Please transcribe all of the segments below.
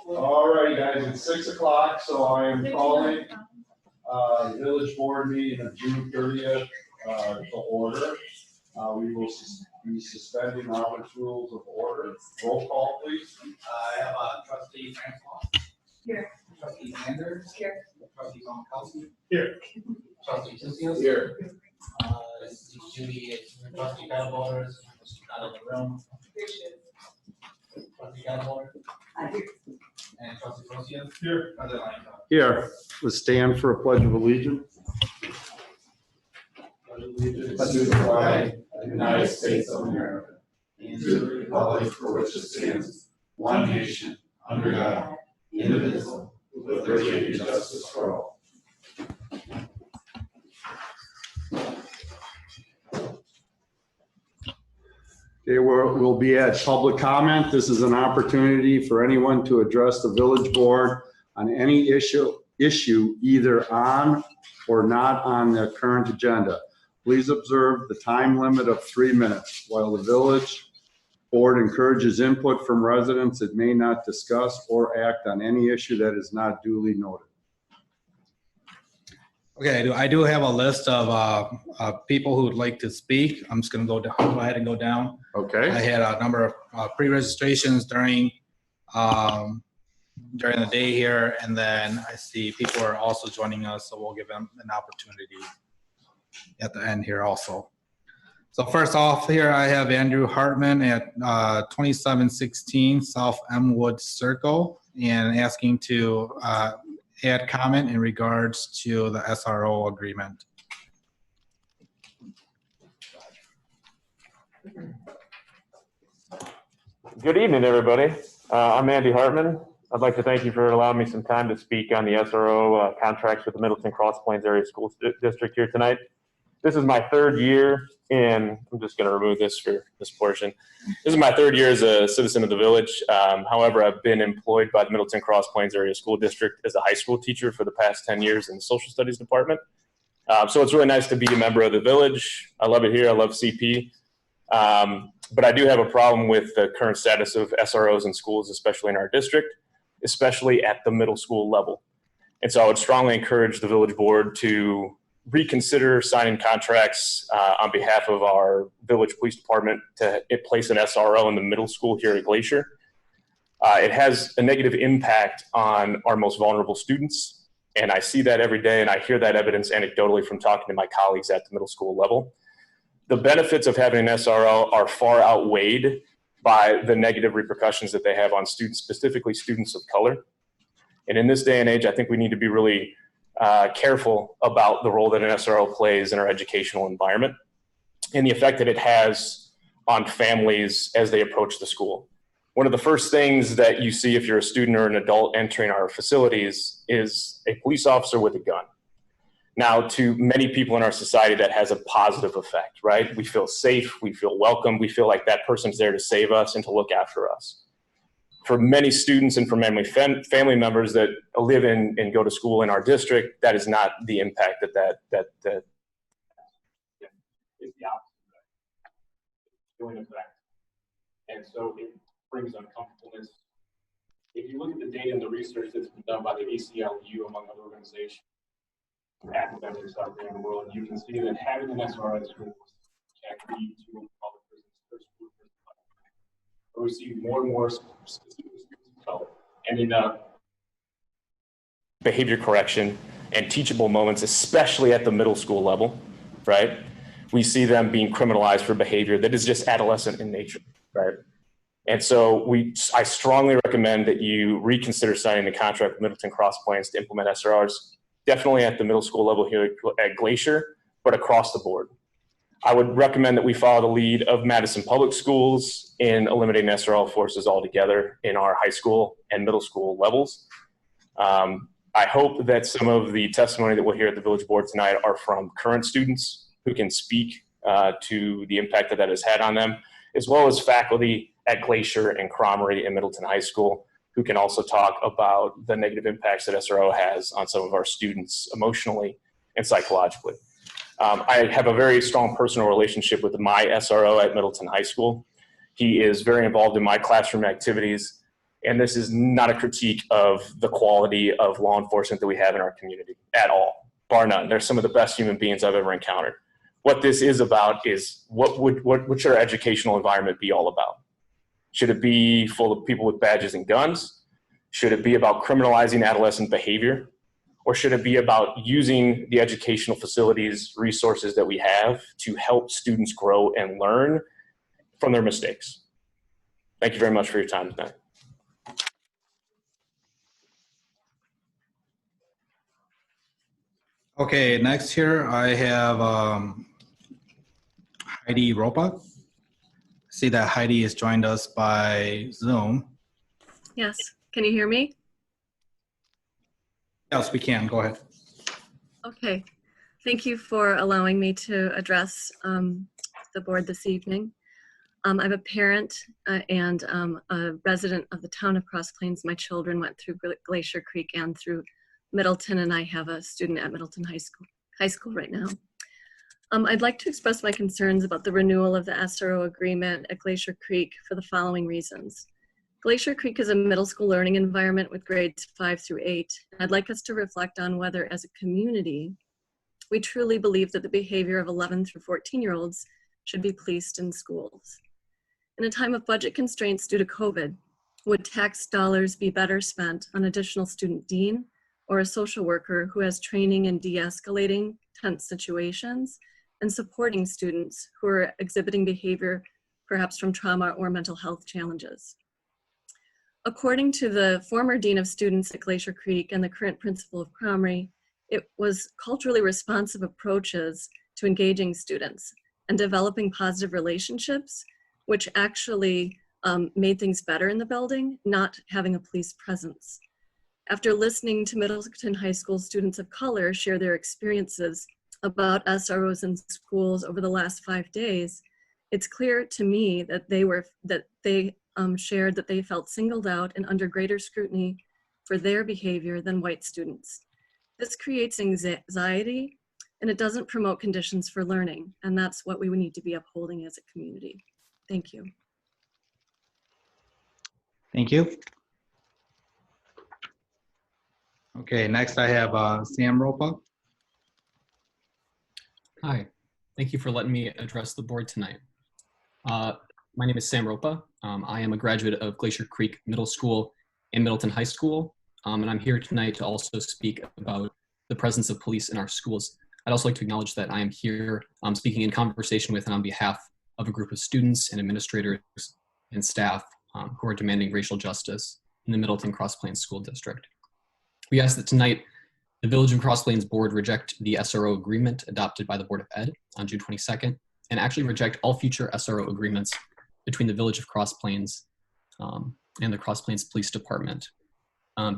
All right, guys, it's 6 o'clock, so I am calling village board meeting of June 30th to order. We will be suspending Robert's rules of order. Roll call, please. I have trustee Francois. Here. Trustee Sanders. Here. Trustee Tonkowski. Here. Trustee Tisios. Here. Judy is trustee Cadwallader is out of the room. Trustee Cadwallader. And trustee Tisios. Here. President Langford. Here. Let's stand for a pledge of allegiance. Allegiance to the flag of the United States of America, and to the republic for which it stands, one nation, under God, indivisible, with liberty and justice for all. Okay, we'll be at public comment. This is an opportunity for anyone to address the village board on any issue either on or not on the current agenda. Please observe the time limit of 3 minutes. While the village board encourages input from residents, it may not discuss or act on any issue that is not duly noted. Okay, I do have a list of people who would like to speak. I'm just going to go ahead and go down. Okay. I had a number of pre-registrations during the day here, and then I see people are also joining us, so we'll give them an opportunity at the end here also. So first off here, I have Andrew Hartman at 2716 South Elmwood Circle, and asking to add comment in regards to the SRO agreement. Good evening, everybody. I'm Andy Hartman. I'd like to thank you for allowing me some time to speak on the SRO contracts with the Middleton Cross Plains Area School District here tonight. This is my third year in, I'm just going to remove this for this portion. This is my third year as a citizen of the village. However, I've been employed by the Middleton Cross Plains Area School District as a high school teacher for the past 10 years in the social studies department. So it's really nice to be a member of the village. I love it here. I love CP. But I do have a problem with the current status of SROs in schools, especially in our district, especially at the middle school level. And so I would strongly encourage the village board to reconsider signing contracts on behalf of our village police department to place an SRO in the middle school here at Glacier. It has a negative impact on our most vulnerable students, and I see that every day, and I hear that evidence anecdotally from talking to my colleagues at the middle school level. The benefits of having an SRO are far outweighed by the negative repercussions that they have on students, specifically students of color. And in this day and age, I think we need to be really careful about the role that an SRO plays in our educational environment and the effect that it has on families as they approach the school. One of the first things that you see if you're a student or an adult entering our facilities is a police officer with a gun. Now, to many people in our society, that has a positive effect, right? We feel safe, we feel welcome, we feel like that person's there to save us and to look after us. For many students and for many family members that live in and go to school in our district, that is not the impact that it's the opposite effect. And so it brings uncomfortableness. If you look at the data and the research that's been done by the ACLU, among other organizations, academics out there in the world, you can see that having an SRO in schools can lead to public prisons, or we see more and more specific students of color ending up behavior correction and teachable moments, especially at the middle school level, right? We see them being criminalized for behavior that is just adolescent in nature, right? And so I strongly recommend that you reconsider signing the contract with Middleton Cross Plains to implement SROs, definitely at the middle school level here at Glacier, but across the board. I would recommend that we follow the lead of Madison Public Schools in eliminating SRO forces altogether in our high school and middle school levels. I hope that some of the testimony that we'll hear at the village board tonight are from current students who can speak to the impact that has had on them, as well as faculty at Glacier and Cromery and Middleton High School, who can also talk about the negative impacts that SRO has on some of our students emotionally and psychologically. I have a very strong personal relationship with my SRO at Middleton High School. He is very involved in my classroom activities, And this is not a critique of the quality of law enforcement that we have in our community at all, bar none. They're some of the best human beings I've ever encountered. What this is about is what should our educational environment be all about? Should it be full of people with badges and guns? Should it be about criminalizing adolescent behavior? Or should it be about using the educational facilities, resources that we have to help students grow and learn from their mistakes? Thank you very much for your time tonight. Okay, next here I have Heidi Ropa. See that Heidi has joined us by Zoom. Yes, can you hear me? Yes, we can. Go ahead. Okay, thank you for allowing me to address the board this evening. I'm a parent and a resident of the town of Cross Plains. My children went through Glacier Creek and through Middleton, and I have a student at Middleton High School right now. I'd like to express my concerns about the renewal of the SRO agreement at Glacier Creek for the following reasons. Glacier Creek is a middle school learning environment with grades 5 through 8. I'd like us to reflect on whether, as a community, we truly believe that the behavior of 11 through 14-year-olds should be policed in schools. In a time of budget constraints due to COVID, would tax dollars be better spent on additional student dean or a social worker who has training in de-escalating tense situations and supporting students who are exhibiting behavior perhaps from trauma or mental health challenges? According to the former dean of students at Glacier Creek and the current principal of Cromrie, it was culturally responsive approaches to engaging students and developing positive relationships, which actually made things better in the building, not having a police presence. After listening to Middleton High School students of color share their experiences about SROs in schools over the last 5 days, it's clear to me that they shared that they felt singled out and under greater scrutiny for their behavior than white students. This creates anxiety and it doesn't promote conditions for learning, and that's what we need to be upholding as a community. Thank you. Thank you. Okay, next I have Sam Ropa. Hi, thank you for letting me address the board tonight. My name is Sam Ropa. I am a graduate of Glacier Creek Middle School and Middleton High School, and I'm here tonight to also speak about the presence of police in our schools. I'd also like to acknowledge that I am here speaking in conversation with and on behalf of a group of students and administrators and staff who are demanding racial justice in the Middleton Cross Plains School District. We ask that tonight the Village of Cross Plains Board reject the SRO agreement adopted by the Board of Ed on June 22nd, and actually reject all future SRO agreements between the Village of Cross Plains and the Cross Plains Police Department.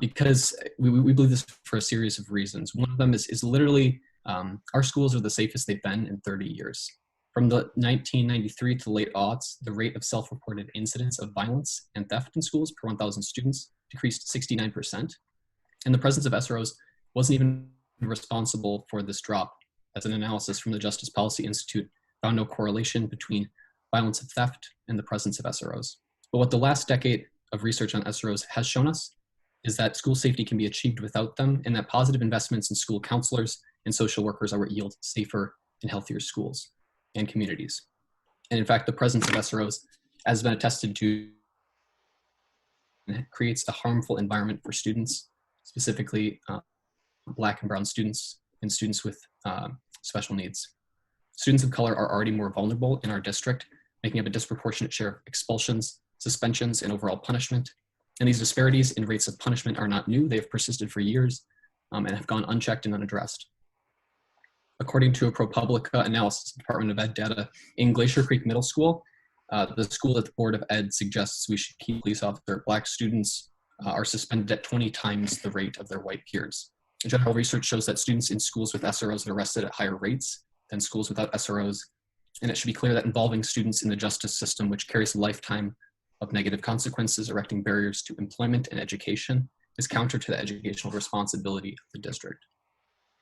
Because we believe this for a series of reasons. One of them is literally our schools are the safest they've been in 30 years. From the 1993 to the late aughts, the rate of self-reported incidents of violence and theft in schools per 1,000 students decreased 69%. And the presence of SROs wasn't even responsible for this drop, as an analysis from the Justice Policy Institute found no correlation between violence and theft and the presence of SROs. But what the last decade of research on SROs has shown us is that school safety can be achieved without them, and that positive investments in school counselors and social workers are what yield safer and healthier schools and communities. And in fact, the presence of SROs, as has been attested to, creates a harmful environment for students, specifically Black and brown students and students with special needs. Students of color are already more vulnerable in our district, making up a disproportionate share of expulsions, suspensions, and overall punishment. And these disparities in rates of punishment are not new. They have persisted for years and have gone unchecked and unaddressed. According to a ProPublica analysis of Department of Ed data, in Glacier Creek Middle School, the school that the Board of Ed suggests we should keep police officer, Black students are suspended at 20 times the rate of their white peers. General research shows that students in schools with SROs are arrested at higher rates than schools without SROs. And it should be clear that involving students in the justice system, which carries a lifetime of negative consequences, erecting barriers to employment and education, is counter to the educational responsibility of the district.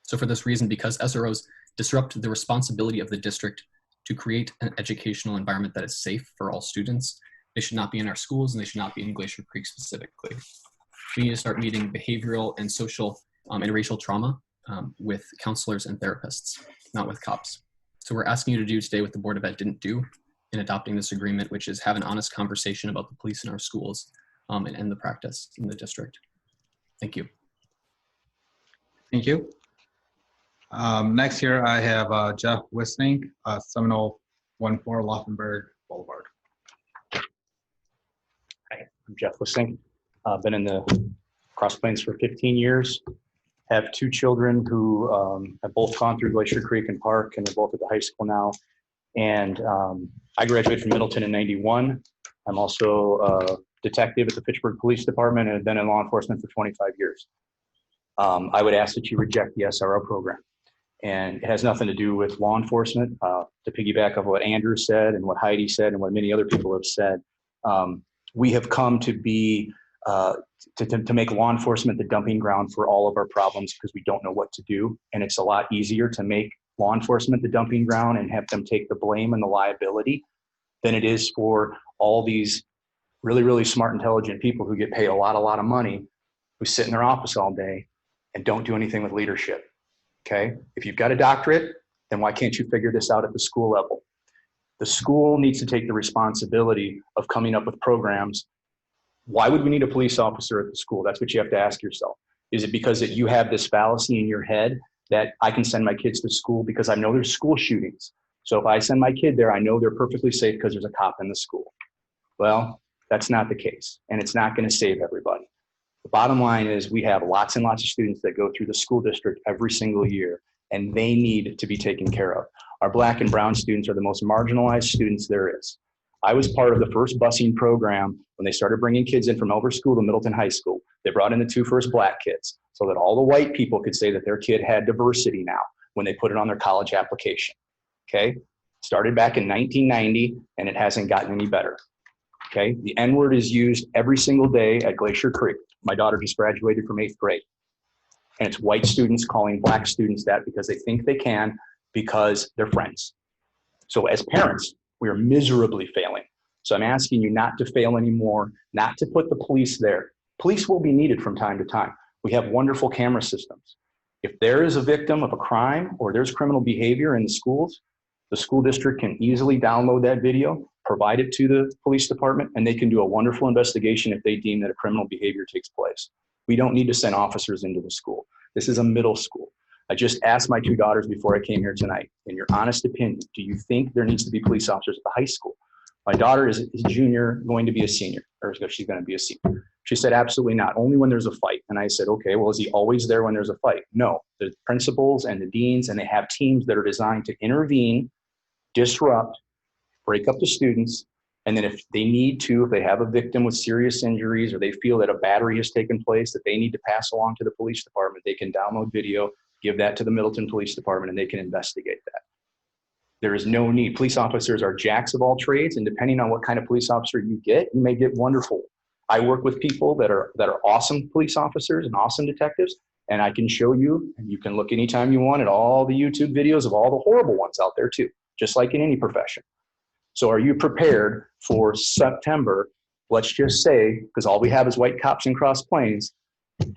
So for this reason, because SROs disrupt the responsibility of the district to create an educational environment that is safe for all students, They should not be in our schools, and they should not be in Glacier Creek specifically. We need to start meeting behavioral and social and racial trauma with counselors and therapists, not with cops. So we're asking you to do today what the Board of Ed didn't do in adopting this agreement, which is have an honest conversation about the police in our schools and end the practice in the district. Thank you. Thank you. Next here, I have Jeff Wisning, 7014 Laufenberg Boulevard. Hi, I'm Jeff Wisning. Been in the Cross Plains for 15 years. Have two children who have both gone through Glacier Creek and Park, and they're both at the high school now. And I graduated from Middleton in '91. I'm also a detective at the Fitchburg Police Department and have been in law enforcement for 25 years. I would ask that you reject the SRO program. And it has nothing to do with law enforcement. To piggyback off what Andrew said and what Heidi said and what many other people have said, we have come to be to make law enforcement the dumping ground for all of our problems because we don't know what to do. And it's a lot easier to make law enforcement the dumping ground and have them take the blame and the liability than it is for all these really, really smart, intelligent people who get paid a lot of money, who sit in their office all day and don't do anything with leadership. Okay? If you've got a doctorate, then why can't you figure this out at the school level? The school needs to take the responsibility of coming up with programs. Why would we need a police officer at the school? That's what you have to ask yourself. Is it because that you have this fallacy in your head that I can send my kids to school because I know there's school shootings? So if I send my kid there, I know they're perfectly safe because there's a cop in the school. Well, that's not the case, and it's not going to save everybody. The bottom line is we have lots and lots of students that go through the school district every single year, and they need to be taken care of. Our Black and brown students are the most marginalized students there is. I was part of the first busing program when they started bringing kids in from Elver School to Middleton High School. They brought in the two first Black kids so that all the white people could say that their kid had diversity now when they put it on their college application. Okay? Started back in 1990, and it hasn't gotten any better. Okay? The N-word is used every single day at Glacier Creek. My daughter just graduated from 8th grade. And it's white students calling Black students that because they think they can because they're friends. So as parents, we are miserably failing. So I'm asking you not to fail anymore, not to put the police there. Police will be needed from time to time. We have wonderful camera systems. If there is a victim of a crime or there's criminal behavior in the schools, the school district can easily download that video, provide it to the police department, and they can do a wonderful investigation if they deem that a criminal behavior takes place. We don't need to send officers into the school. This is a middle school. I just asked my two daughters before I came here tonight, in your honest opinion, do you think there needs to be police officers at the high school? My daughter is a junior, going to be a senior, or she's going to be a senior. She said, absolutely not, only when there's a fight. And I said, okay, well, is he always there when there's a fight? No, the principals and the deans, and they have teams that are designed to intervene, disrupt, break up the students, and then if they need to, if they have a victim with serious injuries or they feel that a battery has taken place that they need to pass along to the police department, they can download video, give that to the Middleton Police Department, and they can investigate that. There is no need. Police officers are jacks of all trades, and depending on what kind of police officer you get, you may get wonderful. I work with people that are awesome police officers and awesome detectives, and I can show you, and you can look anytime you want at all the YouTube videos of all the horrible ones out there too, just like in any profession. So are you prepared for September? Let's just say, because all we have is white cops in Cross Plains,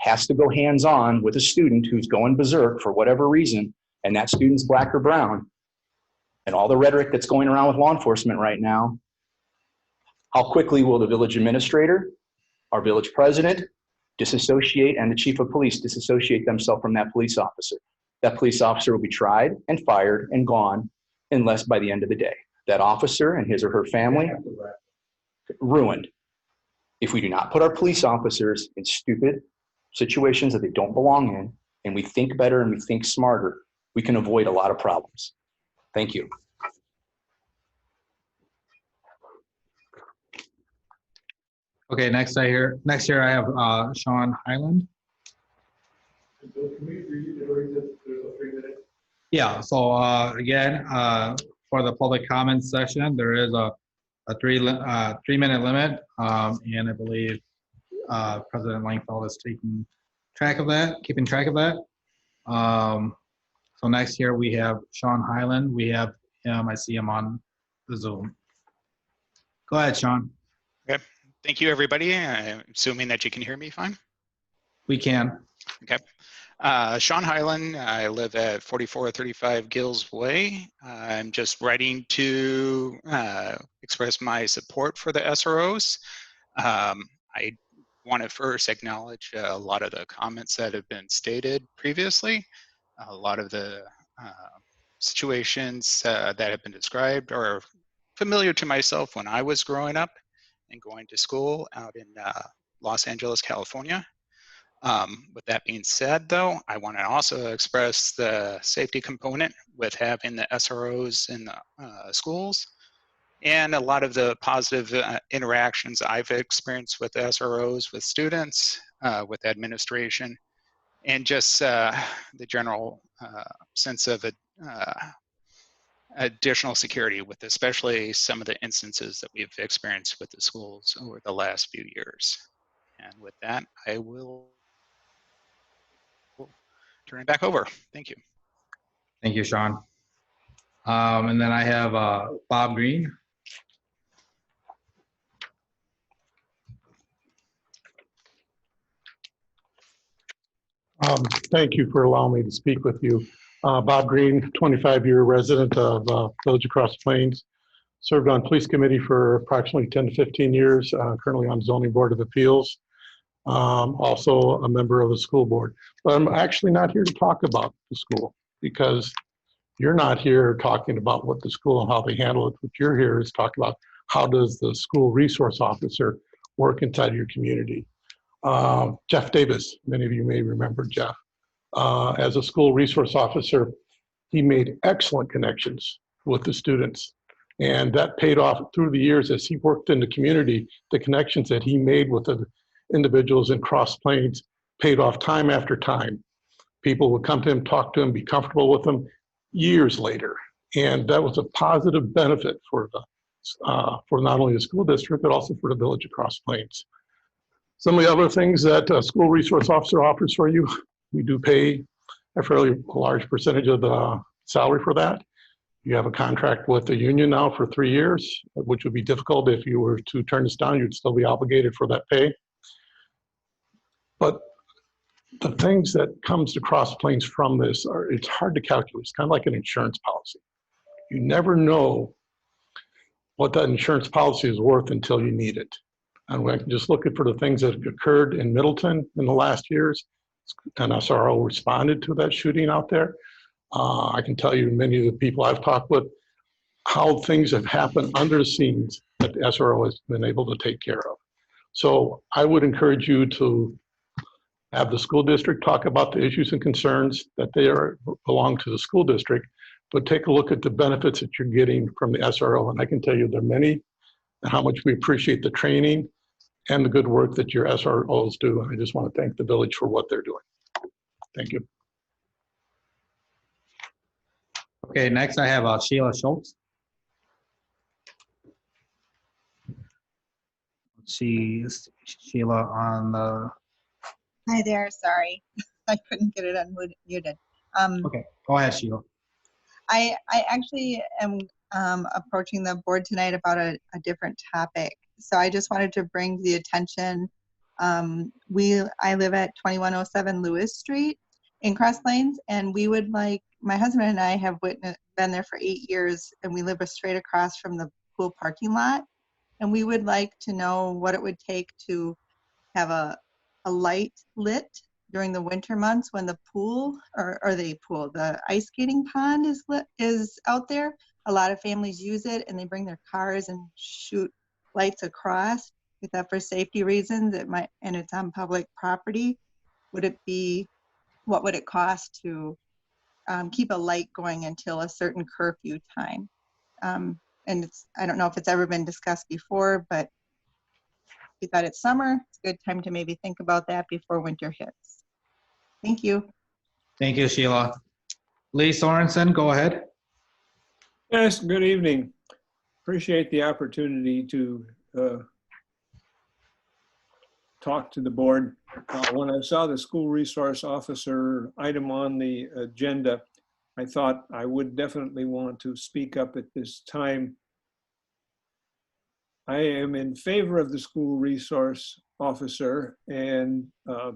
has to go hands-on with a student who's going berserk for whatever reason, and that student's Black or brown, and all the rhetoric that's going around with law enforcement right now, how quickly will the village administrator, our village president, disassociate, and the chief of police disassociate themselves from that police officer? That police officer will be tried and fired and gone unless by the end of the day. That officer and his or her family ruined. If we do not put our police officers in stupid situations that they don't belong in, and we think better and we think smarter, we can avoid a lot of problems. Thank you. Okay, next here I have Sean Highland. So can we reiterate that there's a 3-minute? Yeah, so again, for the public comments session, there is a 3-minute limit, and I believe President Langfeld is keeping track of that. So next here we have Sean Highland. We have him, I see him on the Zoom. Go ahead, Sean. Thank you, everybody. I'm assuming that you can hear me fine. We can. Okay. Sean Hyland, I live at 4435 Gills Way. I'm just writing to express my support for the SROs. I want to first acknowledge a lot of the comments that have been stated previously. A lot of the situations that have been described are familiar to myself when I was growing up and going to school out in Los Angeles, California. With that being said, though, I want to also express the safety component with having the SROs in the schools and a lot of the positive interactions I've experienced with SROs, with students, with administration, and just the general sense of additional security with especially some of the instances that we've experienced with the schools over the last few years. And with that, I will turn it back over. Thank you. Thank you, Sean. And then I have Bob Green. Thank you for allowing me to speak with you. Bob Green, 25-year resident of Village of Cross Plains. Served on police committee for approximately 10 to 15 years, currently on zoning board of appeals. Also a member of the school board. But I'm actually not here to talk about the school because you're not here talking about what the school and how they handle it. What you're here is talking about how does the school resource officer work inside your community. Jeff Davis, many of you may remember Jeff. As a school resource officer, he made excellent connections with the students. And that paid off through the years as he worked in the community. The connections that he made with the individuals in Cross Plains paid off time after time. People would come to him, talk to him, be comfortable with him years later. And that was a positive benefit for not only the school district, but also for the Village of Cross Plains. Some of the other things that a school resource officer offers for you, we do pay a fairly large percentage of the salary for that. You have a contract with the union now for 3 years, which would be difficult if you were to turn this down. You'd still be obligated for that pay. But the things that comes to Cross Plains from this are, it's hard to calculate. It's kind of like an insurance policy. You never know what that insurance policy is worth until you need it. And we can just look at for the things that occurred in Middleton in the last years. An SRO responded to that shooting out there. I can tell you many of the people I've talked with, how things have happened under the scenes that the SRO has been able to take care of. So I would encourage you to have the school district talk about the issues and concerns that belong to the school district, but take a look at the benefits that you're getting from the SRO. And I can tell you there are many, and how much we appreciate the training and the good work that your SROs do. I just want to thank the village for what they're doing. Thank you. Okay, next I have Sheila Schultz. Let's see, Sheila on the. Hi there, sorry. I couldn't get it unmuted. Okay, go ahead, Sheila. I actually am approaching the board tonight about a different topic. So I just wanted to bring to the attention, I live at 2107 Lewis Street in Cross Plains, and we would like, my husband and I have been there for 8 years, and we live straight across from the pool parking lot. And we would like to know what it would take to have a light lit during the winter months when the pool the ice skating pond is out there. A lot of families use it and they bring their cars and shoot lights across. We thought for safety reasons and it's on public property. What would it cost to keep a light going until a certain curfew time? And I don't know if it's ever been discussed before, but we thought it's summer. It's a good time to maybe think about that before winter hits. Thank you. Thank you, Sheila. Lee Sorensen, go ahead. Yes, good evening. Appreciate the opportunity to talk to the board. When I saw the school resource officer item on the agenda, I thought I would definitely want to speak up at this time. I am in favor of the school resource officer, and I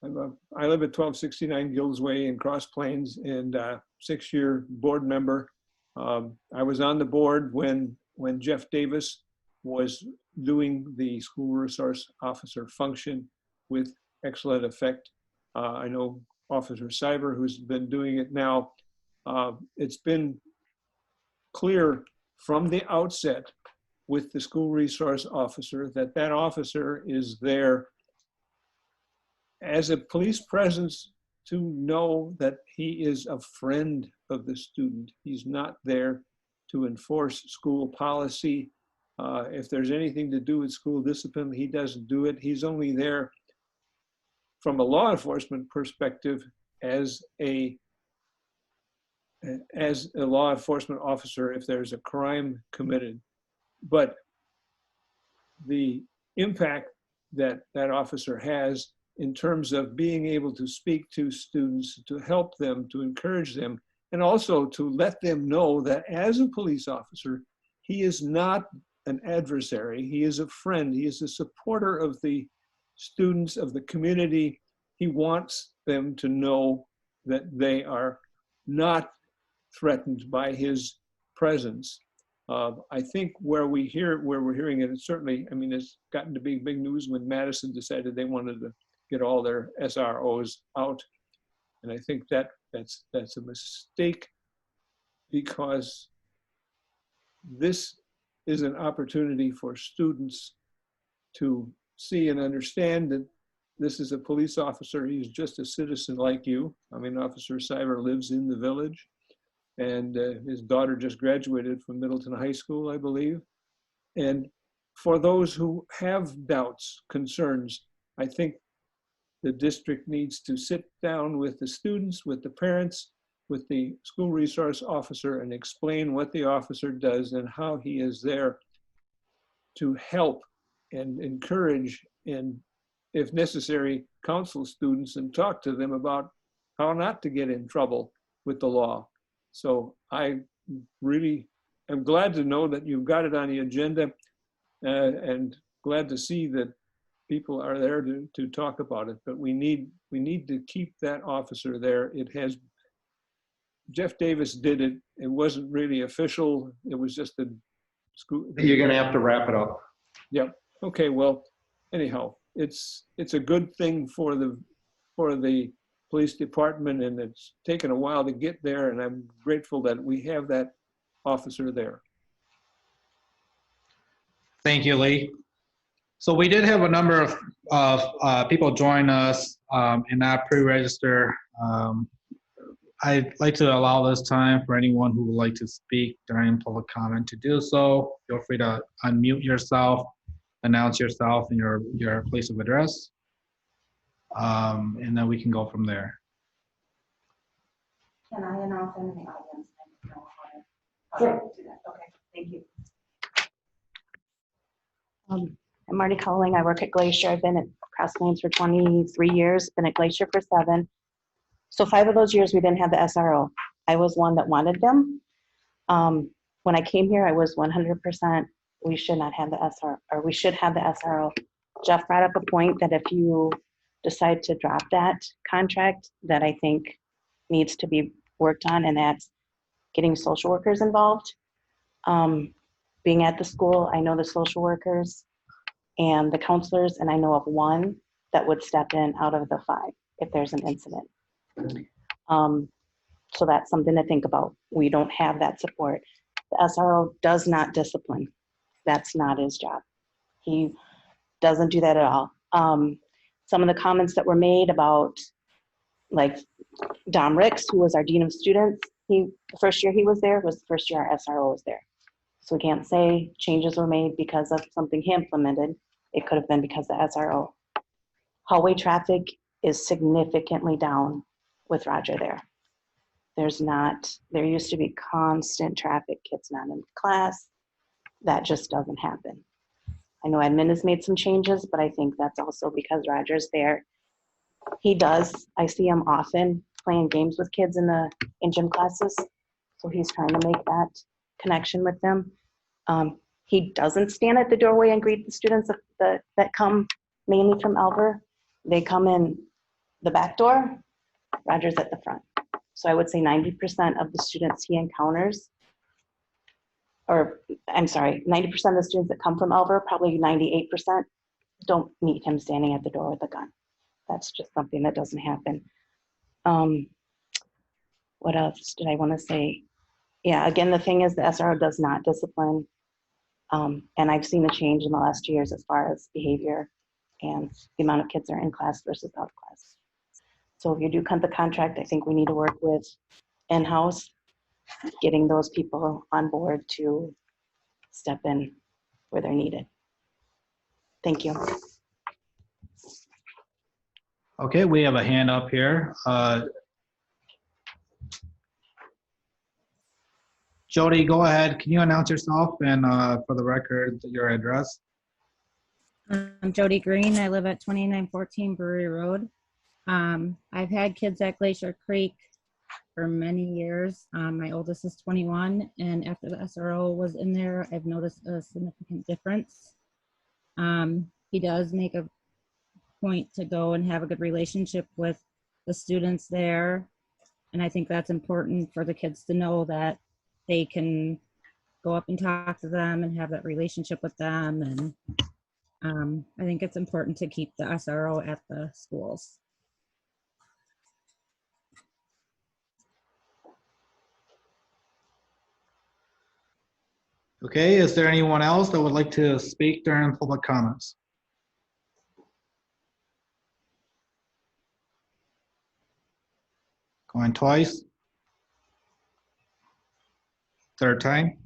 live at 1269 Gills Way in Cross Plains, and 6-year board member. I was on the board when Jeff Davis was doing the school resource officer function with excellent effect. I know Officer Cyber, who's been doing it now. It's been clear from the outset with the school resource officer that that officer is there as a police presence to know that he is a friend of the student. He's not there to enforce school policy. If there's anything to do with school discipline, he doesn't do it. He's only there from a law enforcement perspective as a law enforcement officer if there's a crime committed. But the impact that that officer has in terms of being able to speak to students, to help them, to encourage them, and also to let them know that as a police officer, he is not an adversary, he is a friend, he is a supporter of the students, of the community. He wants them to know that they are not threatened by his presence. I think where we're hearing it, it's certainly, I mean, it's gotten to be big news when Madison decided they wanted to get all their SROs out. And I think that's a mistake, because this is an opportunity for students to see and understand that this is a police officer. He's just a citizen like you. I mean, Officer Cyber lives in the village, and his daughter just graduated from Middleton High School, I believe. And for those who have doubts, concerns, I think the district needs to sit down with the students, with the parents, with the school resource officer, and explain what the officer does and how he is there to help and encourage, and if necessary, counsel students and talk to them about how not to get in trouble with the law. So I really am glad to know that you've got it on the agenda, and glad to see that people are there to talk about it. But we need to keep that officer there. It has, Jeff Davis did it. It wasn't really official. It was just a school. You're gonna have to wrap it up. Yep. Okay. Well, anyhow, it's a good thing for the police department, and it's taken a while to get there, and I'm grateful that we have that officer there. Thank you, Lee. So we did have a number of people join us and not pre-register. I'd like to allow this time for anyone who would like to speak during public comment to do so. Feel free to unmute yourself, announce yourself and your place of address, and then we can go from there. Can I announce in the audience? I don't know how to do that. Okay, thank you. I'm Marty Cowling. I work at Glacier. I've been at Cross Plains for 23 years, been at Glacier for 7. So 5 of those years we didn't have the SRO. I was one that wanted them. When I came here, I was 100%, we should not have the SRO, or we should have the SRO. Jeff brought up a point that if you decide to drop that contract, that I think needs to be worked on, and that's getting social workers involved. Being at the school, I know the social workers and the counselors, and I know of one that would step in out of the 5 if there's an incident. So that's something to think about. We don't have that support. The SRO does not discipline. That's not his job. He doesn't do that at all. Some of the comments that were made about, like Dom Ricks, who was our Dean of Students, the first year he was there was the first year our SRO was there. So we can't say changes were made because of something he implemented. It could have been because of the SRO. Hallway traffic is significantly down with Roger there. There used to be constant traffic, kids not in class. That just doesn't happen. I know admin has made some changes, but I think that's also because Roger's there. I see him often playing games with kids in gym classes. So he's trying to make that connection with them. He doesn't stand at the doorway and greet the students that come mainly from Elver. They come in the back door, Roger's at the front. So I would say 90% of the students he encounters, or I'm sorry, 90% of the students that come from Elver, probably 98%, don't meet him standing at the door with a gun. That's just something that doesn't happen. What else did I want to say? Yeah, again, the thing is the SRO does not discipline. And I've seen a change in the last 2 years as far as behavior and the amount of kids that are in class versus out of class. So if you do cut the contract, I think we need to work with in-house, getting those people on board to step in where they're needed. Thank you. Okay, we have a hand up here. Jody, go ahead. Can you announce yourself and for the record, your address? I'm Jody Green. I live at 2914 Brewery Road. I've had kids at Glacier Creek for many years. My oldest is 21, and after the SRO was in there, I've noticed a significant difference. He does make a point to go and have a good relationship with the students there, and I think that's important for the kids to know that they can go up and talk to them and have that relationship with them. And I think it's important to keep the SRO at the schools. Okay, is there anyone else that would like to speak during public comments? Going twice? Third time?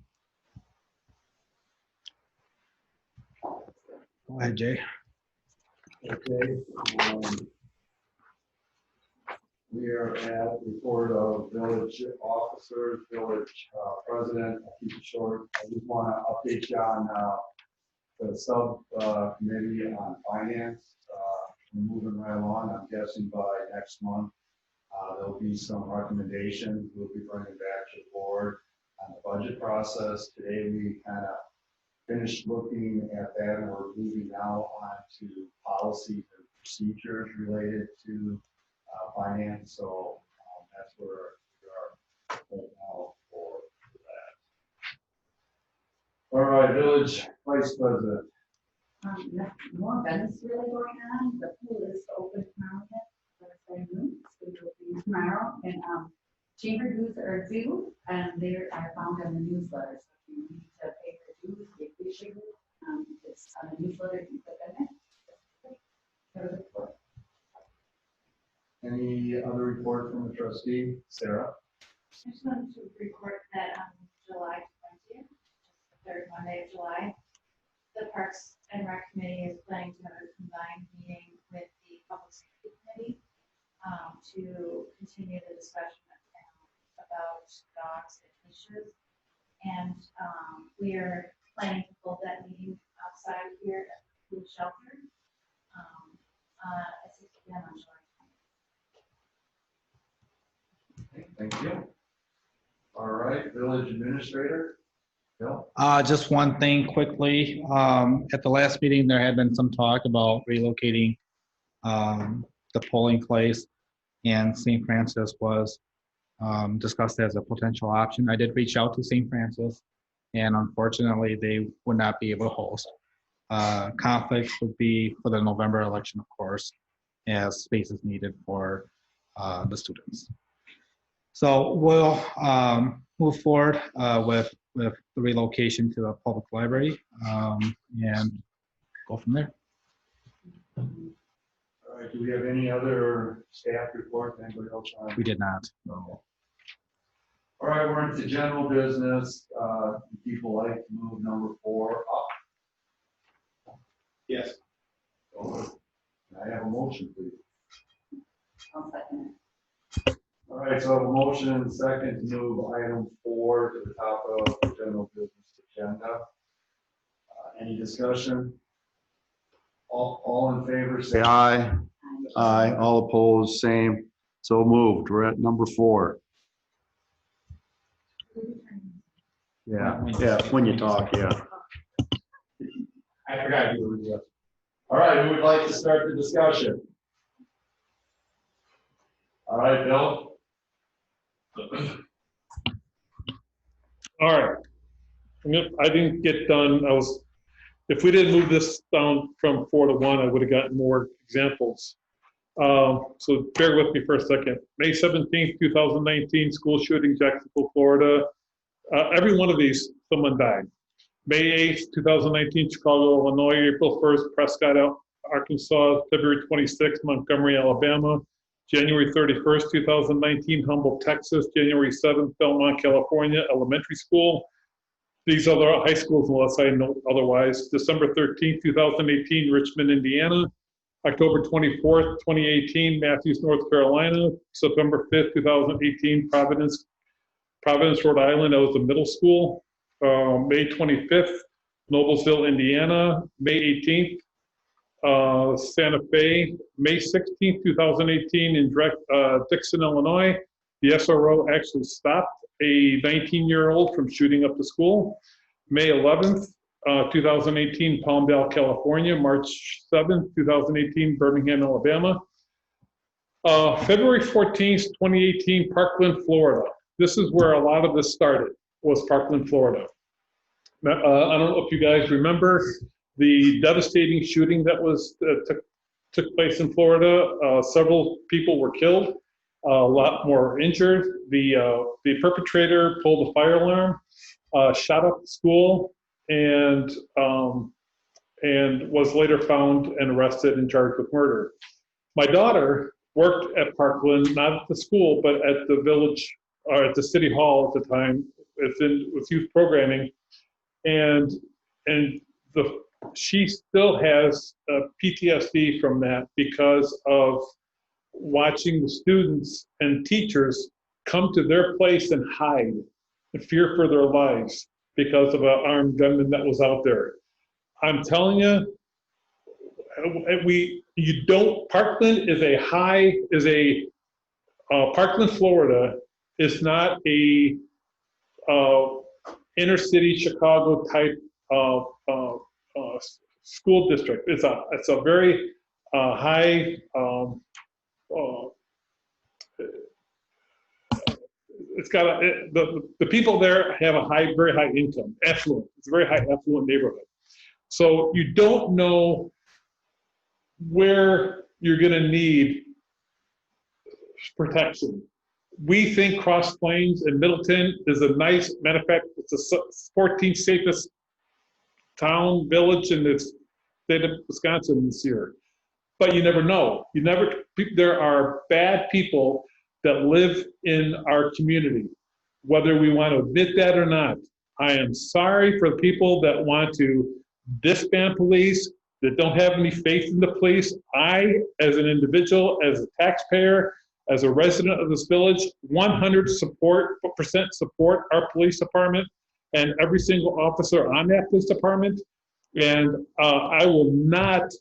Go ahead, Jay. Okay. We are at report of village officers, village president. I'll keep it short. I just want to update you on the subcommittee on finance. We're moving right along. I'm guessing by next month there'll be some recommendations we'll be bringing back to the board on the budget process. Today we kind of finished looking at that, and we're moving now on to policies and procedures related to finance. So that's where we are right now for that. All right, village vice president. More events really going on. The pool is open tomorrow. Tomorrow, and chamber dues are due, and they are found on the newsletter. So if you need to pay for dues, they appreciate it. It's on the newsletter. You put that in. Any other report from the trustee, Sarah? I just wanted to report that on July 20th, the third Monday of July, the Parks and Rec Committee is planning to have a combined meeting with the Public Safety Committee to continue the discussion about dogs and leashes. And we are planning to hold that meeting outside here at the food shelter at 6 p.m. on July 20th. Thank you. All right, village administrator, Bill. Just one thing quickly. At the last meeting, there had been some talk about relocating the polling place, and St. Francis was discussed as a potential option. I did reach out to St. Francis, and unfortunately, they would not be able to host. Conflicts would be for the November election, of course, as space is needed for the students. So we'll move forward with the relocation to the public library and go from there. All right, do we have any other staff report? Anybody else? We did not. No. All right, we're into general business. People like to move number 4 up. Yes. So, can I have a motion, please? I'll second All right, so I have a motion and a second to move item 4 to the top of the general business agenda. Any discussion? All in favor, say aye. Aye. All opposed, same. So moved. We're at number 4. Yeah, when you talk, yeah. I forgot you were here. All right, who would like to start the discussion? All right, Bill. All right. I didn't get done. If we didn't move this down from 4 to 1, I would have gotten more examples. So bear with me for a second. May 17th, 2019, school shooting, Jacksonville, Florida. Every one of these, someone died. May 8th, 2019, Chicago, Illinois. April 1st, Prescott, Arkansas. February 26th, Montgomery, Alabama. January 31st, 2019, Humboldt, Texas. January 7th, Belmont, California, elementary school. These other high schools, unless I know otherwise. December 13th, 2018, Richmond, Indiana. October 24th, 2018, Matthews, North Carolina. September 5th, 2018, Providence, Rhode Island. That was the middle school. May 25th, Noblesville, Indiana. May 18th, Santa Fe. May 16th, 2018, in Dixon, Illinois. The SRO actually stopped a 19-year-old from shooting up the school. May 11th, 2018, Palmdale, California. March 7th, 2018, Birmingham, Alabama. February 14th, 2018, Parkland, Florida. This is where a lot of this started, was Parkland, Florida. I don't know if you guys remember the devastating shooting that was took place in Florida. Several people were killed, a lot more injured. The perpetrator pulled a fire alarm, shot up the school, and was later found and arrested and charged with murder. My daughter worked at Parkland, not at the school, but at the village, or at the city hall at the time, with youth programming, and she still has PTSD from that because of watching the students and teachers come to their place and hide and fear for their lives because of an armed gunman that was out there. I'm telling you, Parkland, Florida is not a inner city Chicago type school district. It's a very high, it's got the people there have a very high income, affluent. It's a very high affluent neighborhood. So you don't know where you're going to need protection. We think Cross Plains and Middleton is a nice, matter of fact, it's the 14th safest town, village in the state of Wisconsin this year. But you never know. There are bad people that live in our community, whether we want to admit that or not. I am sorry for the people that want to disband police, that don't have any faith in the police. I, as an individual, as a taxpayer, as a resident of this village, 100% support our police department and every single officer on that police department. And I will not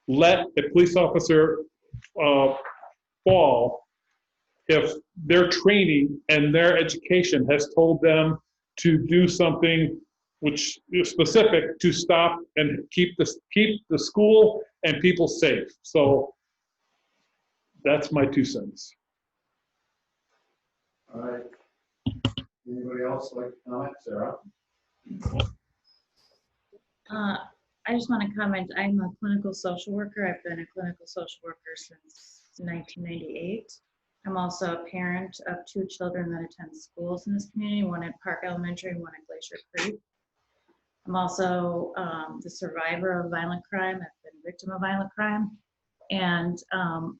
let a police officer fall if their training and their education has told them to do something which is specific to stop and keep the school and people safe. So that's my 2 cents. All right. Anybody else like to comment? Sarah? I just want to comment, I'm a clinical social worker. I've been a clinical social worker since 1998. I'm also a parent of 2 children that attend schools in this community, one at Park Elementary and one at Glacier Creek. I'm also the survivor of violent crime. I've been a victim of violent crime. And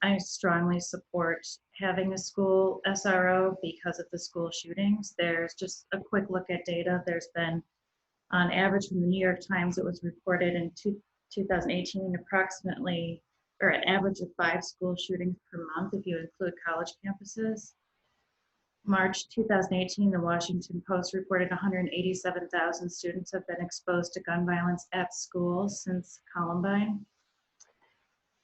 I strongly support having a school SRO because of the school shootings. There's just a quick look at data. There's been, on average from the New York Times, it was reported in 2018 approximately, or an average of 5 school shootings per month if you include college campuses. March 2018, the Washington Post reported 187,000 students have been exposed to gun violence at schools since Columbine.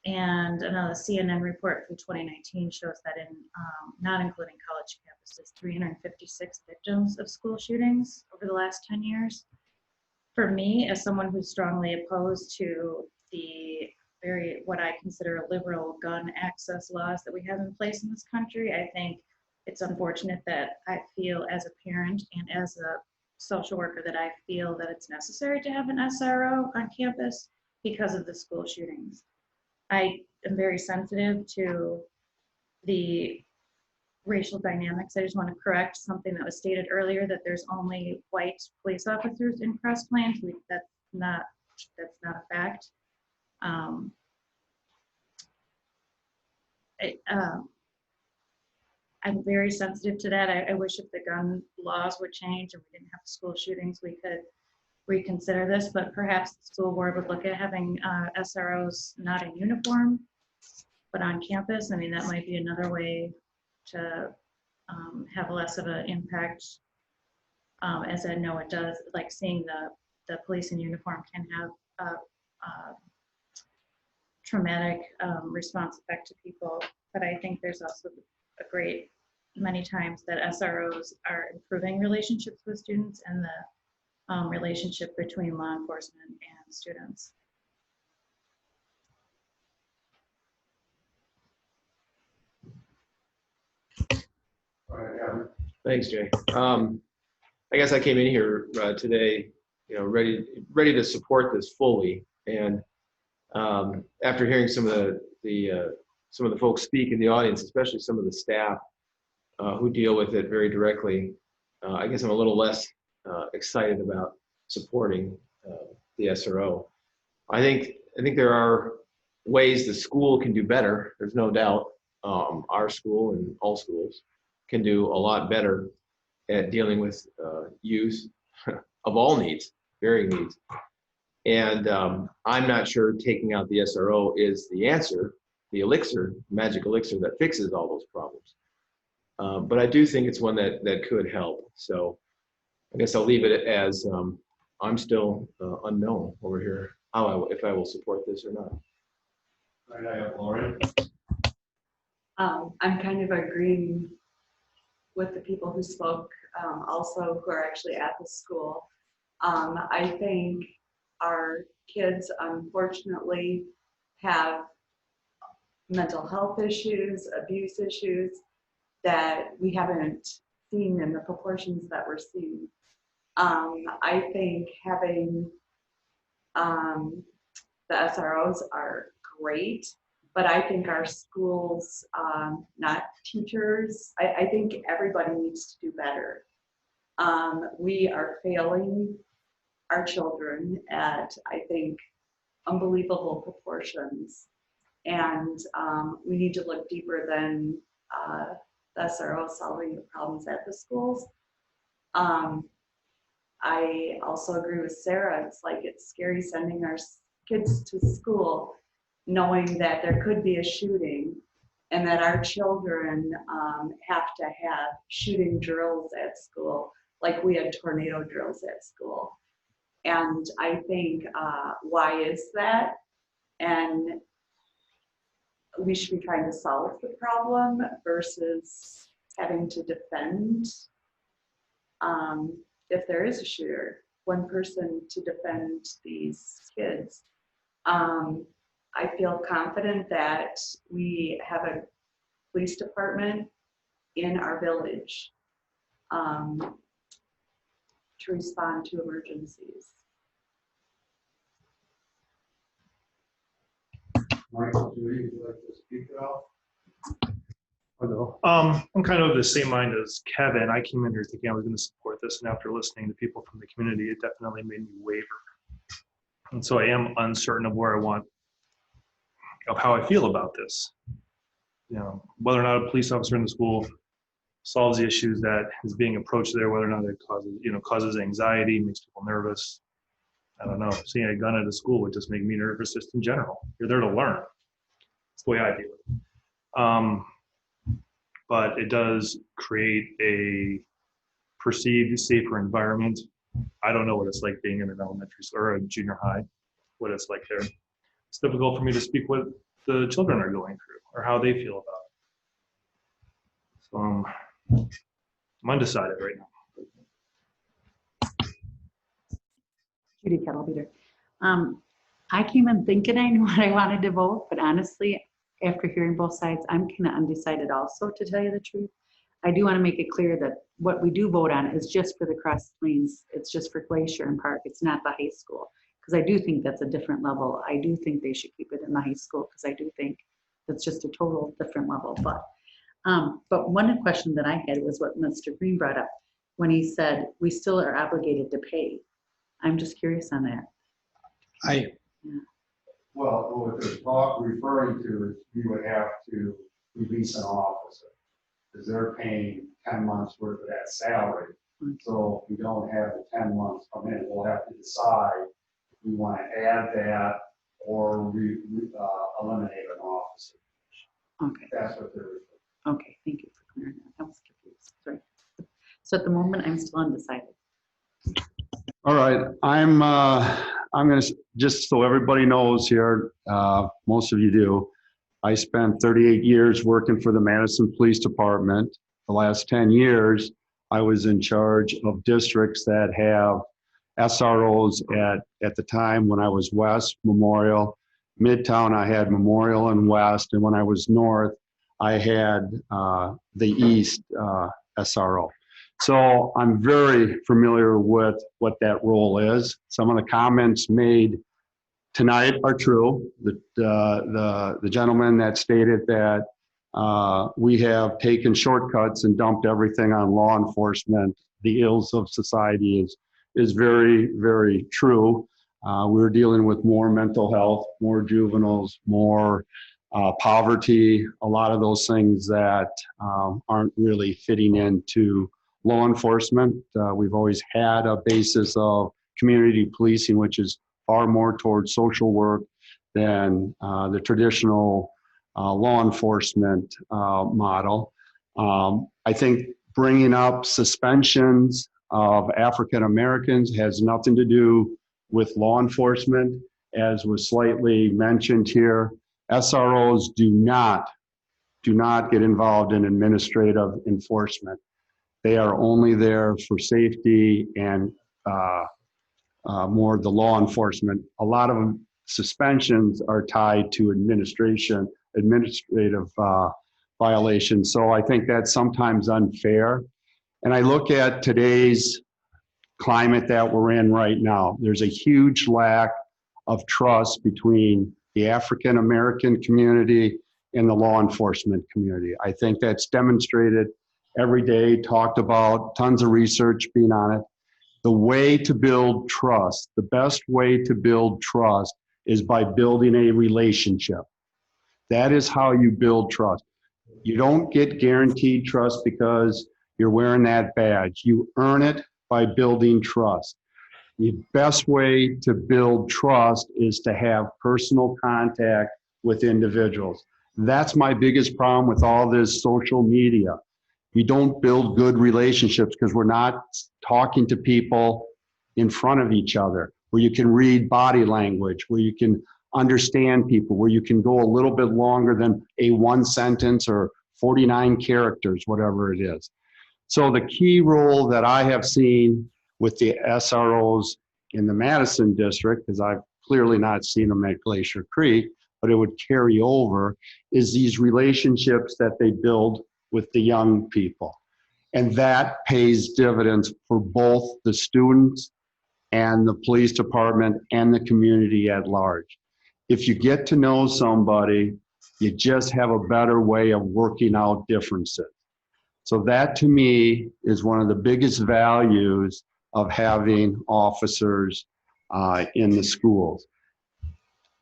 And another CNN report from 2019 shows that in, not including college campuses, 356 victims of school shootings over the last 10 years. For me, as someone who's strongly opposed to the what I consider liberal gun access laws that we have in place in this country, I think it's unfortunate that I feel as a parent and as a social worker that I feel that it's necessary to have an SRO on campus because of the school shootings. I am very sensitive to the racial dynamics. I just want to correct something that was stated earlier, that there's only white police officers in Cross Plains. That's not a fact. I'm very sensitive to that. I wish if the gun laws would change and we didn't have school shootings, we could reconsider this, but perhaps the school board would look at having SROs not in uniform, but on campus. I mean, that might be another way to have less of an impact, as I know it does, like seeing the police in uniform can have a traumatic response effect to people. But I think there's also a great many times that SROs are improving relationships with students and the relationship between law enforcement and students. Thanks, Jay. I guess I came in here today, ready to support this fully. And after hearing some of the folks speak in the audience, especially some of the staff who deal with it very directly, I guess I'm a little less excited about supporting the SRO. I think there are ways the school can do better. There's no doubt. Our school and all schools can do a lot better at dealing with youth of all needs, varying needs. And I'm not sure taking out the SRO is the answer, the elixir, magic elixir that fixes all those problems. But I do think it's one that could help. So I guess I'll leave it as I'm still unknown over here if I will support this or not. All right, I have Lauren. I'm kind of agreeing with the people who spoke, also who are actually at the school. I think our kids, unfortunately, have mental health issues, abuse issues that we haven't seen in the proportions that we're seeing. I think having the SROs are great, but I think our schools, not teachers, I think everybody needs to do better. We are failing our children at, I think, unbelievable proportions. And we need to look deeper than the SRO solving the problems at the schools. I also agree with Sarah. It's like it's scary sending our kids to school knowing that there could be a shooting and that our children have to have shooting drills at school, like we had tornado drills at school. And I think, why is that? And we should be trying to solve the problem versus having to defend. If there is a shooter, one person to defend these kids. I feel confident that we have a police department in our village to respond to emergencies. Michael, would you like to speak at all? I'm kind of the same mind as Kevin. I came in here thinking I was going to support this, and after listening to people from the community, it definitely made me waver. And so I am uncertain of how I feel about this. Whether or not a police officer in the school solves the issues that is being approached there, whether or not it causes anxiety, makes people nervous. I don't know. Seeing a gun at a school would just make me nervous just in general. You're there to learn. That's the way I view it. But it does create a perceived safer environment. I don't know what it's like being in an elementary school or a junior high, what it's like there. It's difficult for me to speak what the children are going through or how they feel about it. So I'm undecided right now. Judy Kettlebeater. I came in thinking I knew what I wanted to vote, but honestly, after hearing both sides, I'm kind of undecided also, to tell you the truth. I do want to make it clear that what we do vote on is just for the Cross Plains. It's just for Glacier and Park. It's not the high school. Because I do think that's a different level. I do think they should keep it in the high school because I do think that's just a total different level. But one question that I had was what Mr. Green brought up when he said we still are obligated to pay. I'm just curious on that. Well, what they're referring to is we would have to release an officer because they're paying 10 months worth of that salary. So if we don't have the 10 months come in, we'll have to decide if we want to add that or eliminate an officer. Okay. That's what they're referring to. Okay, thank you for clearing that. I was confused. Sorry. So at the moment, I'm still undecided. All right, I'm going to, just so everybody knows here, most of you do, I spent 38 years working for the Madison Police Department. The last 10 years, I was in charge of districts that have SROs at the time when I was West, Memorial. Midtown, I had Memorial and West, and when I was North, I had the East SRO. So I'm very familiar with what that role is. Some of the comments made tonight are true. The gentleman that stated that we have taken shortcuts and dumped everything on law enforcement, the ills of society is very, very true. We're dealing with more mental health, more juveniles, more poverty, a lot of those things that aren't really fitting into law enforcement. We've always had a basis of community policing, which is far more towards social work than the traditional law enforcement model. I think bringing up suspensions of African Americans has nothing to do with law enforcement, as was slightly mentioned here. SROs do not get involved in administrative enforcement. They are only there for safety and more the law enforcement. A lot of suspensions are tied to administrative violations. So I think that's sometimes unfair. And I look at today's climate that we're in right now. There's a huge lack of trust between the African American community and the law enforcement community. I think that's demonstrated every day, talked about, tons of research being on it. The way to build trust, the best way to build trust is by building a relationship. That is how you build trust. You don't get guaranteed trust because you're wearing that badge. You earn it by building trust. The best way to build trust is to have personal contact with individuals. That's my biggest problem with all this social media. We don't build good relationships because we're not talking to people in front of each other, where you can read body language, where you can understand people, where you can go a little bit longer than a one sentence or 49 characters, whatever it is. So the key role that I have seen with the SROs in the Madison district, because I've clearly not seen them at Glacier Creek, but it would carry over, is these relationships that they build with the young people. And that pays dividends for both the students and the police department and the community at large. If you get to know somebody, you just have a better way of working out differences. So that to me is one of the biggest values of having officers in the schools.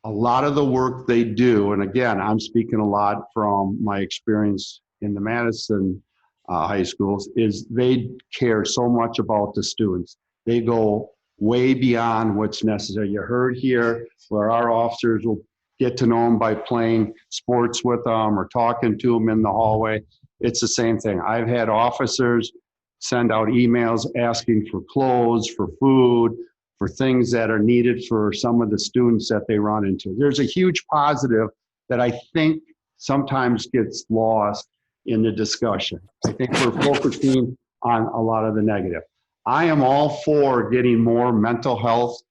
A lot of the work they do, and again, I'm speaking a lot from my experience in the Madison high schools, is they care so much about the students. They go way beyond what's necessary. You heard here where our officers will get to know them by playing sports with them or talking to them in the hallway. It's the same thing. I've had officers send out emails asking for clothes, for food, for things that are needed for some of the students that they run into. There's a huge positive that I think sometimes gets lost in the discussion. I think we're focusing on a lot of the negative. I am all for getting more mental health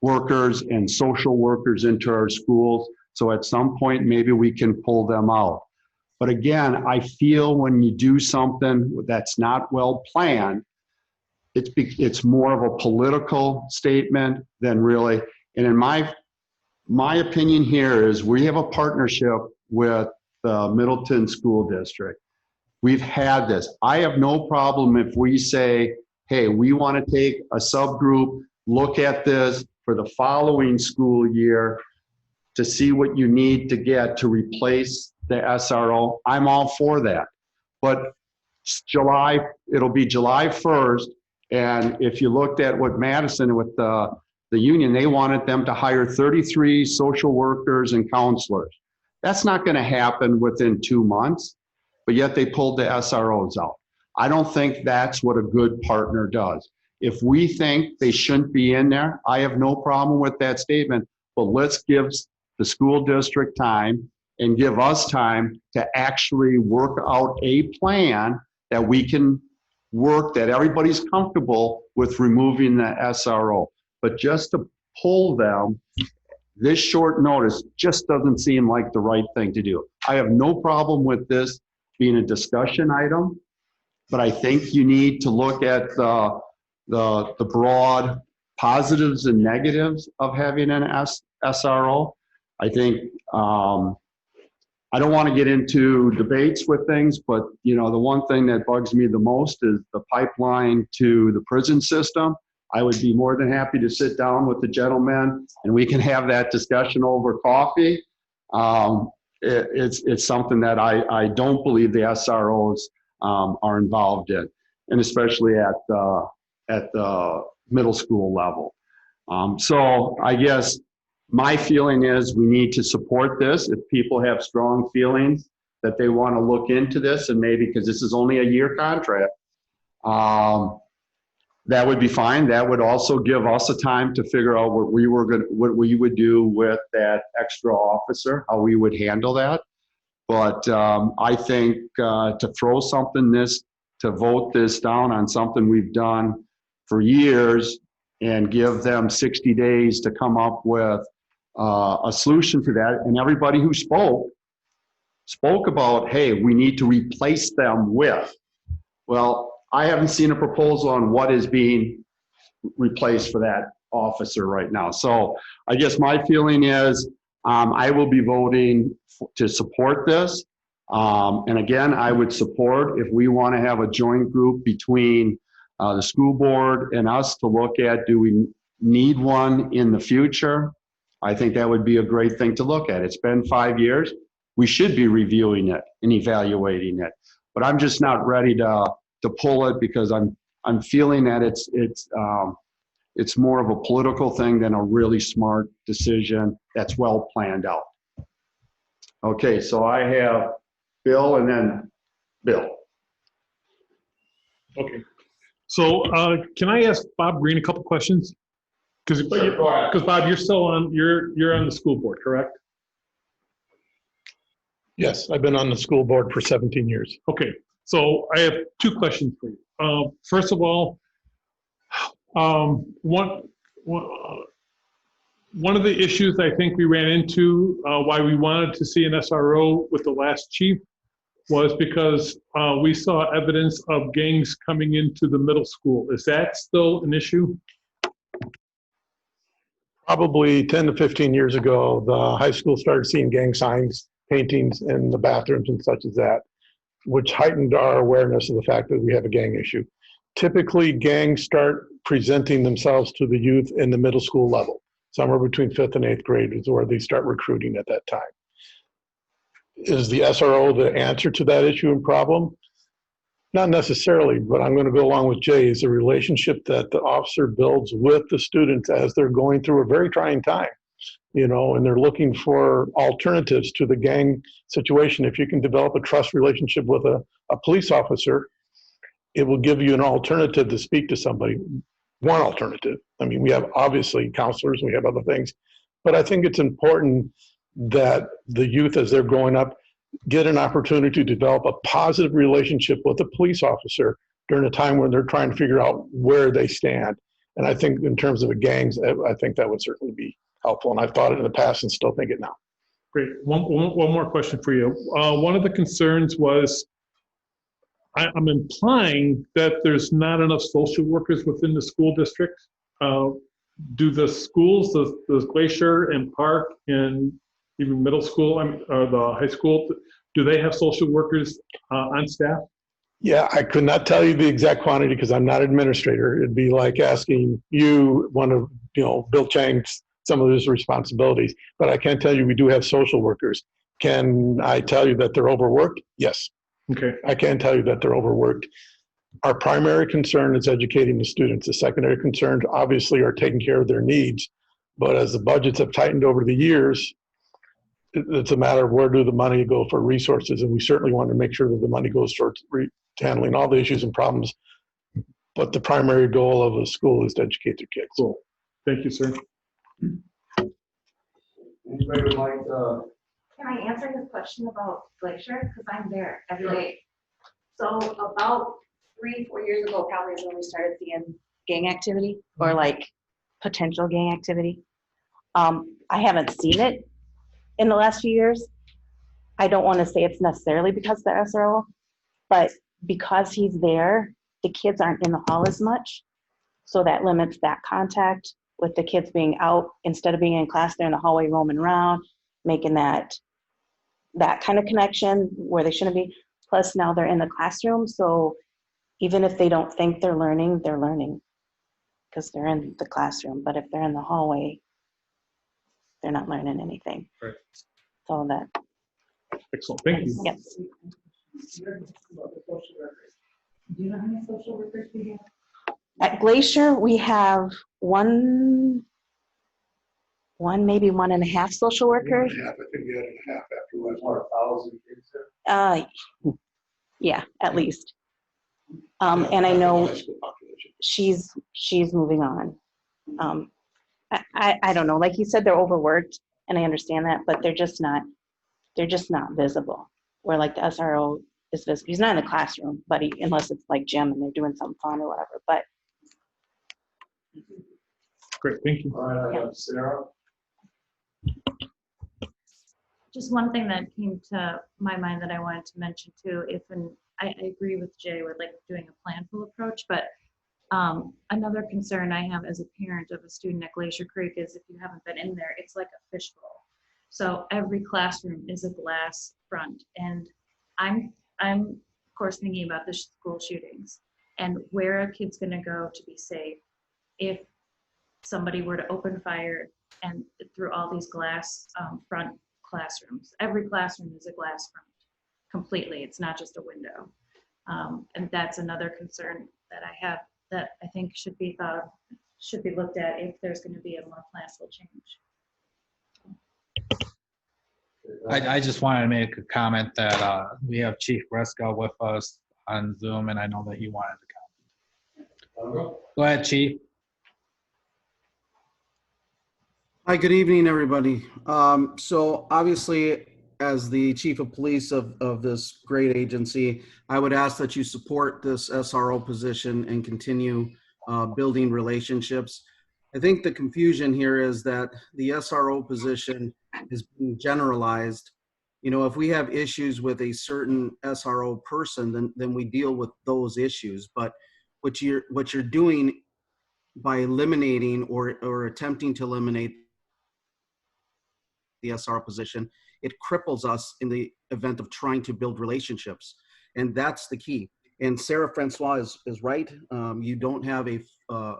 workers and social workers into our schools. So at some point, maybe we can pull them out. But again, I feel when you do something that's not well planned, it's more of a political statement than really. And in my opinion here is we have a partnership with the Middleton School District. We've had this. I have no problem if we say, hey, we want to take a subgroup, look at this for the following school year to see what you need to get to replace the SRO. I'm all for that. But it'll be July 1st. And if you looked at what Madison with the union, they wanted them to hire 33 social workers and counselors. That's not going to happen within 2 months, but yet they pulled the SROs out. I don't think that's what a good partner does. If we think they shouldn't be in there, I have no problem with that statement, but let's give the school district time and give us time to actually work out a plan that we can work, that everybody's comfortable with removing the SRO. But just to pull them this short notice just doesn't seem like the right thing to do. I have no problem with this being a discussion item, but I think you need to look at the broad positives and negatives of having an SRO. I think I don't want to get into debates with things, but the one thing that bugs me the most is the pipeline to the prison system. I would be more than happy to sit down with the gentleman and we can have that discussion over coffee. It's something that I don't believe the SROs are involved in, and especially at the middle school level. So I guess my feeling is we need to support this. If people have strong feelings that they want to look into this, and maybe because this is only a year contract, that would be fine. That would also give us a time to figure out what we would do with that extra officer, how we would handle that. But I think to throw something to vote this down on something we've done for years and give them 60 days to come up with a solution to that. And everybody who spoke about, hey, we need to replace them with. Well, I haven't seen a proposal on what is being replaced for that officer right now. So I guess my feeling is I will be voting to support this. And again, I would support if we want to have a joint group between the school board and us to look at, do we need one in the future? I think that would be a great thing to look at. It's been 5 years. We should be reviewing it and evaluating it. But I'm just not ready to pull it because I'm feeling that it's more of a political thing than a really smart decision that's well planned out. Okay, so I have Bill and then Bill. Okay. So can I ask Bob Green a couple questions? Because Bob, you're still on, you're on the school board, correct? Yes, I've been on the school board for 17 years. Okay, so I have two questions for you. First of all, one of the issues I think we ran into why we wanted to see an SRO with the last chief was because we saw evidence of gangs coming into the middle school. Is that still an issue? Probably 10 to 15 years ago, the high school started seeing gang signs, paintings in the bathrooms and such as that, which heightened our awareness of the fact that we have a gang issue. Typically, gangs start presenting themselves to the youth in the middle school level. Somewhere between 5th and 8th grade is where they start recruiting at that time. Is the SRO the answer to that issue and problem? Not necessarily, but I'm going to go along with Jay. Is the relationship that the officer builds with the students as they're going through a very trying time, and they're looking for alternatives to the gang situation. If you can develop a trust relationship with a police officer, it will give you an alternative to speak to somebody. One alternative. I mean, we have obviously counselors, we have other things, but I think it's important that the youth, as they're growing up, get an opportunity to develop a positive relationship with a police officer during a time when they're trying to figure out where they stand. And I think in terms of the gangs, I think that would certainly be helpful. And I've thought it in the past and still think it now. Great. One more question for you. One of the concerns was, I'm implying that there's not enough social workers within the school district. Do the schools, the Glacier and Park and even middle school, the high school, do they have social workers on staff? Yeah, I could not tell you the exact quantity because I'm not an administrator. It'd be like asking you, one of, Bill Chang's, some of his responsibilities. But I can tell you we do have social workers. Can I tell you that they're overworked? Yes. Okay. I can tell you that they're overworked. Our primary concern is educating the students. The secondary concerns obviously are taking care of their needs. But as the budgets have tightened over the years, it's a matter of where do the money go for resources. And we certainly want to make sure that the money goes towards handling all the issues and problems. But the primary goal of a school is to educate their kids. Cool. Thank you, sir. Anybody would like to? Can I answer his question about Glacier? Because I'm there every day. So about 3-4 years ago, probably is when we started seeing gang activity or like potential gang activity. I haven't seen it in the last few years. I don't want to say it's necessarily because of the SRO, but because he's there, the kids aren't in the hall as much. So that limits that contact with the kids being out. Instead of being in class, they're in the hallway roaming around, making that kind of connection where they shouldn't be. Plus now they're in the classroom. So even if they don't think they're learning because they're in the classroom. But if they're in the hallway, they're not learning anything. Right. So that. Excellent. Thank you. Yep. Do you know how many social workers we have? At Glacier, we have one, maybe 1.5 social workers. I think we had a half after we went 1,000 kids there. Yeah, at least. And I know she's moving on. I don't know. Like you said, they're overworked, and I understand that, but they're just not visible. Where like the SRO is visible. He's not in the classroom, but unless it's like gym and they're doing something fun or whatever. But great, thank you. All right, I have Sarah. Just one thing that came to my mind that I wanted to mention too, I agree with Jay with like doing a planful approach, but another concern I have as a parent of a student at Glacier Creek is if you haven't been in there, it's like a fishbowl. So every classroom is a glass front, and I'm of course thinking about the school shootings and where a kid's going to go to be safe if somebody were to open fire and through all these glass front classrooms. Every classroom is a glass front completely. It's not just a window. And that's another concern that I have that I think should be looked at if there's going to be a more planful change. I just wanted to make a comment that we have Chief Bresco with us on Zoom, and I know that he wanted to comment. Go ahead, Chief. Hi, good evening, everybody. So obviously, as the chief of police of this great agency, I would ask that you support this SRO position and continue building relationships. I think the confusion here is that the SRO position is being generalized. You know, if we have issues with a certain SRO person, then we deal with those issues. But what you're doing by eliminating or attempting to eliminate the SRO position, it cripples us in the event of trying to build relationships. And that's the key. And Sarah Francois is right. You don't have an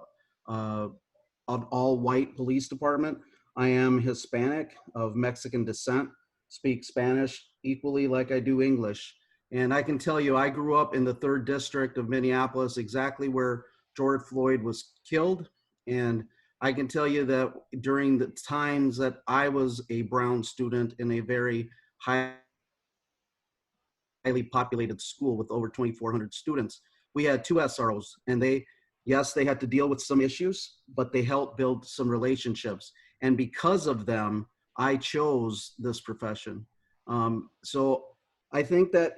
all-white police department. I am Hispanic of Mexican descent, speak Spanish equally like I do English. And I can tell you, I grew up in the 3rd District of Minneapolis, exactly where George Floyd was killed. And I can tell you that during the times that I was a Brown student in a very highly populated school with over 2,400 students, we had 2 SROs, and yes, they had to deal with some issues, but they helped build some relationships. And because of them, I chose this profession. So I think that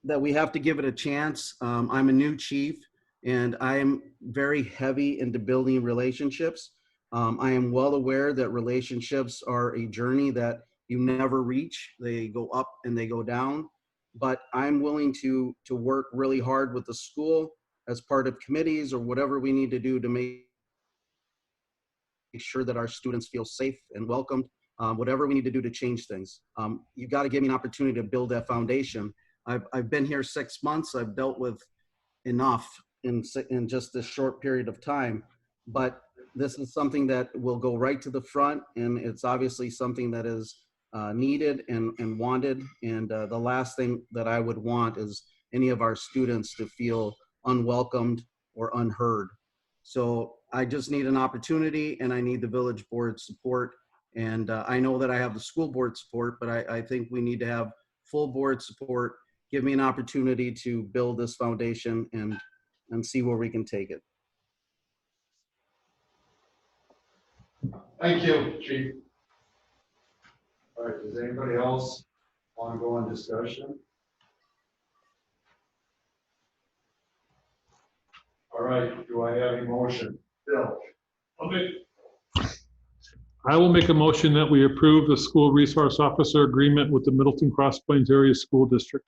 we have to give it a chance. I'm a new chief, and I am very heavy into building relationships. I am well aware that relationships are a journey that you never reach. They go up and they go down, but I'm willing to work really hard with the school as part of committees or whatever we need to do to make sure that our students feel safe and welcomed, whatever we need to do to change things. You've got to give me an opportunity to build that foundation. I've been here 6 months. I've dealt with enough in just this short period of time, but this is something that will go right to the front, and it's obviously something that is needed and wanted. And the last thing that I would want is any of our students to feel unwelcomed or unheard. So I just need an opportunity, and I need the village board support. And I know that I have the school board support, but I think we need to have full board support. Give me an opportunity to build this foundation and see where we can take it. Thank you, Chief. All right, does anybody else want to go on discussion? All right, do I have a motion? Bill? I will make a motion that we approve the school resource officer agreement with the Middleton Cross Plains Area School District.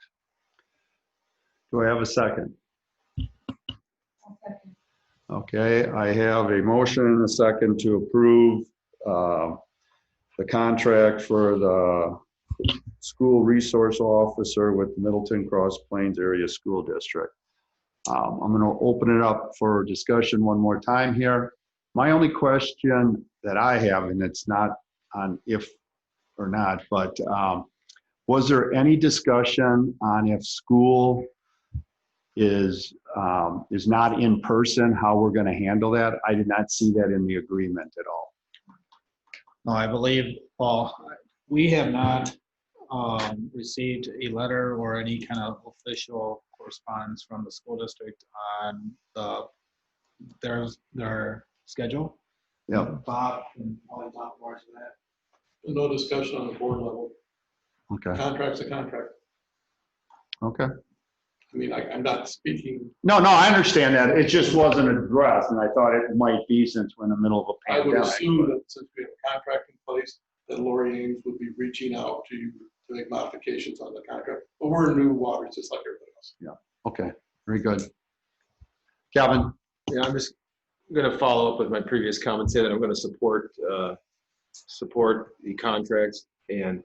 Do I have a second? Okay, I have a motion and a second to approve the contract for the school resource officer with Middleton Cross Plains Area School District. I'm going to open it up for discussion one more time here. My only question that I have, and it's not on if or not, but was there any discussion on if school is not in person, how we're going to handle that? I did not see that in the agreement at all. No, I believe, Paul, we have not received a letter or any kind of official correspondence from the school district on their schedule. Yeah. Bob can probably talk more to that. No discussion on the board level. Okay. Contract's a contract. Okay. I mean, I'm not speaking. No, I understand that. It just wasn't addressed, and I thought it might be since we're in the middle of a I would pandemic. assume that since we have a contract in place, that Lori Ames would be reaching out to you to make modifications on the contract. But we're in new waters, just like everybody else. Yeah. Okay. Very good. Kevin? Yeah, I'm just going to follow up with my previous comments, say that I'm going to support the contracts, and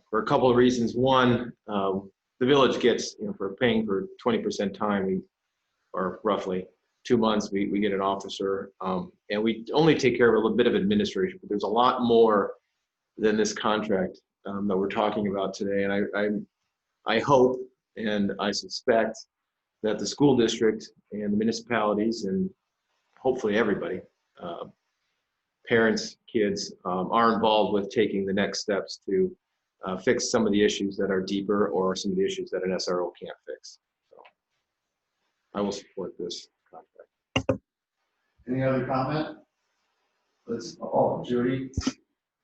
for a couple of reasons. One, the village gets, for paying for 20% time, or roughly 2 months, we get an officer, and we only take care of a little bit of administration, but there's a lot more than this contract that we're talking about today. And I hope and I suspect that the school district and the municipalities and hopefully everybody, parents, kids, are involved with taking the next steps to fix some of the issues that are deeper or some of the issues that an SRO can't fix. So I will support this contract. Any other comment? Judy?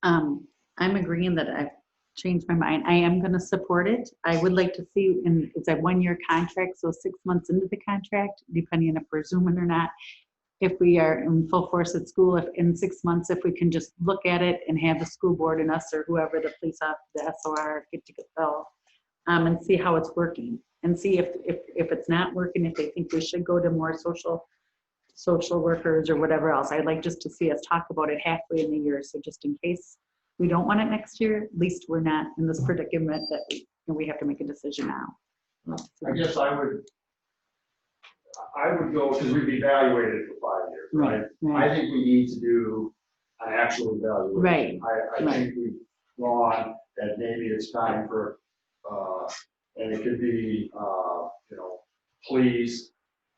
I'm agreeing that I've changed my mind. I am going to support it. I would like to see, it's a 1-year contract, so 6 months into the contract, depending on if we're Zooming or not, if we are in full force at school, if in 6 months, if we can just look at it and have the school board and us or whoever, the police officer, the SOR, get to go, and see how it's working, and see if it's not working, if they think we should go to more social workers or whatever else. I'd like just to see us talk about it halfway in the year, so just in case we don't want it next year, at least we're not in this predicament that we have to make a decision now. I guess I would go, because we've evaluated for 5 years, right? I think we need to do an actual evaluation. I think we've gone that maybe it's time for, and it could be, police,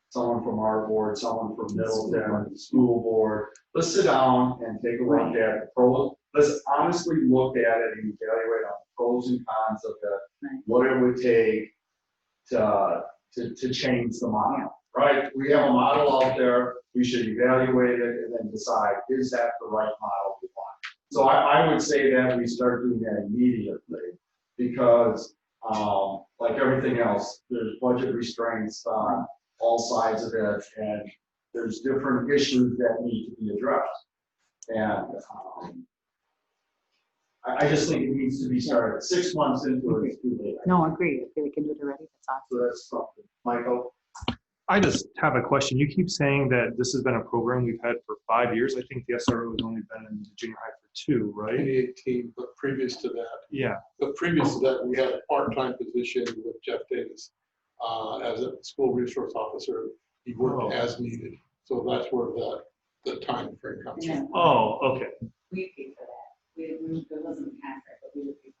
someone from our board, someone from Middleton, the school board. Let's sit down and take a look at the pros. Let's honestly look at it and evaluate on the pros and cons of what it would take to change the model, right? We have a model out there. We should evaluate it and then decide, is that the right model we want? So I would say that we start doing that immediately, because like everything else, there's budget restraints all sides of it, and there's different issues that need to be addressed. And I just think it needs to be started. 6 months into it is too late. No, agreed. If we can do it already, that's awesome. So that's something. Michael? I just have a question. You keep saying that this has been a program we've had for 5 years. I think the SRO has only been in junior high for 2, right? 2018, but previous to that, Yeah. but previous to that, we had a part-time position with Jeff Davis as a school resource officer. He worked as needed. So that's where the time frame comes from. Oh, okay. We paid for that. It wasn't a contract, but we would pay.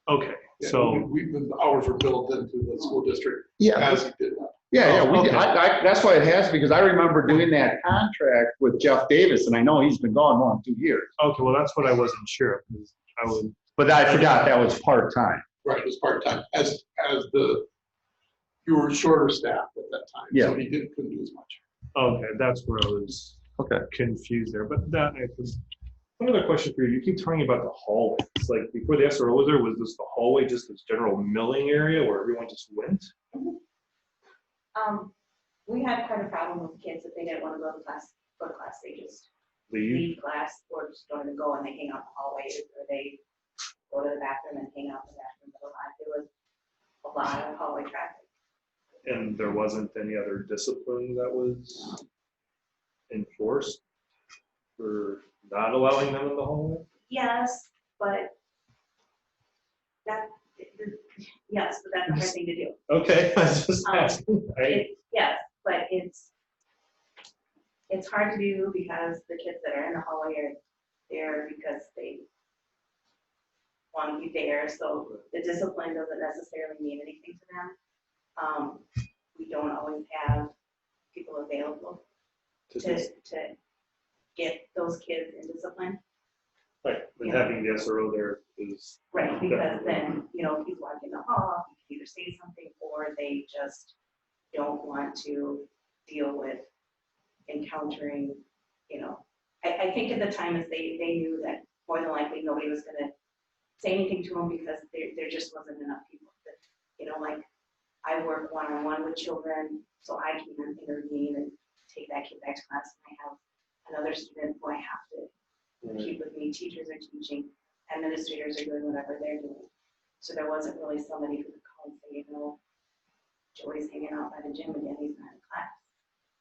Okay. Yeah, So the hours were built into the school district as he did that. Yeah, we did. Okay. That's why it has, because I remember doing that contract with Jeff Davis, and I know he's been gone more than 2 years. Okay, well, that's what I wasn't sure of, 'cause I would. But I forgot that was part-time. Right, it was part-time, as you were shorter staffed at that time. Yeah. So he couldn't do as much. Okay, that's where I was confused there. But that I could. Another question for you. You keep talking about the hallway. It's like before the SRO was there, was this the hallway just this general milling area where everyone just went? We had quite a problem with kids if they didn't want to go to class, they just Leave? leave class or just don't even go and they hang out in the hallways or they go to the bathroom and hang out in the bathroom. There was a lot of hallway traffic. And there wasn't any other discipline that was enforced for not allowing them in the hallway? Yes, but that's the right thing to do. Okay, I was just asking. Yes, but it's hard to do because the kids that are in the hallway are there because they want to be there. So the discipline doesn't necessarily mean anything to them. We don't always have people available to get those kids in discipline. Right, but having the SRO there is. Right, because then, he's walking the hall, he can either say something or they just don't want to deal with encountering, I think at the time is they knew that more than likely nobody was gonna say anything to them because there just wasn't enough people. Like I work one-on-one with children, so I can intervene and take that kid back to class. And I have another student who I have to keep with me. Teachers are teaching, administrators are doing whatever they're doing. So there wasn't really somebody who could call and say, Joey's hanging out by the gym again, he's not in class.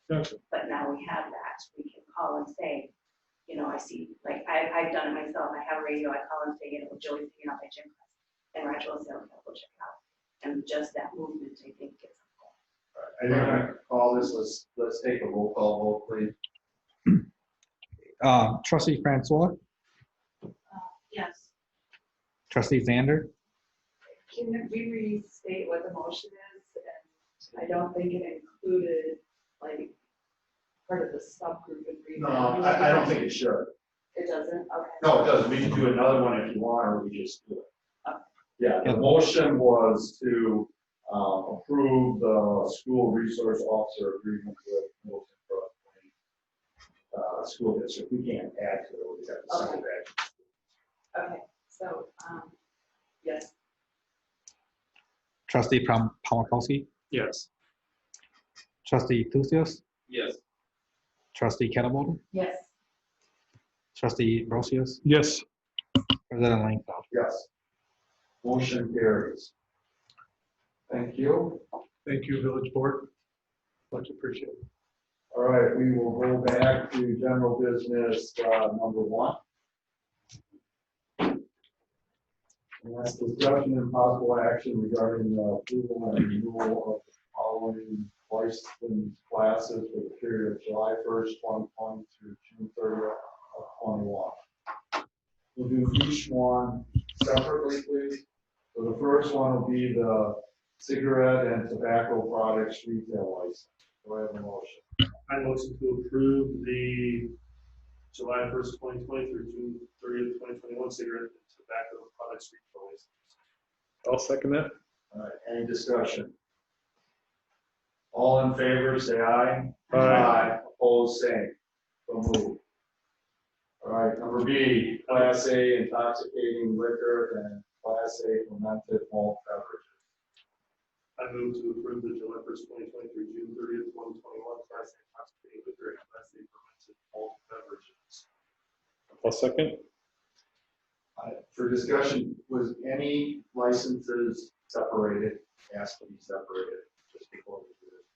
Gotcha. But now we have that. We can call and say, I see, like I've done it myself. I have a radio, I call and say, Joey's hanging out by gym class. And Rachel will say, okay, I'll go check it out. And just that movement, I think, gets them going. I think I call this, let's take a roll call vote, please. Trustee Francois, Yes. trustee Zander, Can we restate what the motion is? And I don't think it included like part of the subgroup agreement. No, I don't think it should. It doesn't? Okay. No, it doesn't. We can do another one if you want, or we just do it. Yeah, the motion was to approve the school resource officer agreement with Middleton Cross Plains School District. We can't add to it. We have to send it back. Okay, so, yes. trustee Palmakowski, Yes. trustee Thusios, Yes. trustee Kettlebold, Yes. trustee Brosius, Yes. President Langfeld. Yes. Motion carries. Thank you. Thank you, Village Board. Much appreciated. All right, we will go back to general business number 1. And that's discussion and possible action regarding the approval and renewal of the following licensed classes for the period of July 1st, 2020 through June 30th of 21. We'll do each one separately, please. So the first one will be the cigarette and tobacco products retail license. Do I have a motion? I motion to approve the July 1st, 2020 through June 30th, 2021 cigarette and tobacco products retail license. I'll second that. All right, any discussion? All in favor, say aye. Aye. Opposed, same. So moved. All right, number B, Class A intoxicating liquor and Class A fermented malt beverages. I I move to approve the July 1st, 2020 through June 30th, 2021 Class A intoxicating liquor and Class A fermented malt beverages. I'll second. For discussion, was any licenses separated, asked to be separated just before we do this?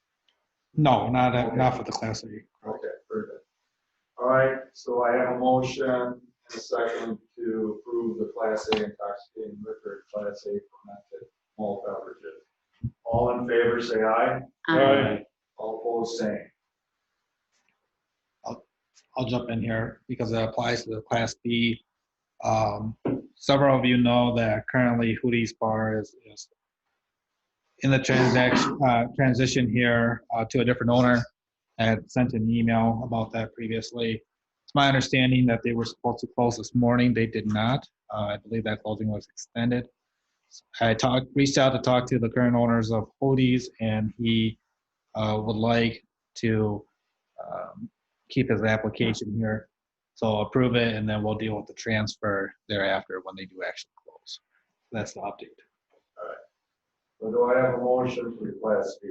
No, not for the Class A. Okay, very good. All right, so I have a motion and a second to approve the Class A intoxicating liquor, Class A fermented malt beverages. All in favor, say aye. Aye. All opposed, same. I'll jump in here because it applies to the Class B. Several of you know that currently Hootie's Bar is in the transition here to a different owner. I had sent an email about that previously. It's my understanding that they were supposed to close this morning. They did not. I believe that closing was extended. I reached out to talk to the current owners of Hootie's, and he would like to keep his application here. So approve it, and then we'll deal with the transfer thereafter when they do actually close. That's the update. All right. So do I have a motion for Class B?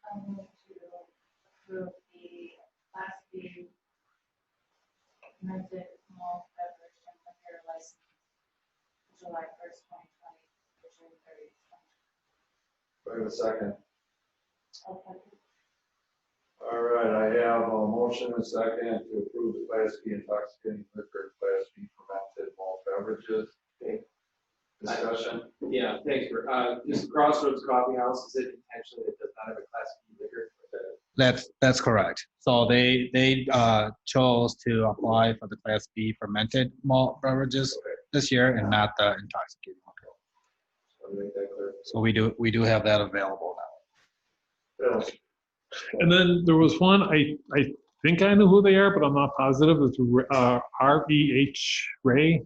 I move to approve the Class B fermented malt beverage and liquor license July 1st, 2020 to June 30th. Do I have a second? I'll second. All right, I have a motion and a second to approve the Class B intoxicating liquor, Class B fermented malt beverages. Okay. Discussion? Yeah, thanks for, this Crossroads Coffee House, is it intentionally that does not have a Class B liquor? That's correct. So they chose to apply for the Class B fermented malt beverages this year and not the intoxicating liquor. So make that clear. So we do have that available now. Bill? And then there was one, I think I know who they are, but I'm not positive. It's R.E.H. Ray.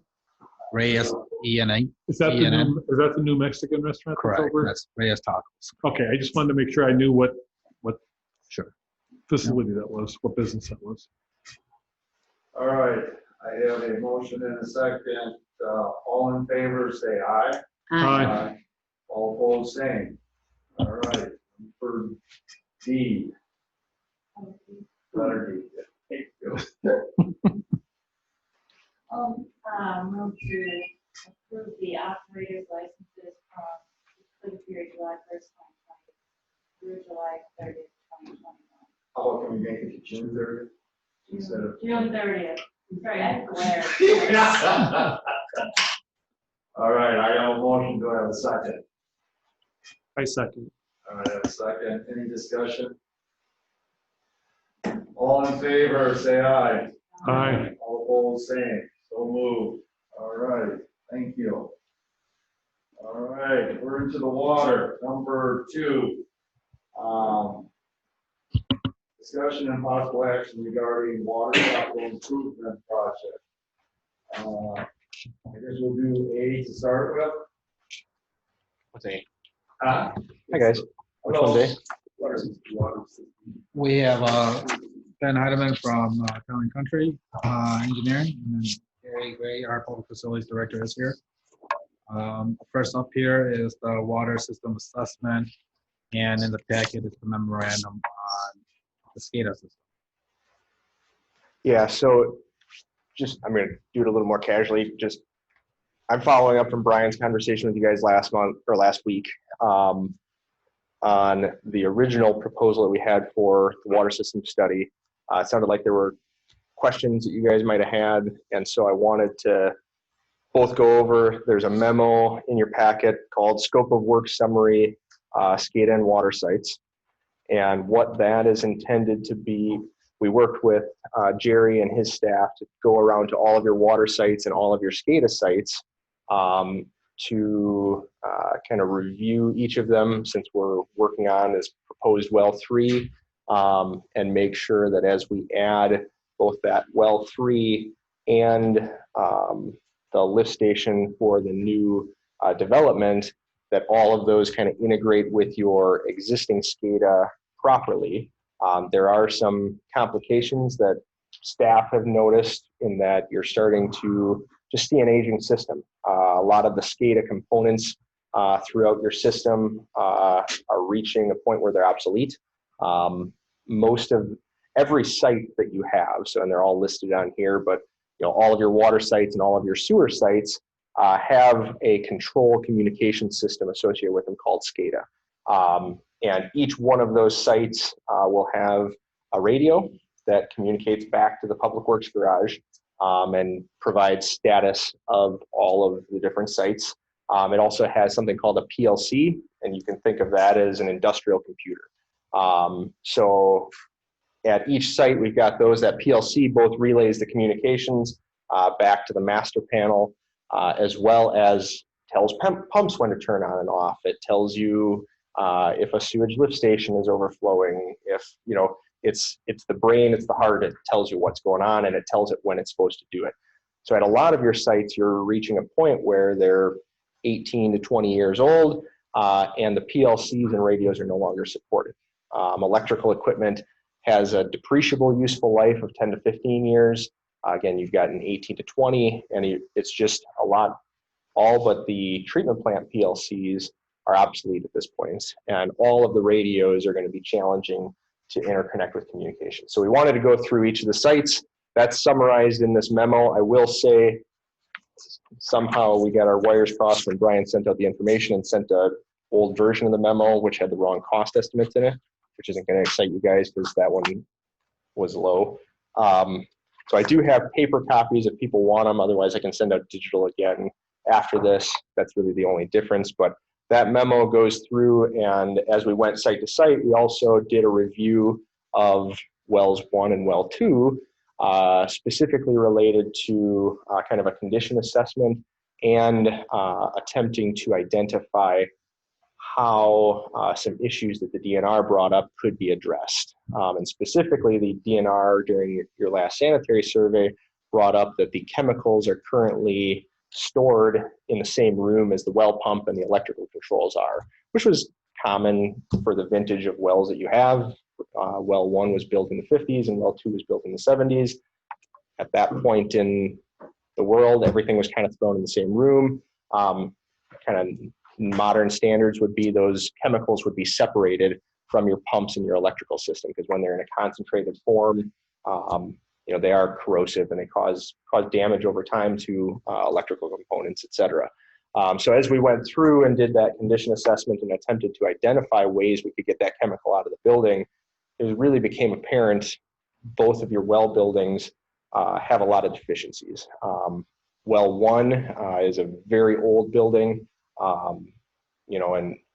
Reyes E&A. Is that the new Mexican restaurant? Correct. That's over? That's Reyes Tacos. Okay, I just wanted to make sure I knew what Sure. facility that was, what business that was. All right, I have a motion and a second. All in favor, say aye. Aye. All opposed, same. All right, for D. Letter D. Thank you. Move to approve the operator's licenses for the period July 1st, 2020 through July 30th, 2021. How about can we make it to June 30th? Instead of June 30th. Sorry, I had glare. All right, I have a motion. Do I have a second? I second. All right, I have a second. Any discussion? All in favor, say aye. Aye. All opposed, same. So moved. All right, thank you. All right, we're into the water. Number 2. Discussion and possible action regarding water capital improvement project. I guess we'll do A to start with. What's A? Huh? Hi, guys. Which one's A? Water system. We have Ben Heidemann from Town and Country Engineering, and then Gary Gray, our Public Facilities Director, is here. First up here is the water system assessment, and in the packet is the memorandum on the SCADA system. Yeah, so just, I'm going to do it a little more casually. Just, I'm following up from Brian's conversation with you guys last week on the original proposal that we had for the water system study. It sounded like there were questions that you guys might have had, and so I wanted to both go over. There's a memo in your packet called Scope of Work Summary, SCADA and Water Sites. And what that is intended to be, we worked with Jerry and his staff to go around to all of your water sites and all of your SCADA sites to kind of review each of them, since we're working on this proposed well 3, and make sure that as we add both that well 3 and the lift station for the new development, that all of those kind of integrate with your existing SCADA properly. There are some complications that staff have noticed in that you're starting to just see an aging system. A lot of the SCADA components throughout your system are reaching a point where they're obsolete. Most of every site that you have, so, and they're all listed on here, but all of your water sites and all of your sewer sites have a control communication system associated with them called SCADA. And each one of those sites will have a radio that communicates back to the Public Works garage and provides status of all of the different sites. It also has something called a PLC, and you can think of that as an industrial computer. So at each site, we've got those. That PLC both relays the communications back to the master panel, as well as tells pumps when to turn on and off. It tells you if a sewage lift station is overflowing, if, it's the brain, it's the heart, it tells you what's going on, and it tells it when it's supposed to do it. So at a lot of your sites, you're reaching a point where they're 18 to 20 years old, and the PLCs and radios are no longer supported. Electrical equipment has a depreciable useful life of 10 to 15 years. Again, you've got an 18 to 20, and it's just a lot. All but the treatment plant PLCs are obsolete at this point, and all of the radios are going to be challenging to interconnect with communication. So we wanted to go through each of the sites. That's summarized in this memo. I will say somehow we got our wires crossed when Brian sent out the information and sent an old version of the memo, which had the wrong cost estimates in it, which isn't going to excite you guys because that one was low. So I do have paper copies if people want them. Otherwise, I can send out digital again after this. That's really the only difference. But that memo goes through, and as we went site to site, we also did a review of wells 1 and well 2, specifically related to kind of a condition assessment and attempting to identify how some issues that the DNR brought up could be addressed. And specifically, the DNR during your last sanitary survey brought up that the chemicals are currently stored in the same room as the well pump and the electrical controls are, which was common for the vintage of wells that you have. Well 1 was built in the 50s and well 2 was built in the 70s. At that point in the world, everything was kind of thrown in the same room. Kind of modern standards would be those chemicals would be separated from your pumps and your electrical system, because when they're in a concentrated form, they are corrosive and they cause damage over time to electrical components, et cetera. So as we went through and did that condition assessment and attempted to identify ways we could get that chemical out of the building, it really became apparent both of your well buildings have a lot of deficiencies. Well 1 is a very old building,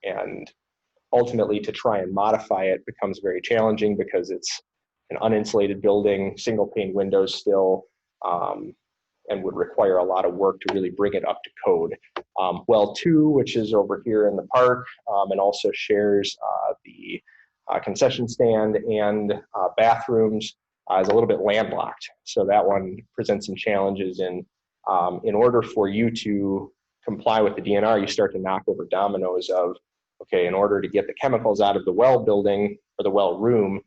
and ultimately to try and modify it becomes very challenging because it's an uninsulated building, single pane windows still, and would require a lot of work to really bring it up to code. Well 2, which is over here in the park, and also shares the concession stand and bathrooms, is a little bit landlocked. So that one presents some challenges in order for you to comply with the DNR, you start to knock over dominoes of, okay, in order to get the chemicals out of the well building or the well room,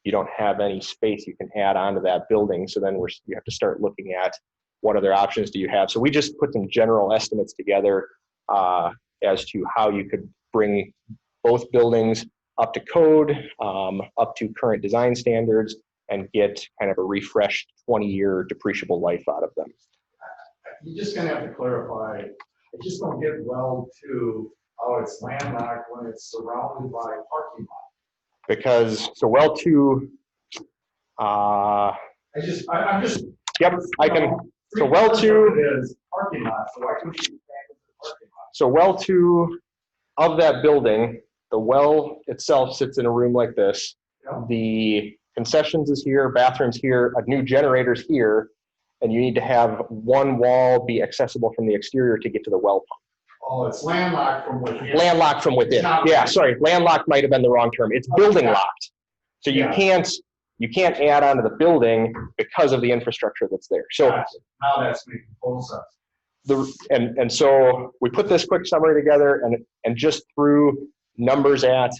you don't have any space you can add onto that building. So then you have to start looking at what other options do you have. So we just put some general estimates together as to how you could bring both buildings up to code, up to current design standards, and get kind of a refreshed 20-year depreciable life out of them. You're just gonna have to clarify, I just don't get well 2 how it's landlocked when it's surrounded by parking lot. Because, so well 2, I'm just. Yep, I can, so well 2. Is parking lot, so why couldn't you expand the parking lot? So well 2 of that building, the well itself sits in a room like this. Yeah. The concessions is here, bathrooms here, a new generator's here, and you need to have one wall be accessible from the exterior to get to the well pump. Oh, it's landlocked from within. Landlocked from within. Yeah, sorry, landlocked might have been the wrong term. It's building locked. So you can't add onto the building because of the infrastructure that's there. So now that's making full sense. And so we put this quick summary together and just threw numbers at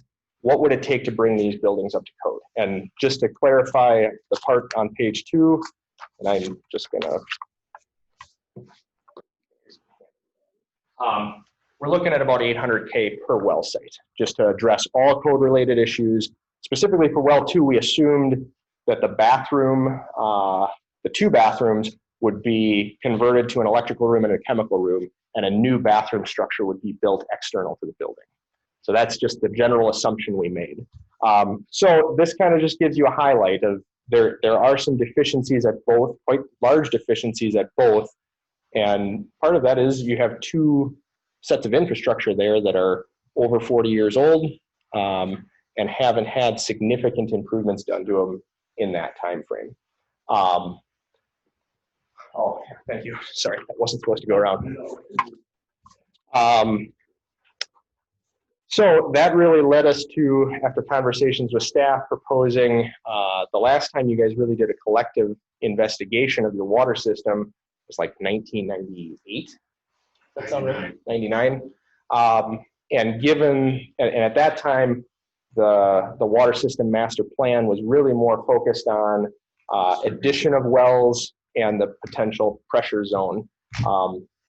what would it take to bring these buildings up to code. And just to clarify the part on page 2, and I'm just gonna, we're looking at about $800K per well site, just to address all code-related issues. Specifically for well 2, we assumed that the bathroom, the 2 bathrooms would be converted to an electrical room and a chemical room, and a new bathroom structure would be built external to the building. So that's just the general assumption we made. So this kind of just gives you a highlight of there are some deficiencies at both, quite large deficiencies at both. And part of that is you have 2 sets of infrastructure there that are over 40 years old and haven't had significant improvements done to them in that time frame. Oh, thank you. Sorry, that wasn't supposed to go around. So that really led us to, after conversations with staff, proposing the last time you guys really did a collective investigation of your water system was like 1998. That sound right? 99. And given, and at that time, the water system master plan was really more focused on addition of wells and the potential pressure zone,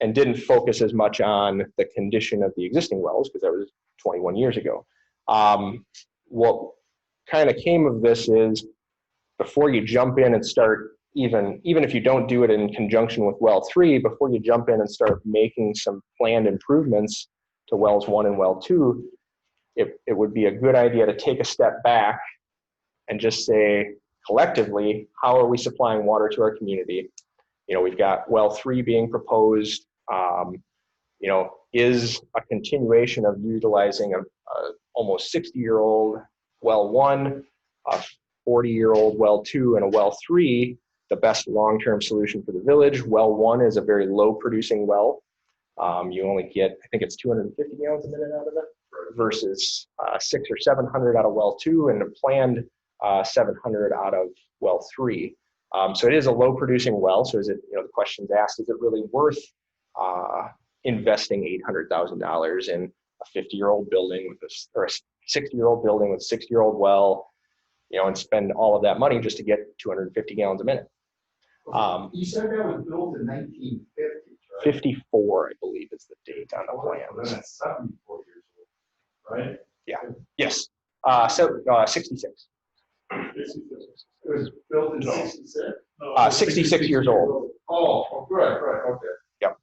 and didn't focus as much on the condition of the existing wells, because that was 21 years ago. What kind of came of this is, before you jump in and start, even if you don't do it in conjunction with well 3, before you jump in and start making some planned improvements to wells 1 and well 2, it would be a good idea to take a step back and just say, collectively, how are we supplying water to our community? You know, we've got well 3 being proposed. You know, is a continuation of utilizing a almost 60-year-old well 1, a 40-year-old well 2, and a well 3 the best long-term solution for the village? Well 1 is a very low producing well. You only get, I think it's 250 gallons a minute out of it, versus 600 or 700 out of well 2 and a planned 700 out of well 3. So it is a low producing well. So is it, you know, the question's asked, is it really worth investing $800,000 in a 50-year-old building with or a 60-year-old building with a 60-year-old well, you know, and spend all of that money just to get 250 gallons a minute? You said that was built in 1950, right? 54, I believe, is the date on the Then plans. it's 74 years old, right? Yeah. Yes. 66. It was built in 66? 66 years old. Oh, right, okay. Yep.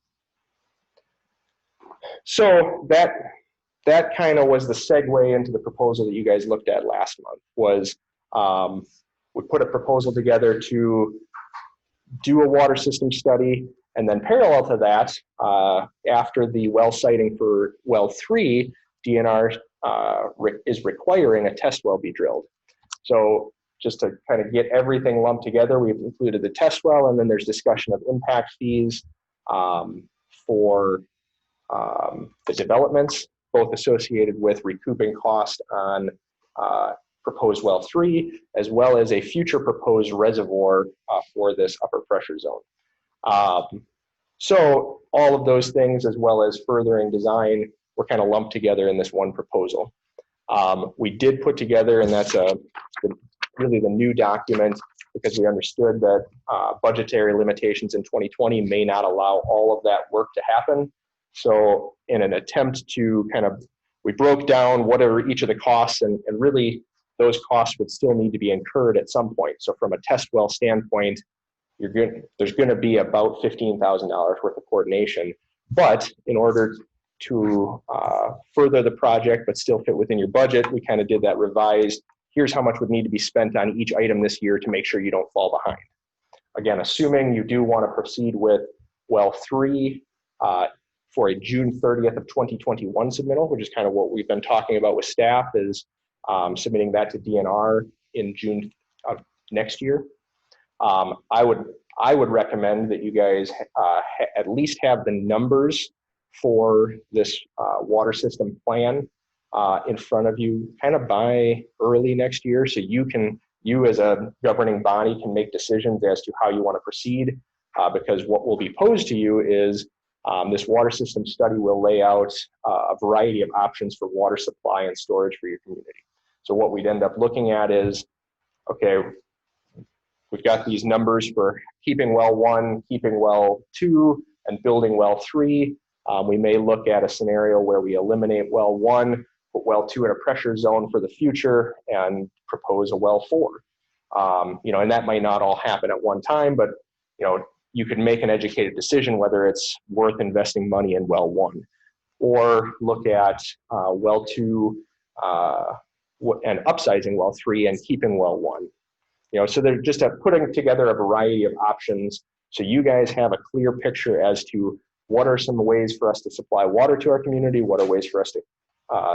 So that kind of was the segue into the proposal that you guys looked at last month. Was we put a proposal together to do a water system study, and then parallel to that, after the well siting for well 3, DNR is requiring a test well be drilled. So just to kind of get everything lumped together, we've included the test well, and then there's discussion of impact fees for the developments, both associated with recouping cost on proposed well 3, as well as a future proposed reservoir for this upper pressure zone. So all of those things, as well as furthering design, were kind of lumped together in this one proposal. We did put together, and that's really the new document, because we understood that budgetary limitations in 2020 may not allow all of that work to happen. So in an attempt to we broke down what are each of the costs, and really those costs would still need to be incurred at some point. So from a test well standpoint, there's going to be about $15,000 worth of coordination. But in order to further the project but still fit within your budget, we kind of did that revised. Here's how much would need to be spent on each item this year to make sure you don't fall behind. Again, assuming you do want to proceed with well 3 for a June 30th of 2021 submittal, which is kind of what we've been talking about with staff, is submitting that to DNR in June of next year. I would recommend that you guys at least have the numbers for this water system plan in front of you kind of by early next year, so you as a governing body can make decisions as to how you want to proceed, because what will be posed to you is this water system study will lay out a variety of options for water supply and storage for your community. So what we'd end up looking at is, okay, we've got these numbers for keeping well 1, keeping well 2, and building well 3. We may look at a scenario where we eliminate well 1, put well 2 in a pressure zone for the future, and propose a well 4. And that might not all happen at one time, but you could make an educated decision whether it's worth investing money in well 1, or look at well 2 and upsizing well 3 and keeping well 1. So they're just putting together a variety of options so you guys have a clear picture as to what are some ways for us to supply water to our community, what are ways for us to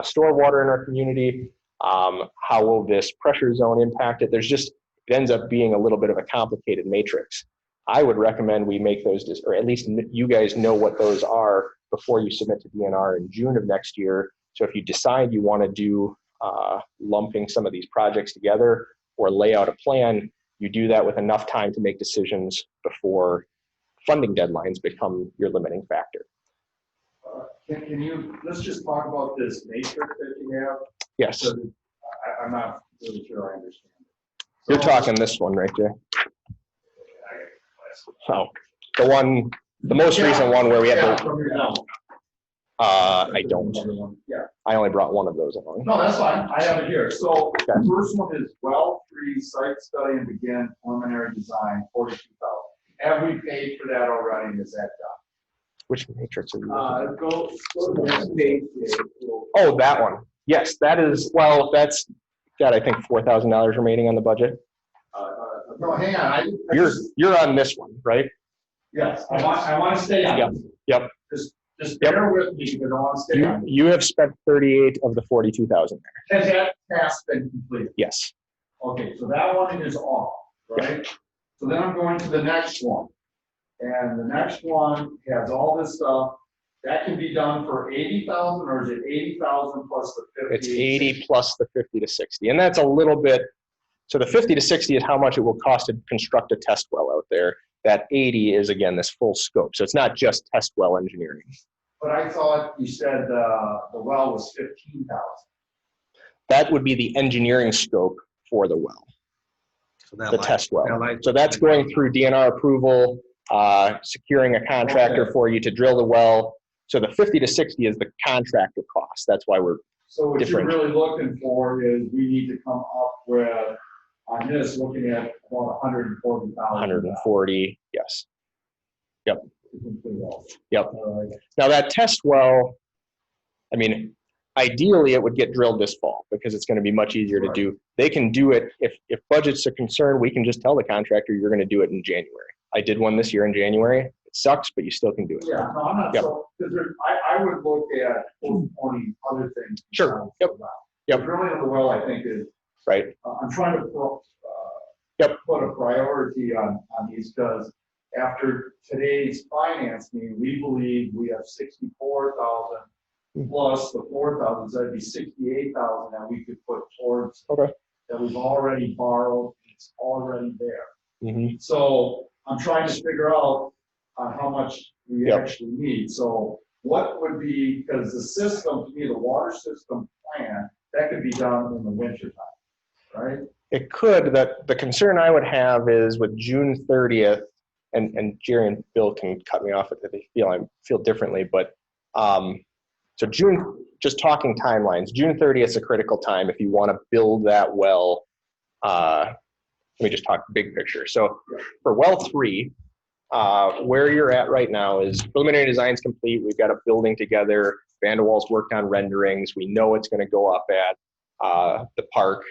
store water in our community, how will this pressure zone impact it. It ends up being a little bit of a complicated matrix. I would recommend we make those, or at least you guys know what those are before you submit to DNR in June of next year. So if you decide you want to do lumping some of these projects together or lay out a plan, you do that with enough time to make decisions before funding deadlines become your limiting factor. Let's just talk about this matrix that you have? Yes. So I'm not really sure I understand. You're talking this one right there. Oh, the most recent one where we had the, I don't. Yeah. I only brought one of those along. No, that's fine. I have it here. So the first one is well 3 site study and begin preliminary design, 42,000. Have we paid for that already? Is that done? Which matrix are you looking at? Go to the next page. Oh, that one. Yes, that is, well, that's got, I think, $4,000 remaining on the budget. No, hang on. You're on this one, right? Yes, I want to stay on. Yep. Yep. Just bear with me because I want to stay on. You have spent 38 of the 42,000 there. Has that task been completed? Yes. Okay, so that one is off, right? So then I'm going to the next one. And the next one has all this stuff. That can be done for 80,000, or is it 80,000 plus the 50? It's 80 plus the 50 to 60. And that's a little bit, so the 50 to 60 is how much it will cost to construct a test well out there. That 80 is, again, this full scope. So it's not just test well engineering. But I thought you said the well was 15,000. That would be the engineering scope for the well, the test well. So that's going through DNR approval, securing a contractor for you to drill the well. So the 50 to 60 is the contractor cost. That's why we're So what different. you're really looking for is we need to come up with, on this, looking at about 140,000. 140, yes. Yep. Yep. All right. Now that test well, I mean, ideally it would get drilled this fall because it's going to be much easier to do. They can do it, if budget's a concern, we can just tell the contractor you're going to do it in January. I did one this year in January. It sucks, but you still can do it. Yeah, no, I'm not Yep. so, because I would look at postponing other things. Sure. Yep. Yep. Drilling of the well, I think is, right. I'm trying to put a priority on these because after today's finance meeting, we believe we have 64,000 plus the 4,000, so that'd be 68,000 that we could put towards that we've already borrowed. It's already there. Mm-hmm. So I'm trying to figure out how much we actually need. So what would be, because the system, to me, the water system plan, that could be done in the winter time, right? It could. That the concern I would have is with June 30th, and Jerry and Bill can cut me off if they feel differently, but so June, just talking timelines, June 30th is a critical time if you want to build that well. Let me just talk big picture. So for well 3, where you're at right now is preliminary design's complete. We've got a building together. Vanderwall's worked on renderings. We know it's going to go up at the park.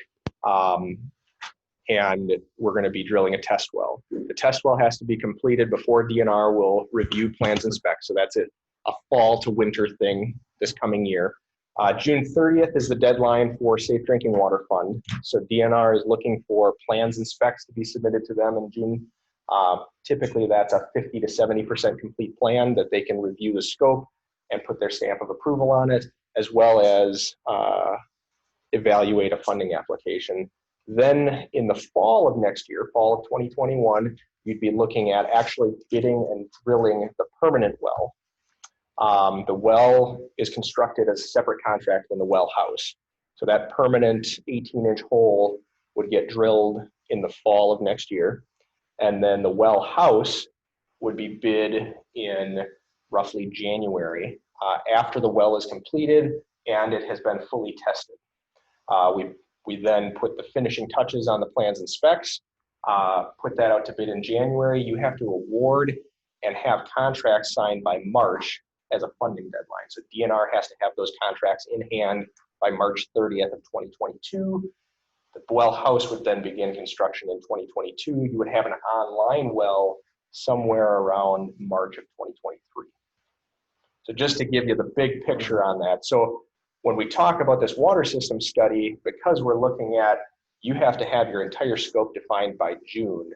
And we're going to be drilling a test well. The test well has to be completed before DNR will review plans and specs. So that's a fall to winter thing this coming year. June 30th is the deadline for Safe Drinking Water Fund. So DNR is looking for plans and specs to be submitted to them in June. Typically that's a 50 to 70% complete plan that they can review the scope and put their stamp of approval on it, as well as evaluate a funding application. Then in the fall of next year, fall of 2021, you'd be looking at actually bidding and drilling the permanent well. The well is constructed as a separate contract than the well house. So that permanent 18-inch hole would get drilled in the fall of next year. And then the well house would be bid in roughly January, after the well is completed and it has been fully tested. We then put the finishing touches on the plans and specs, put that out to bid in January. You have to award and have contracts signed by March as a funding deadline. So DNR has to have those contracts in hand by March 30th of 2022. The well house would then begin construction in 2022. You would have an online well somewhere around March of 2023. So just to give you the big picture on that. So when we talk about this water system study, because we're looking at, you have to have your entire scope defined by June.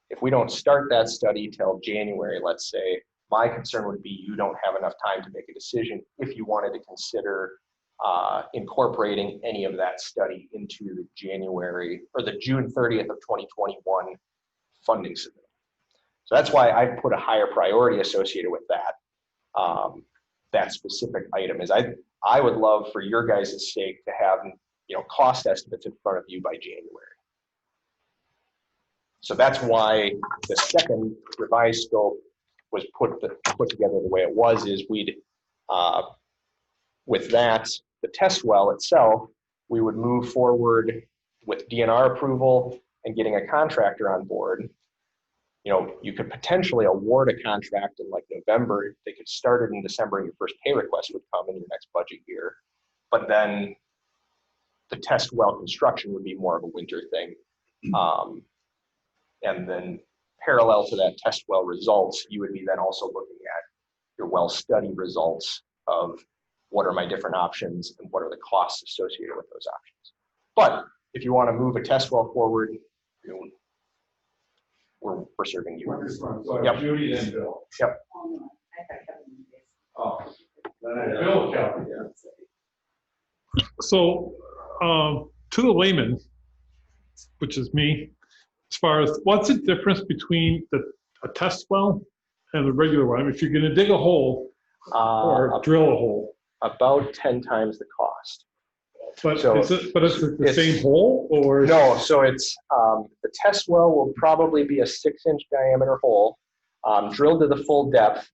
If we don't start that study till January, let's say, my concern would be you don't have enough time to make a decision if you wanted to consider incorporating any of that study into the January or the June 30th of 2021 funding submittal. So that's why I put a higher priority associated with that. That specific item is I would love for your guys' sake to have, you know, cost estimates in front of you by January. So that's why the second revised scope was put together the way it was, is we'd, with that, the test well itself, we would move forward with DNR approval and getting a contractor on board. You know, you could potentially award a contract in like November. They could start it in December and your first pay request would come in your next budget year. But then the test well construction would be more of a winter thing. And then parallel to that test well results, you would be then also looking at your well study results of what are my different options and what are the costs associated with those options. But if you want to move a test well forward, you know, we're serving you. So Yep. Judy then Bill. Yep. Oh, then Bill Kelly. So, to the layman, which is me, as far as what's the difference between a test well and the regular one? I mean, if you're going to dig a hole or drill a hole, about 10 times the cost. But so is it the same hole or? No, so it's the test well will probably be a 6-inch diameter hole, drilled to the full depth.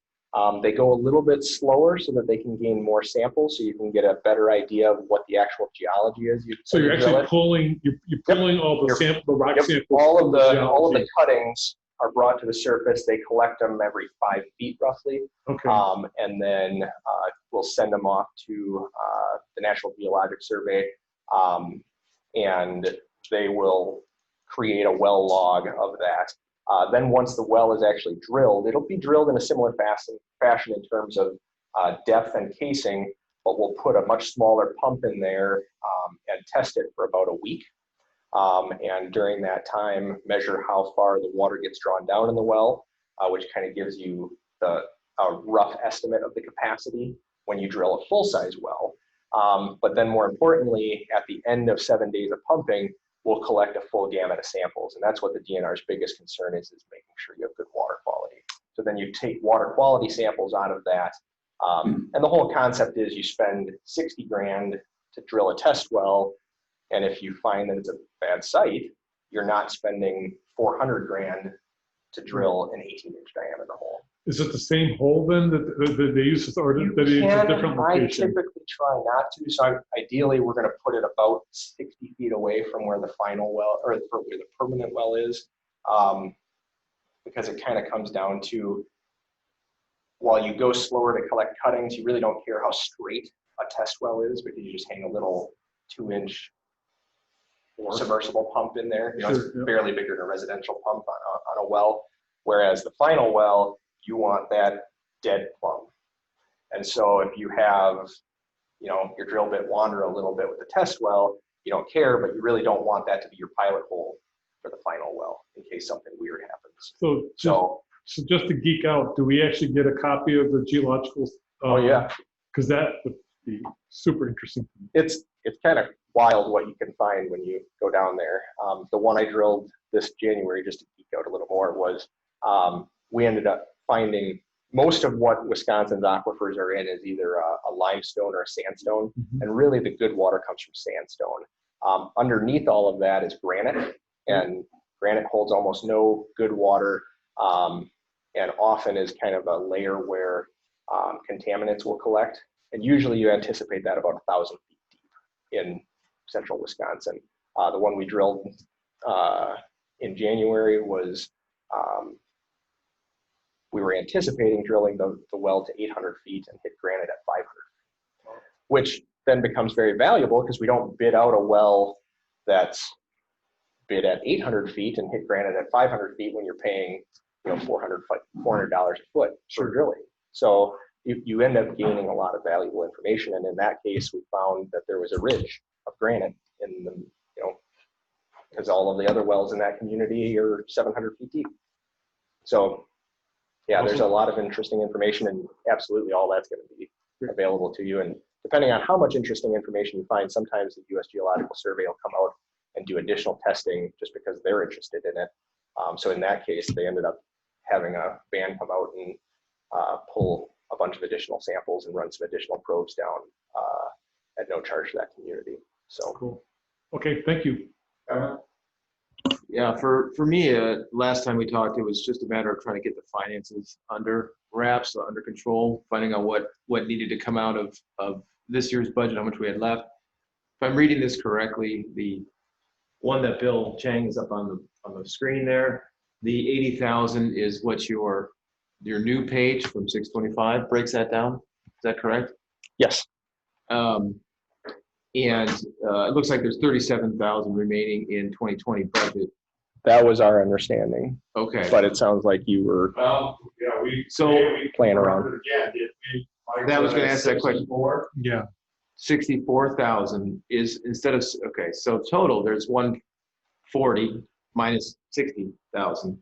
They go a little bit slower so that they can gain more samples, so you can get a better idea of what the actual geology is. So you're actually pulling, you're pulling all the the rock samples. All of the cuttings are brought to the surface. They collect them every 5 feet roughly. Okay. And then we'll send them off to the National Geologic Survey, and they will create a well log of that. Then once the well is actually drilled, it'll be drilled in a similar fashion in terms of depth and casing, but we'll put a much smaller pump in there and test it for about a week. And during that time, measure how far the water gets drawn down in the well, which kind of gives you a rough estimate of the capacity when you drill a full-size well. But then more importantly, at the end of 7 days of pumping, we'll collect a full gamut of samples. And that's what the DNR's biggest concern is making sure you have good water quality. So then you take water quality samples out of that. And the whole concept is you spend 60 grand to drill a test well. And if you find that it's a bad site, you're not spending 400 grand to drill an 18-inch diameter hole. Is it the same hole then that they use, or do they use a different location? I typically try not to. So ideally, we're going to put it about 60 feet away from where the final well, or where the permanent well is, because it kind of comes down to, while you go slower to collect cuttings, you really don't care how straight a test well is, because you just hang a little 2-inch submersible pump in there. You know, it's barely bigger than a residential pump on a well. Whereas the final well, you want that dead plumb. And so if you have, you know, your drill bit wander a little bit with the test well, you don't care, but you really don't want that to be your pilot hole for the final well in case something weird happens. So just to geek out, do we actually get a copy of the geological? Oh yeah. Because that would be super interesting. It's kind of wild what you can find when you go down there. The one I drilled this January, just to geek out a little more, was we ended up finding most of what Wisconsin's aquifers are in is either a limestone or a sandstone, and really the good water comes from sandstone. Underneath all of that is granite, and granite holds almost no good water, and often is kind of a layer where contaminants will collect. And usually you anticipate that about 1,000 feet deep in central Wisconsin. The one we drilled in January was, we were anticipating drilling the well to 800 feet and hit granite at 500, which then becomes very valuable because we don't bid out a well that's bid at 800 feet and hit granite at 500 feet when you're paying, you know, $400 a foot for drilling. So you end up gaining a lot of valuable information. And in that case, we found that there was a ridge of granite in the, you know, because all of the other wells in that community are 700 feet deep. So yeah, there's a lot of interesting information, and absolutely all that's going to be available to you. And depending on how much interesting information you find, sometimes the U.S. Geological Survey will come out and do additional testing just because they're interested in it. So in that case, they ended up having a van come out and pull a bunch of additional samples and run some additional probes down at no charge to that community. So cool. Okay, thank you. Yeah, for me, last time we talked, it was just a matter of trying to get the finances under wraps, under control, finding out what needed to come out of this year's budget, how much we had left. If I'm reading this correctly, the one that Bill Chang is up on the screen there, the 80,000 is what your new page from 625 breaks that down. Is that correct? Yes. And it looks like there's 37,000 remaining in 2020 budget. That was our understanding. Okay. But it sounds like you were playing around. That was going to ask that question. Yeah. 64,000 is instead of, okay, so total there's 140 minus 60,000.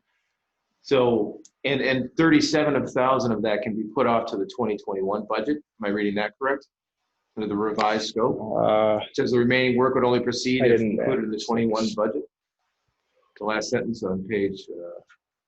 So, and 37,000 of that can be put off to the 2021 budget. Am I reading that correct? Under the revised scope? It says the remaining work would only proceed if included in the 21 budget. The last sentence on page.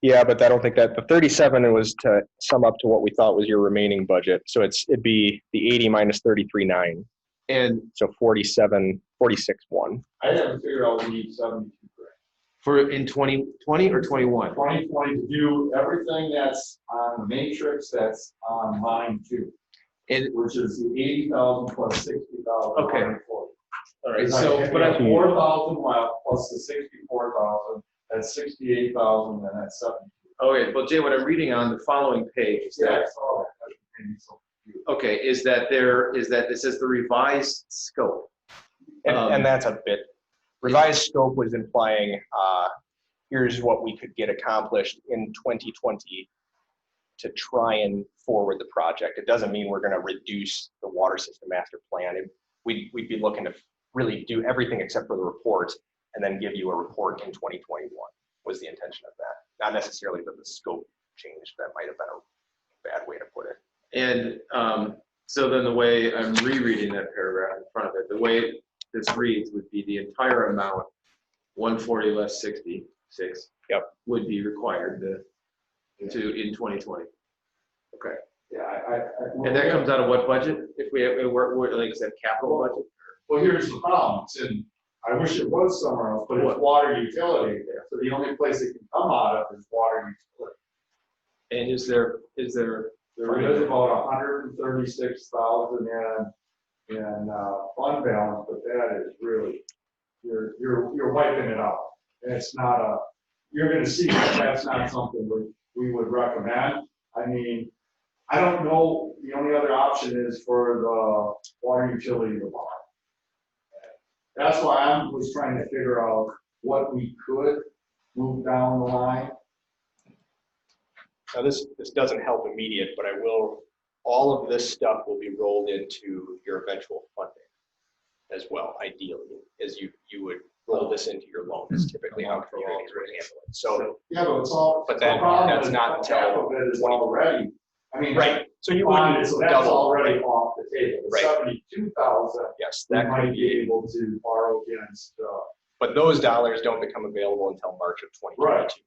Yeah, but I don't think that the 37 was to sum up to what we thought was your remaining budget. So it'd be the 80 minus 33.9. And so 47, 46.1. I haven't figured out we need 72 grand. For in 2020 or 21? 2020 to do everything that's on the matrix that's on line 2. Which is the 80,000 plus 60,000. Okay. All right. So, but at 4,000 left plus the 64,000, that's 68,000, and that's 72. Okay, well, Jay, what I'm reading on the following page is that. Okay, is that it says the revised scope. And that's a bit, revised scope was implying, here's what we could get accomplished in 2020 to try and forward the project. It doesn't mean we're going to reduce the water system master plan. We'd be looking to really do everything except for the report and then give you a report in 2021 was the intention of that. Not necessarily that the scope changed. That might have been a bad way to put it. And so then the way I'm rereading that paragraph in front of it, the way this reads would be the entire amount, 140 less 66, yep, would be required in 2020. Okay. Yeah, and that comes out of what budget? If we're like, is that capital budget? Well, here's the problem. It's in, I wish it was somewhere else, but it's water utility there. So the only place it can come out of is water utility. And is there There is about 136,000 in fund balance, but that is really, you're wiping it out. And it's not you're going to see that that's not something we would recommend. I mean, I don't know, the only other option is for the water utility to buy. That's why I was trying to figure out what we could move down the line. Now this doesn't help immediate, but all of this stuff will be rolled into your eventual funding as well, ideally, as you would roll this into your loan. That's typically how communities would handle it. So yeah, but it's all, but then that's not until half of it is already. I mean, right. So you wouldn't so that's double already off the table. The right. 72,000. Yes, that that might could be able to borrow against. But those dollars don't become available until March of 2022.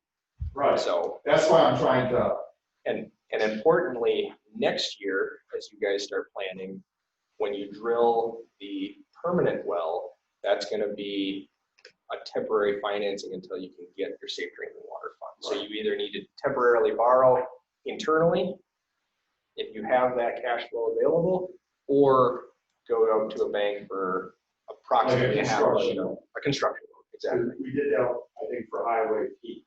Right. So that's why I'm trying to. And importantly, next year, as you guys start planning, when you drill the permanent well, that's going to be a temporary financing until you can get your safe drinking water fund. So you either need to temporarily borrow internally if you have that cash flow available, or go out to a bank for approximately Like a half a construction million. A construction loan, exactly. We did that, I think, for Highway P.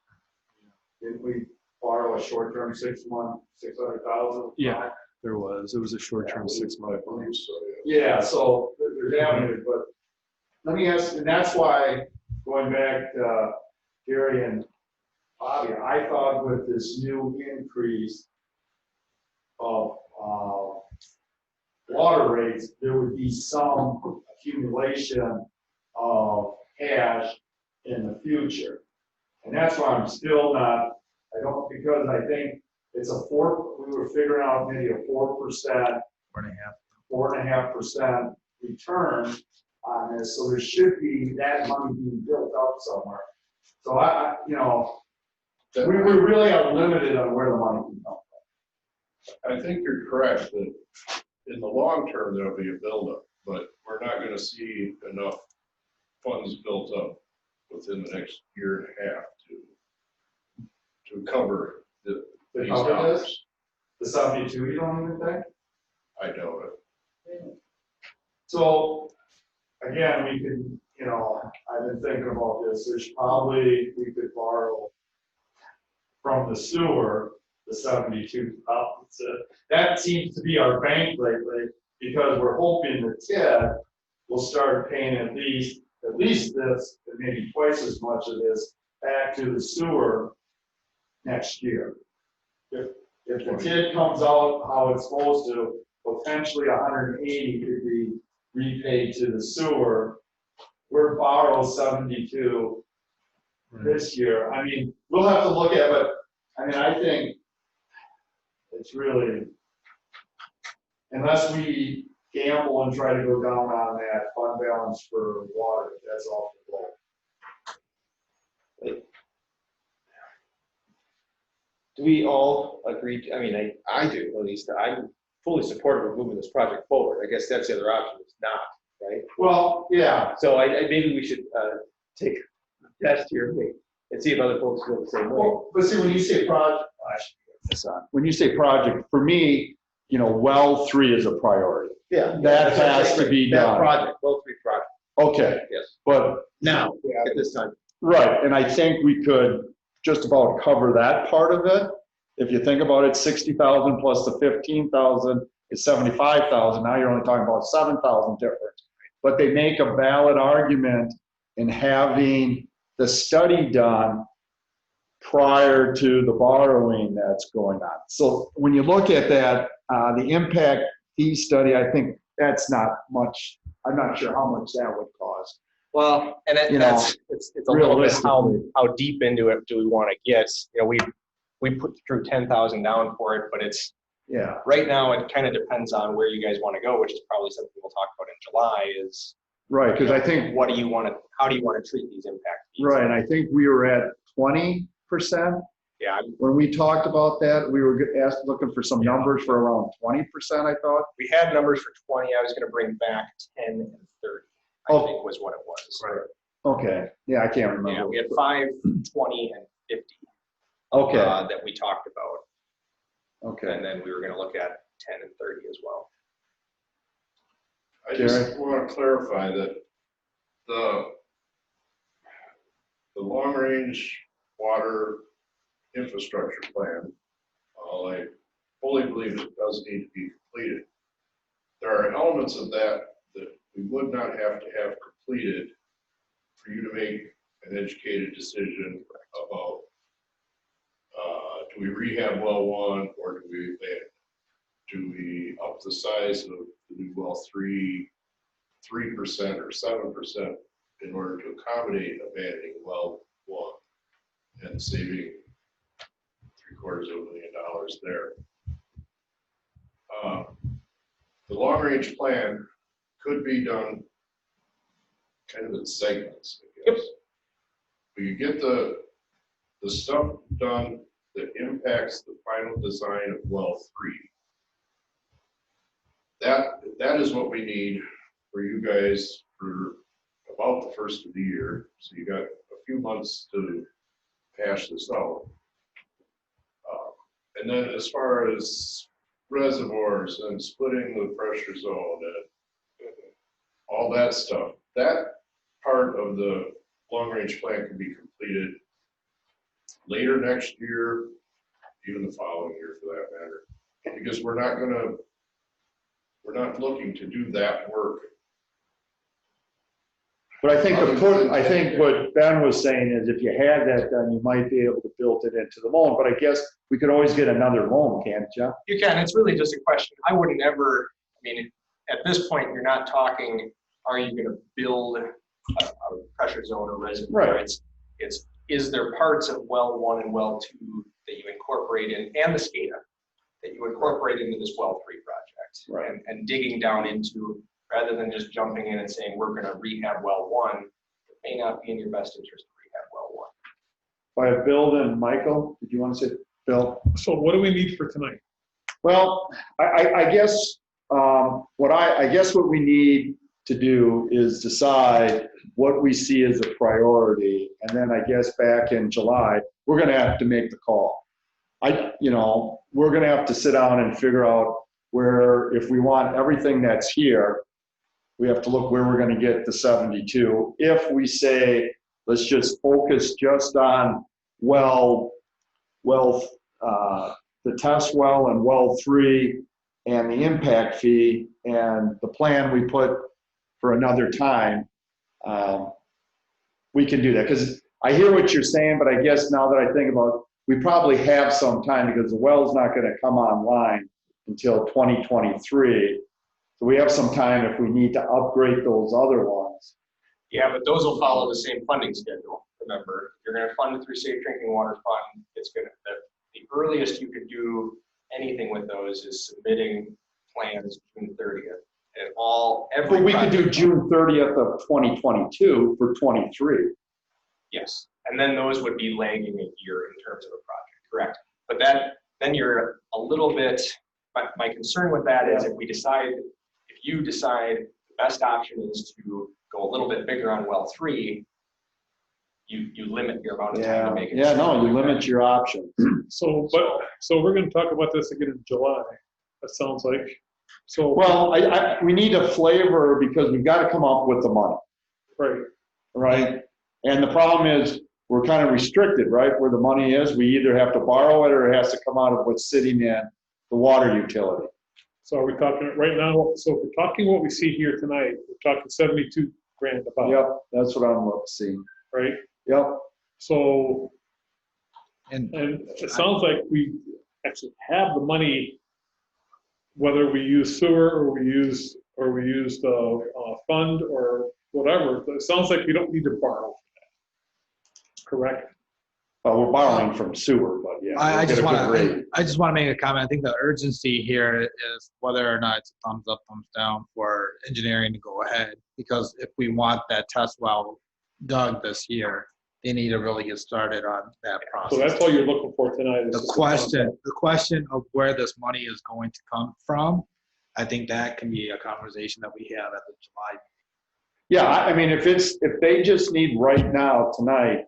Didn't we borrow a short-term 6 month, 600,000? Yeah, there was. It was a short-term 6 month loan. Yeah, so there's avenues, but let me ask, and that's why, going back to Gary and Bobby, I thought with this new increase of water rates, there would be some accumulation of cash in the future. And that's why I'm still not, because I think it's we were figuring out maybe a 4%, 4.5% return on this. So there should be that money being built up somewhere. So we really are limited on where the money can come I think you're correct that in the long term, there'll be a buildup, but we're not going to see enough funds built up within the next year and a half to cover these dollars. The 72, you don't even think? I doubt it. So again, we could, I've been thinking about this. There's probably, we could borrow from the sewer, the 72,000. That seems to be our bank lately, because we're hoping that TID will start paying at least this, and maybe twice as much of this back to the sewer next year. If the TID comes out how it's supposed to, potentially 180 could be repaid to the sewer. We're borrowed 72 this year. I mean, we'll have to look at it, but I mean, I think it's really, unless we gamble and try to go down on that fund balance for water, that's off the wall. Do we all agree? I mean, I do, at least. I'm fully supportive of moving this project forward. I guess that's the other option, is not, right? Well, yeah. So maybe we should take a test here and see if other folks feel the same way. Well, but see, when you say project, for me, well 3 is a priority. Yeah. That has to be done. That project, well 3 project. Okay. Yes. But now, at this time. Right, and I think we could just about cover that part of it. If you think about it, 60,000 plus the 15,000 is 75,000. Now you're only talking about 7,000 difference. But they make a valid argument in having the study done prior to the borrowing that's going on. So when you look at that, the impact fee study, I think that's not much. I'm not sure how much that would cost. Well, and it's a little bit how deep into it do we want to get? We put through 10,000 down for it, but it's right now it kind of depends on where you guys want to go, which is probably something we'll talk about in July. Is right, because I think how do you want to treat these impact fees? Right, and I think we were at 20%. Yeah. When we talked about that, we were looking for some numbers for around 20%. I thought we had numbers for 20. I was going to bring back 10 and 30. I think was what it was. Right. Okay. Yeah, I can't remember. Yeah, we had 5, 20, and 50. Okay. That we talked about. Okay. And then we were going to look at 10 and 30 as well. I just want to clarify that the long-range water infrastructure plan, I fully believe it does need to be completed. There are elements of that we would not have to have completed for you to make an educated decision about do we rehab well 1 or do we abandon? Do we up the size of the new well 3% or 7% in order to accommodate abandoning well 1 and saving $750,000 there? The long-range plan could be done kind of in segments, I guess. We get the stuff done that impacts the final design of well 3. That is what we need for you guys for about the first of the year. So you got a few months to hash this out. And then as far as reservoirs and splitting the pressure zone and all that stuff, that part of the long-range plan can be completed later next year, even the following year for that matter, because we're not looking to do that work. But I think what Ben was saying is if you had that done, you might be able to build it into the loan, but I guess we could always get another loan, can't you? You can. It's really just a question. I wouldn't ever, I mean, at this point, you're not talking, are you going to build a pressure zone or reservoir? Right. It's is there parts of well 1 and well 2 that you incorporate in, and the SCADA, that you incorporate into this well 3 project? Right. And digging down into, rather than just jumping in and saying, we're going to rehab well 1, it may not be in your best interest to rehab well 1. I have Bill and Michael. Did you want to say, Bill? So what do we need for tonight? Well, I guess what we need to do is decide what we see as a priority, and then I guess back in July we're going to have to make the call. We're going to have to sit down and figure out where, if we want everything that's here, we have to look where we're going to get the 72. If we say let's just focus just on the test well and well 3 and the impact fee and the plan we put for another time, we can do that. Because I hear what you're saying, but I guess now that I think about it, we probably have some time because the well's not going to come online until 2023. So we have some time if we need to upgrade those other ones. Yeah, but those will follow the same funding schedule. Remember, you're going to fund it through Safe Drinking Water Fund. It's going to, the earliest you could do anything with those is submitting plans June 30th. And every But we could do project- June 30th of 2022 for 23. Yes, and then those would be lagging a year in terms of a project, correct? But then you're a little bit, my concern with that is if you decide the best option is to go a little bit bigger on well 3, you limit your amount of time to make it. Yeah, no, you limit your options. So we're going to talk about this again in July. That sounds like. So well, we need a flavor because we've got to come up with the money. Right. And the problem is we're kind of restricted, right? Where the money is, we either have to borrow it or it has to come out of what's sitting in the water utility. So are we talking right now? So if we're talking what we see here tonight, we're talking 72 grand about. Yep, that's what I'm seeing. Right. Yep. So, and it sounds like we actually have the money, whether we use sewer or we use the fund or whatever. It sounds like we don't need to borrow for that. Correct? We're borrowing from sewer, but yeah. I just want to make a comment. I think the urgency here is whether or not it's a thumbs up, thumbs down for engineering to go ahead. Because if we want that test well dug this year, they need to really get started on that process. So that's all you're looking for tonight. Is The question of where this money is going to come from, I think that can be a conversation that we have at the July. Yeah, I mean, if they just need right now tonight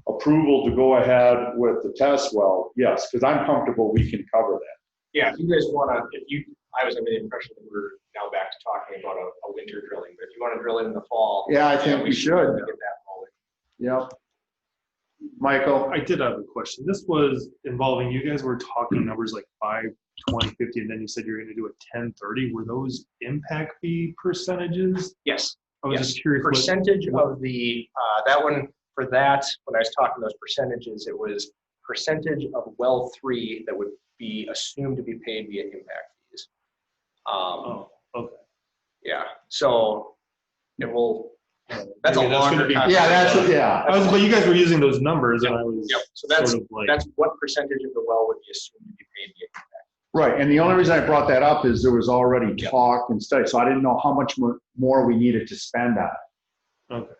approval to go ahead with the test well, yes, because I'm comfortable we can cover that. Yeah, if you guys want to, I was under the impression that we're now back to talking about a winter drilling, but if you want to drill it in the fall. Yeah, I think we should. Get that rolling. Yep. Michael? I did have a question. This was involving, you guys were talking numbers like 5, 20, 50, and then you said you're going to do a 10, 30. Were those impact fee percentages? Yes. I was just curious. Percentage of the, that one, for that, when I was talking those percentages, it was percentage of well 3 that would be assumed to be paid via impact fees. Okay. Yeah, so it will, that's a longer conversation. But you guys were using those numbers, and I was so that's sort of like, that's what percentage of the well would be assumed to be paid via impact. Right, and the only reason I brought that up is there was already talk and study, so I didn't know how much more we needed to spend on it. Okay.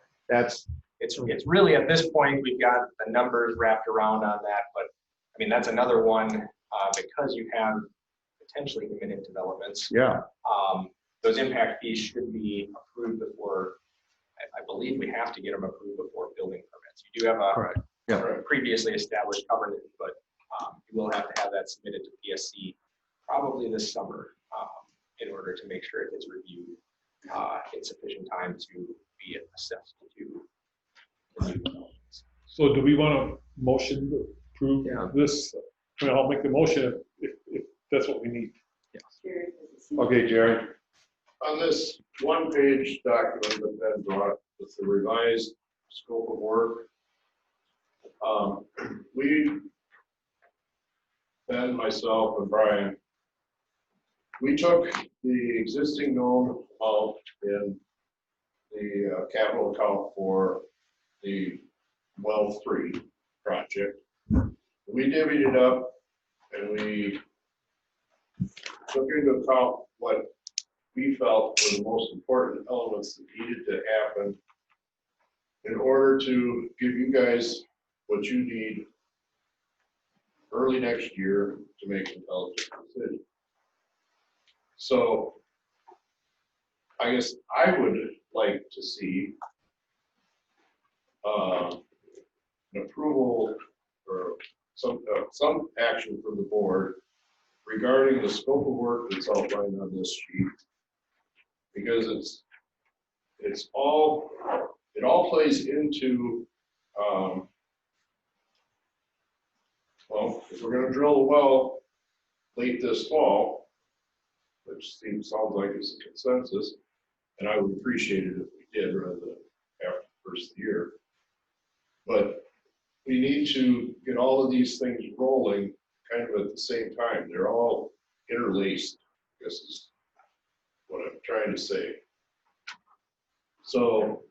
It's really, at this point, we've got the numbers wrapped around on that, but I mean, that's another one, because you have potentially imminent developments. Yeah. Those impact fees should be approved before, I believe we have to get them approved before building permits. You do have a previously established covenant, but you will have to have that submitted to PSC probably this summer in order to make sure it gets reviewed in sufficient time to be assessed to the new developments. So do we want a motion to approve this? I mean, I'll make the motion if that's what we need. Okay, Jerry. On this one-page document that Ben brought with the revised scope of work, Ben, myself, and Brian, we took the existing known amount in the capital account for the well 3 project. We divvied it up and we took into account what we felt were the most important elements that needed to happen in order to give you guys what you need early next year to make an intelligent decision. So I guess I would like to see an approval or some action from the board regarding the scope of work that's outlined on this sheet, because it all plays into well, if we're going to drill a well late this fall, which sounds like it's a consensus, and I would appreciate it if we did rather than after the first of the year. But we need to get all of these things rolling kind of at the same time. They're all interlaced, I guess is what I'm trying to say. So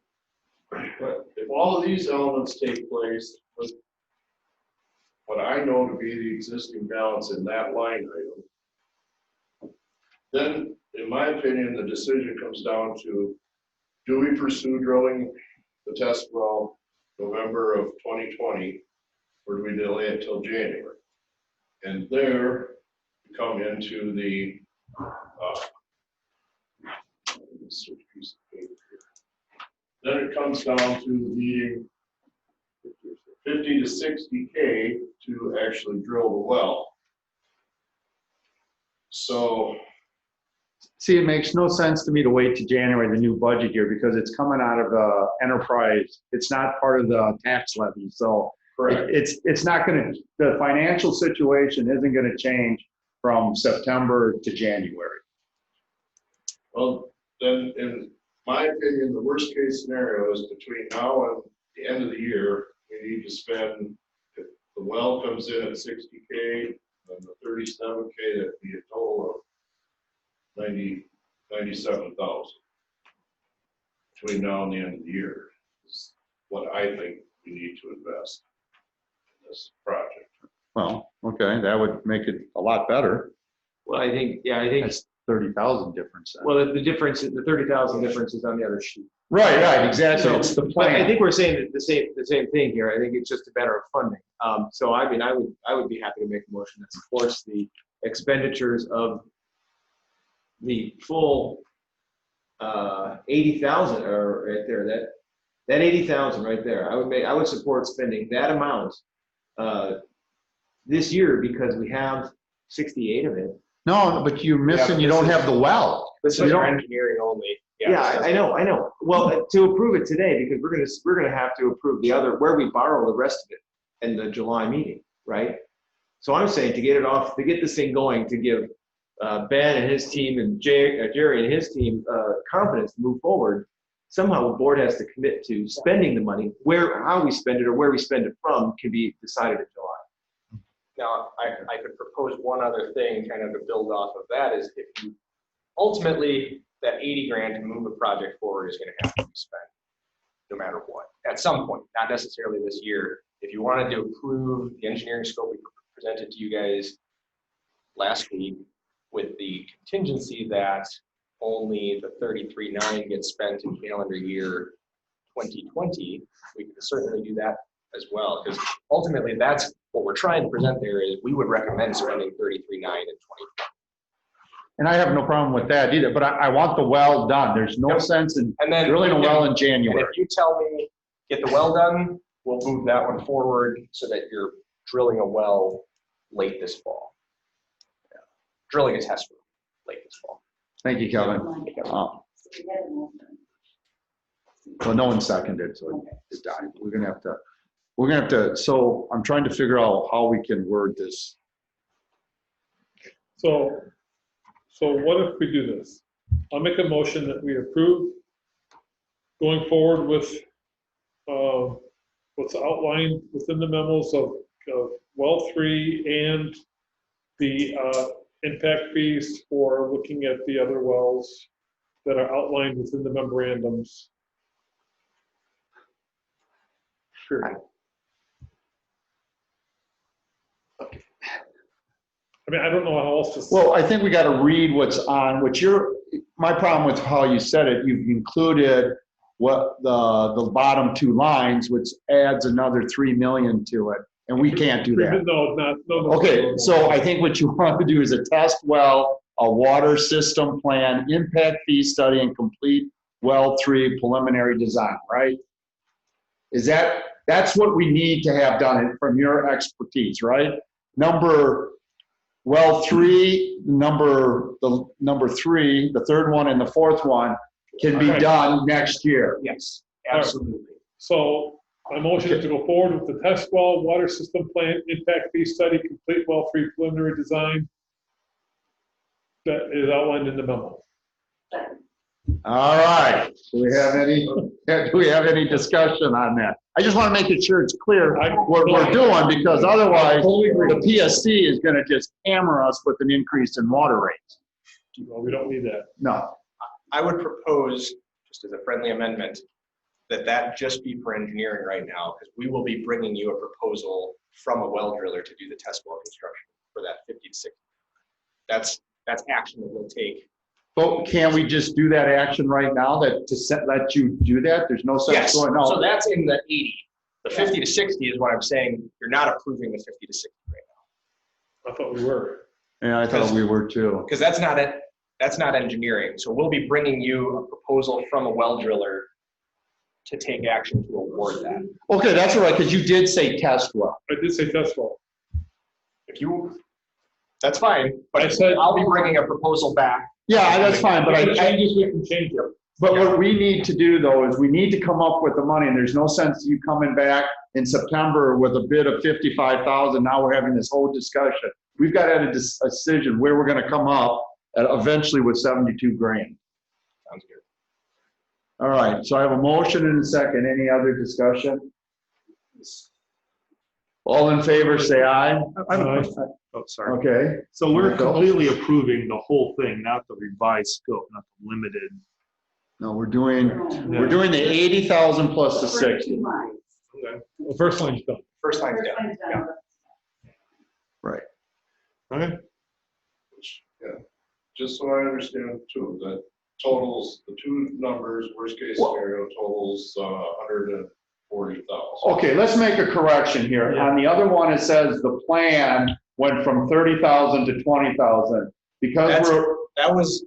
if all of these elements take place, with what I know to be the existing balance in that line item, then in my opinion, the decision comes down to, do we pursue drilling the test well November of 2020, or do we delay it till January? And there we come into the switch piece of paper here. Then it comes down to needing 50 to 60K to actually drill the well. So, See, it makes no sense to me to wait to January, the new budget year, because it's coming out of the enterprise. It's not part of the tax levy. So it's not going to, the financial situation isn't going to change from September to January. well, then in my opinion, the worst case scenario is between now and the end of the year, we need to spend, if the well comes in at 60K, and the 37K, that'd be a total of 97,000 between now and the end of the year is what I think we need to invest in this project. Well, okay, that would make it a lot better. Well, I think That's 30,000 difference. Then. well, the difference, the 30,000 difference is on the other sheet. Right, exactly. So, it's the but plan. I think we're saying the same thing here. I think it's just a matter of funding. So I mean, I would be happy to make a motion that supports the expenditures of the full 80,000 or right there. That 80,000 right there. I would support spending that amount this year because we have 68 of it. No, but you're missing. You don't have the well. This is for engineering only. Yeah, I know. Well, to approve it today, because we're gonna have to approve the other where we borrow the rest of it in the July meeting, right? So I'm saying to get this thing going, to give Ben and his team and Jerry and his team confidence to move forward. Somehow the board has to commit to spending the money. How we spend it or where we spend it from can be decided in July. Now, I could propose one other thing kind of to build off of that is if you ultimately that 80 grand to move a project forward is going to have to be spent no matter what at some point, not necessarily this year. If you wanted to approve the engineering scope we presented to you guys last week with the contingency that only the 33.9 gets spent in calendar year 2020, we could certainly do that as well, because ultimately that's what we're trying to present there is we would recommend spending 33.9 in 2020. And I have no problem with that either, but I want the well done. There's no sense in drilling a well in January. And if you tell me, get the well done, we'll move that one forward so that you're drilling a well late this fall. drilling a test room late this fall. Thank you, Kevin. Well, no one seconded, so it died. We're gonna have to, so I'm trying to figure out how we can word this. So what if we do this? I'll make a motion that we approve going forward with what's outlined within the memos of well 3 and the impact fees for looking at the other wells that are outlined within the memorandums. Sure. I mean, I don't know how else to. Well, I think we got to read what's on, my problem with how you said it, you've included what the bottom 2 lines, which adds another 3 million to it, and we can't do that. No. Okay, so I think what you want to do is a test well, a water system plan, impact fee study, and complete well 3 preliminary design, right? That's what we need to have done from your expertise, right? Well 3, number 3, the third one and the fourth one can be done next year. Yes, absolutely. Right. So my motion is to go forward with the test well, water system plan, impact fee study, complete well 3 preliminary design that is outlined in the memo. All right. Do we have any discussion on that? I just want to make it sure it's clear what we're doing, because otherwise the PSC is going to just hammer us with an increase in water rates. Well, we don't need that. No. I would propose, just as a friendly amendment, that just be for engineering right now, because we will be bringing you a proposal from a well driller to do the test well construction for that 50 to 60. That's action that we'll take. But can we just do that action right now let you do that? There's no sense going out. So that's in the 80. The 50 to 60 is what I'm saying. You're not approving the 50 to 60 right now. I thought we were. Yeah, I thought we were too. Because that's not it. That's not engineering. So we'll be bringing you a proposal from a well driller to take action to award that. Okay, that's all right, because you did say test well. I did say test well. That's fine. But I said I'll be bringing a proposal back. Yeah, that's fine, but we can change it. But what we need to do though is we need to come up with the money, and there's no sense you coming back in September with a bid of 55,000. Now we're having this whole discussion. We've got to have a decision where we're going to come up eventually with 72 grand. Sounds good. All right, so I have a motion and a second. Any other discussion? All in favor, say aye. Oh, sorry. Okay. So we're completely approving the whole thing, not the revised scope, not the limited. No, we're doing the 80,000 plus the 60. Okay. The first line's done. First line's done. Yeah. Right. Okay. Yeah. Just so I understand too, that totals the 2 numbers, worst case scenario totals 140,000. Okay, let's make a correction here. On the other one, it says the plan went from 30,000 to 20,000 because that was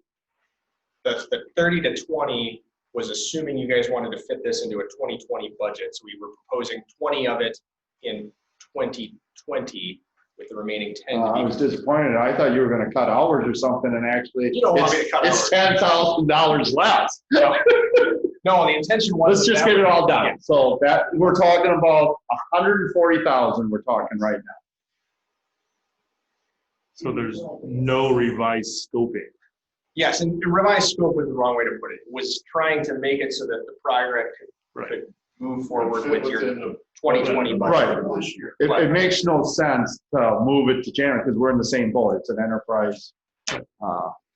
the 30 to 20 was assuming you guys wanted to fit this into a 2020 budget. So we were proposing 20 of it in 2020 with the remaining 10. I was disappointed. I thought you were going to cut hours or something, and actually you don't want me to cut it's hours. $10,000 less. No, the intention was. Let's just get it all done. Yeah. So that we're talking about 140,000. We're talking right now. So there's no revised scoping. Yes, and revised scope was the wrong way to put it. It was trying to make it so that the project could move forward with your 2020 budget right. this year. It makes no sense to move it to January because we're in the same boat. It's an enterprise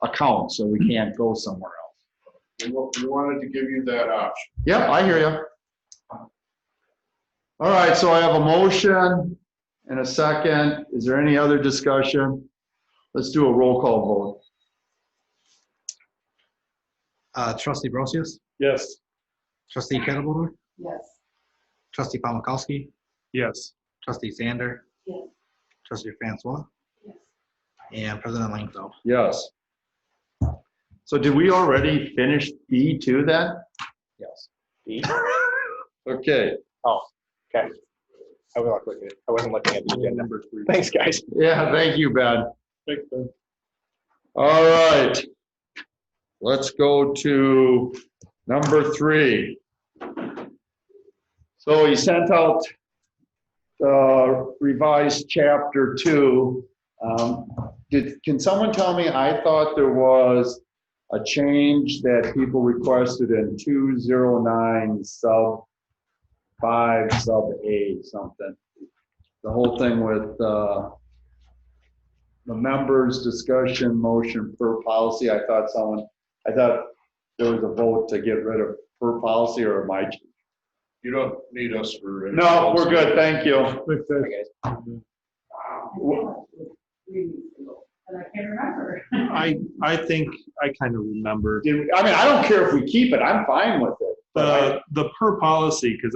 account, so we can't go somewhere else. We wanted to give you that option. Yep, I hear you. All right, so I have a motion and a second. Is there any other discussion? Let's do a roll call vote. Trustee Brosius? Yes. Trustee Kettleboer? Yes. Trustee Palmakowski? Yes. Trustee Sander? Yes. Trustee Francois? Yes. And President Langfeld? Yes. So did we already finish B2 then? Yes. B? Okay. Oh, okay. I wasn't looking at the agenda. Number 3. Thanks, guys. Yeah, thank you, Ben. Thanks, Ben. All right. Let's go to number 3. So he sent out revised chapter 2. Can someone tell me, I thought there was a change that people requested in 209 sub 5 sub A something. The whole thing with the members discussion motion per policy. I thought there was a vote to get rid of per policy, or am I? You don't need us for. No, we're good. Thank you. And I can't remember. I think I kind of remember. I mean, I don't care if we keep it. I'm fine with it. The per policy, because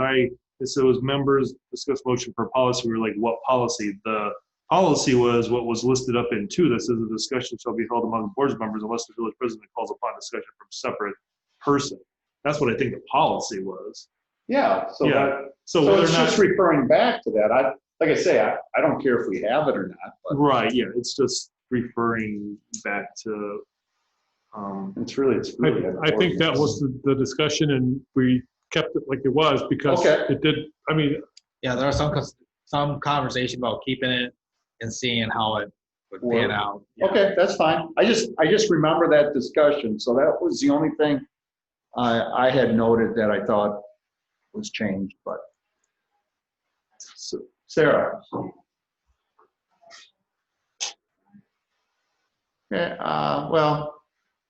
so it was members discuss motion per policy. We were like, what policy? The policy was what was listed up in 2 that says the discussion shall be held among the board's members unless the village president calls upon discussion from a separate person. That's what I think the policy was. Yeah. So yeah. So it's just referring back to that. Like I say, I don't care if we have it or not. But. Right. Yeah. It's just referring back to. It's really. I think that was the discussion, and we kept it like it was because it did. I mean. Yeah, there was some conversation about keeping it and seeing how it would pan out. Yeah. Okay, that's fine. I just remember that discussion. So that was the only thing I had noted that I thought was changed. But so, Sarah. Okay. Well,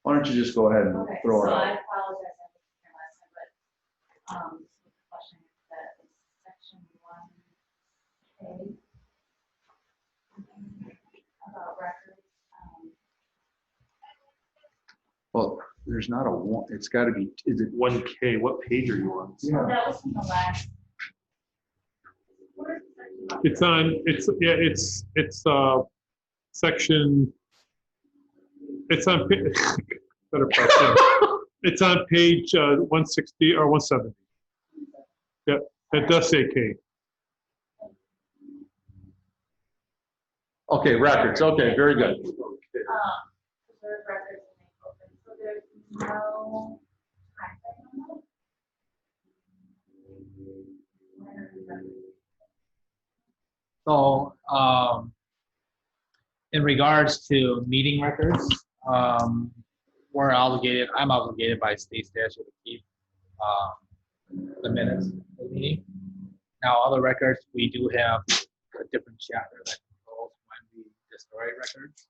why don't you just go ahead and throw it out? I apologize, I didn't hear last time, but the question is that section 1A about records. Well, there's not a one. It's got to be. Is it 1K? What page are you on? Yeah. That was from the last. It's on. It's section. It's on. Better question. It's on page 160 or 170. Yeah, it does say K. Okay, records. Okay, very good. Reserve records and they open, so there's no timeframe on that. So, in regards to meeting records, I'm obligated by state statute to keep the minutes of the meeting. Now, other records, we do have a different chapter that controls when we destroy records.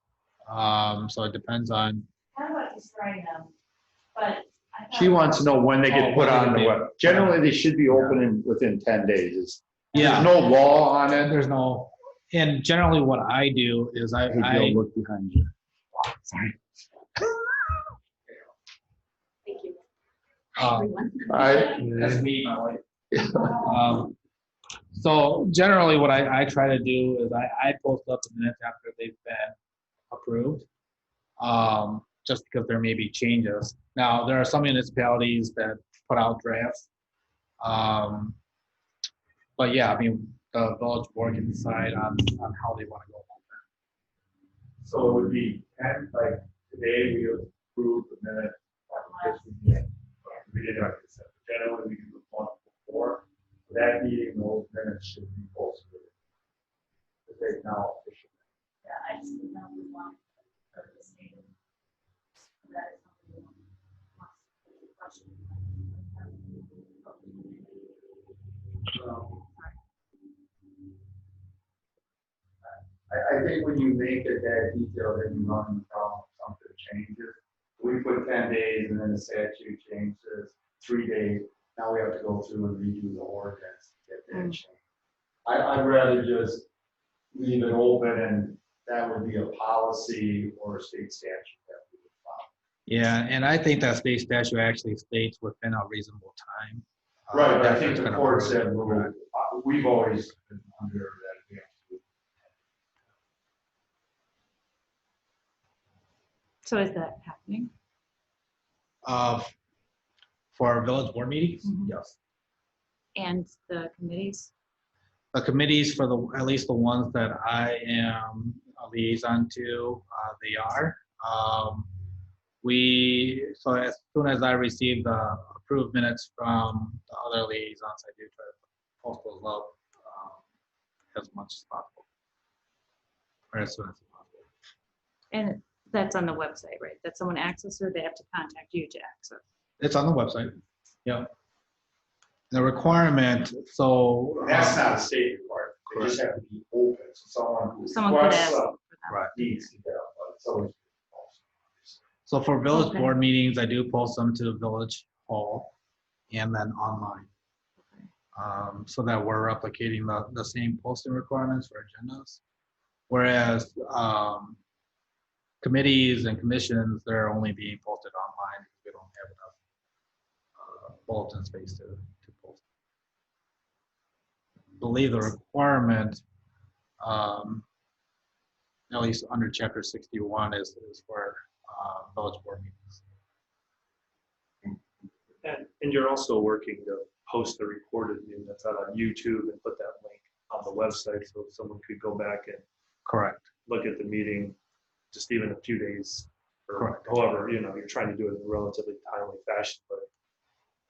So it depends on. How about destroying them? But She wants to know when they get put on the web. Generally, they should be open within 10 days. Yeah. There's no law on it. There's no. And generally, what I do is I look behind you. Sorry. Thank you. That's me, my wife. So generally, what I try to do is I post up the minutes after they've been approved, just because there may be changes. Now, there are some municipalities that put out drafts, but yeah, I mean, the village board can decide on how they want to go about that. So it would be 10, like today we approved the minute. We did not consent. Generally, we do the one before. That meeting, those minutes should be posted. They now official. Yeah, I just didn't know if we want for this meeting. That is something we I think when you make it that detailed, then you run the problem if something changes. We put 10 days and then the statute changes 3 days. Now we have to go through and redo the ordinance to get that changed. I'd rather just leave it open, and that would be a policy or a state statute that we would follow. Yeah, and I think that state statute actually states within a reasonable time. Right, but I think the court said we've always been under that. So is that happening? For our village board meetings, yes. And the committees? The committees for at least the ones that I am a liaison to, they are. So as soon as I receive the approved minutes from the other liaisons, I do try to post those up as much as possible, or as soon as possible. And that's on the website, right? That someone access, or they have to contact you to access? It's on the website. Yeah. The requirement, so. That's not a state requirement. They just have to be open. So someone who could requests ask something Right. needs to get up, but it's always. So for village Okay. board meetings, I do post them to Village Hall and then online. So that we're replicating the same posting requirements for agendas. Whereas committees and commissions, they're only being posted online because we don't have enough bulletin space to post. I believe the requirement, at least under chapter 61, is for village board meetings. And you're also working to post the recorded meeting that's out on YouTube and put that link on the website so someone could go back and Correct. look at the meeting just even a few days or Correct. however, you're trying to do it in a relatively timely fashion, but.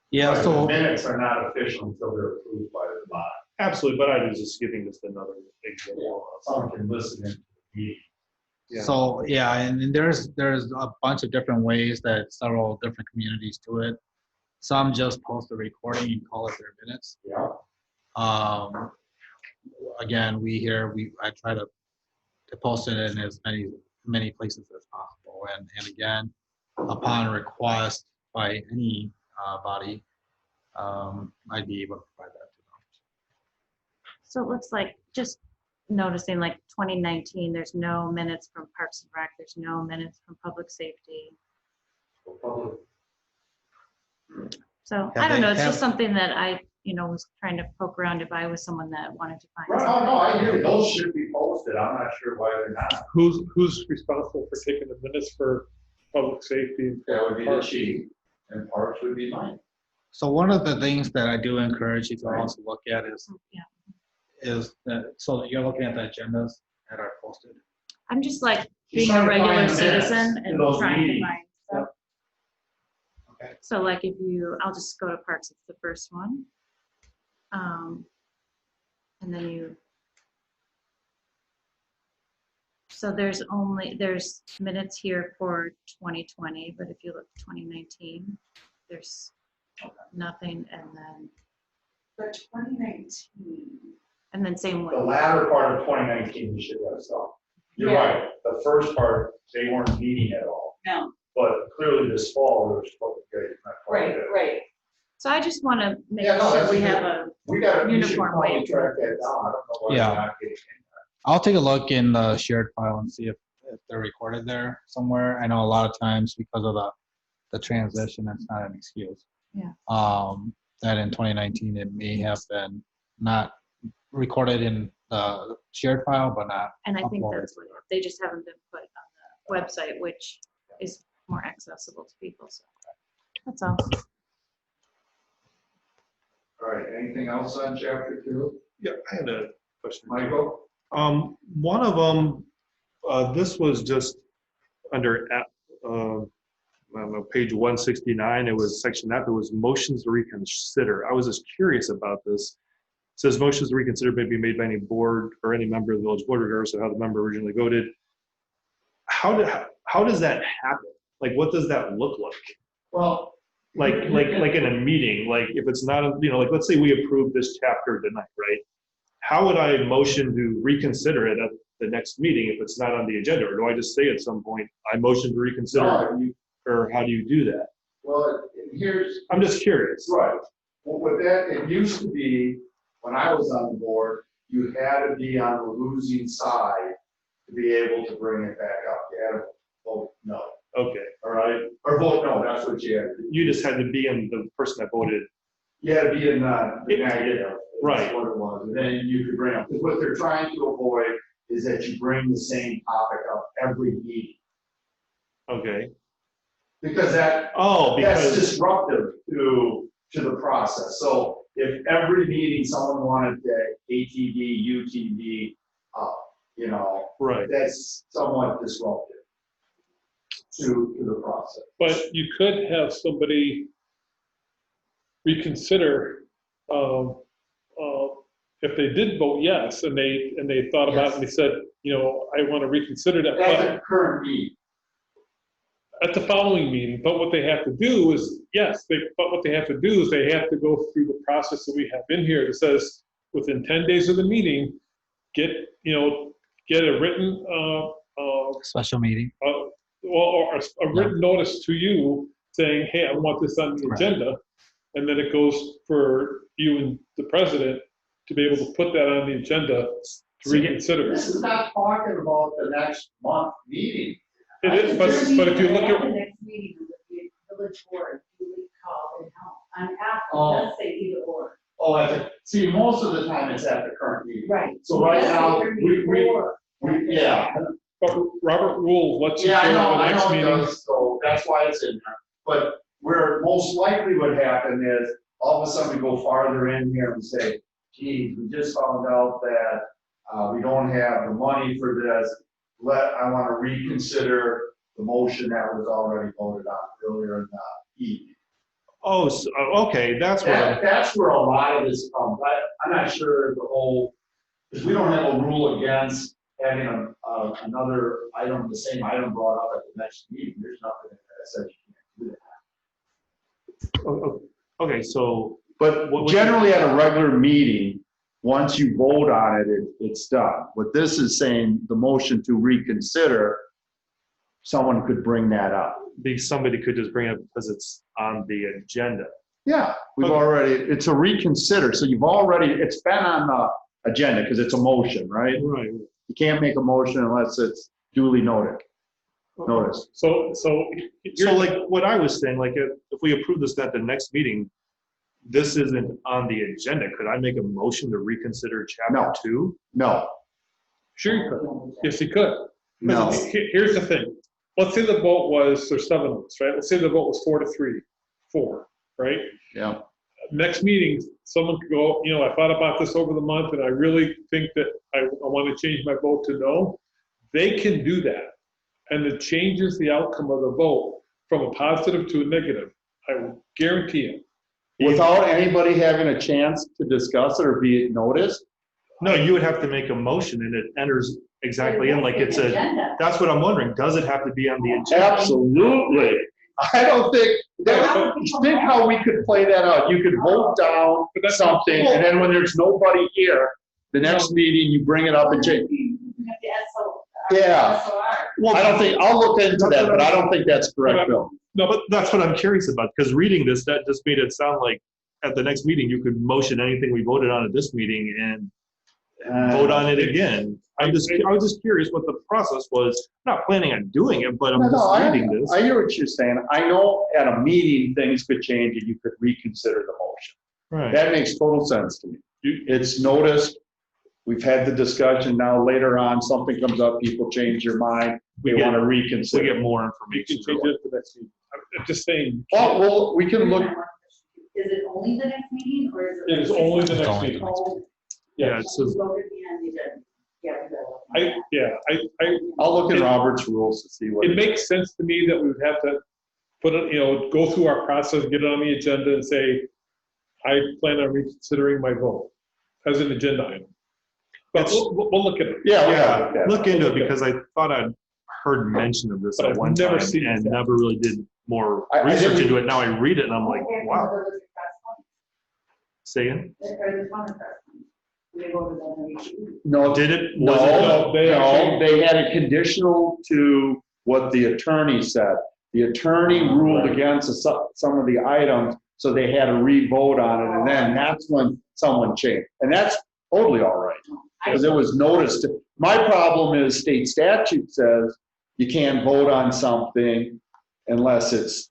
Yeah, Right, so. the minutes are not official until they're approved by the body. Absolutely, but I was just giving just another example. Someone can listen in to the meeting. Yeah. So, yeah, and there's a bunch of different ways that several different communities do it. Some just post the recording and call it their minutes. Yeah. Again, I try to post it in as many places as possible. And again, upon request by any body, I'd be able to provide that to them. So it looks like, just noticing, like 2019, there's no minutes from Parks and Rec, there's no minutes from Public Safety. So I don't know, it's just something that I, was trying to poke around if I was someone that wanted to find. Right, no, I hear you. Those should be posted. I'm not sure why they're not. Who's responsible for taking the minutes for public safety? That would be the chief, and Parks would be mine. So one of the things that I do encourage you to also look at is that, so you're looking at the agendas that are posted. I'm just like She's being a trying to regular find the minutes citizen to and those trying to meetings. find stuff. Okay. So like I'll just go to Parks, it's the first one. And then so there's minutes here for 2020, but if you look 2019, there's nothing, and then. For 2019. And then same way. The latter part of 2019, you should have stuff. You're right. The first part, they weren't meeting at all. No. But clearly this fall, they're supposed to get. Right. So I just want to make Yeah, no, sure that's we good. have a We got to uniform way. track that down. I don't know why Yeah. they're not getting I'll take a look in the shared file and see if they're recorded there somewhere. I know a lot of times because of the transition, that's not an excuse. Yeah. That in 2019, it may have been not recorded in the shared file, but not And I think uploaded. that's what, they just haven't been put on the website, which is more accessible to people, so that's all. All right, anything else on chapter 2? Yeah, I had a question. Michael? One of them, this was just under, I don't know, page 169, it was section F, it was motions to reconsider. I was just curious about this. It says motions to reconsider may be made by any board or any member of the village board, regardless of how the member originally voted. How does that happen? Like, what does that look like? Well, like in a meeting, like if it's not, like let's say we approve this chapter tonight, right? How would I motion to reconsider it at the next meeting if it's not on the agenda? Or do I just say at some point, I motion to reconsider, or how do you do that? Well, I'm just curious. Right. Well, with that, it used to be, when I was on the board, you had to be on the losing side to be able to bring it back up. You had to vote no. Okay. All right. Or vote no, that's what you had to do. You just had to be in the person that voted. You had to be in the negative. Right. That's what it was. And then you could bring up, because what they're trying to avoid is that you bring the same topic up every meeting. Okay. Because that's disruptive to the process. So if every meeting someone wanted the ATV, UTV, right, that's somewhat disruptive. to the process. But you could have somebody reconsider, if they did vote yes, and they thought about it and they said, you know, I want to reconsider that. At but the current meeting. At the following meeting, but what they have to do is, but what they have to do is they have to go through the process that we have in here that says, within 10 days of the meeting, get a written, Special meeting. or a written notice to you saying, hey, I want this on the agenda. And then it goes for you and the president to be able to put that on the agenda to reconsider. This is not talking about the next month meeting. It is, but if you look at. The next meeting of the village board, duly called and held. I'm asking, Oh. let's say either or. Oh, see, most of the time it's at the current meeting. Right. So right Let's say now, there we yeah. But Robert Rule lets you Yeah, go I to the next know it meeting. does, so that's why it's in there. But where most likely would happen is, all of a sudden we go farther in here and say, gee, we just found out that we don't have the money for this. I want to reconsider the motion that was already voted on earlier in the evening. Oh, so, okay, that's what. That's where a lot of this comes. I'm not sure the whole, because we don't have a rule against having another item, the same item brought up at the next meeting. There's nothing that says you can't do that. Okay, so. But generally at a regular meeting, once you vote on it, it's done. What this is saying, the motion to reconsider, someone could bring that up. Somebody could just bring it because it's on the agenda. Yeah, it's a reconsider. So it's been on the agenda because it's a motion, right? Right. You can't make a motion unless it's duly noticed. So like what I was saying, like if we approve this at the next meeting, this isn't on the agenda. Could I make a motion to reconsider chapter 2? No. Sure you could. Yes, you could. No. Here's the thing. Let's say the vote was, there's 7 votes, right? Let's say the vote was 4-3, right? Yeah. Next meeting, someone could go, you know, I thought about this over the month and I really think that I want to change my vote to no. They can do that. And it changes the outcome of the vote from a positive to a negative. I will guarantee it. Without anybody having a chance to discuss it or be noticed? No, you would have to make a motion and it enters exactly in like it's a, that's what I'm wondering. Does it have to be on the agenda? Absolutely. I don't think, think how we could play that out. You could vote down something and then when there's nobody here, the next meeting, you bring it up and change. Yeah. Well, I don't think, I'll look into that, but I don't think that's correct, Bill. No, but that's what I'm curious about, because reading this, that just made it sound like at the next meeting, you could motion anything we voted on at this meeting and vote on it again. I was just curious what the process was. I'm not planning on doing it, but I'm just reading this. I hear what you're saying. I know at a meeting, things could change and you could reconsider the motion. Right. That makes total sense to me. It's noticed. We've had the discussion. Now later on, something comes up, people change their mind. They want to reconsider. We get more information. You can change it to the next meeting. I'm just saying. Oh, well, we can look. Is it only the next meeting or is it? It is only the next meeting. Yeah, it says. I'll look at Robert's rules to see what. It makes sense to me that we would have to put it, go through our process, get it on the agenda and say, I plan on reconsidering my vote as an agenda item. But we'll look at it. Yeah. Look into it because I thought I'd heard mention of this But at I've one never time seen and it. never really did more I research think into it. Now I read it and I'm like, wow. Say again? No, did it? No, they had it conditional to what the attorney said. The attorney ruled against some of the items, so they had to re-vote on it, and then that's when someone changed. And that's totally all right, because it was noticed. My problem is state statute says you can't vote on something unless it's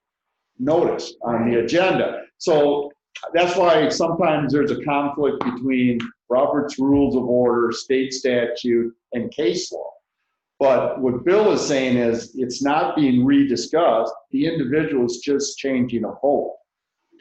noticed on the agenda. So that's why sometimes there's a conflict between Robert's Rules of Order, state statute, and case law. But what Bill is saying is it's not being rediscussed. The individual is just changing a vote.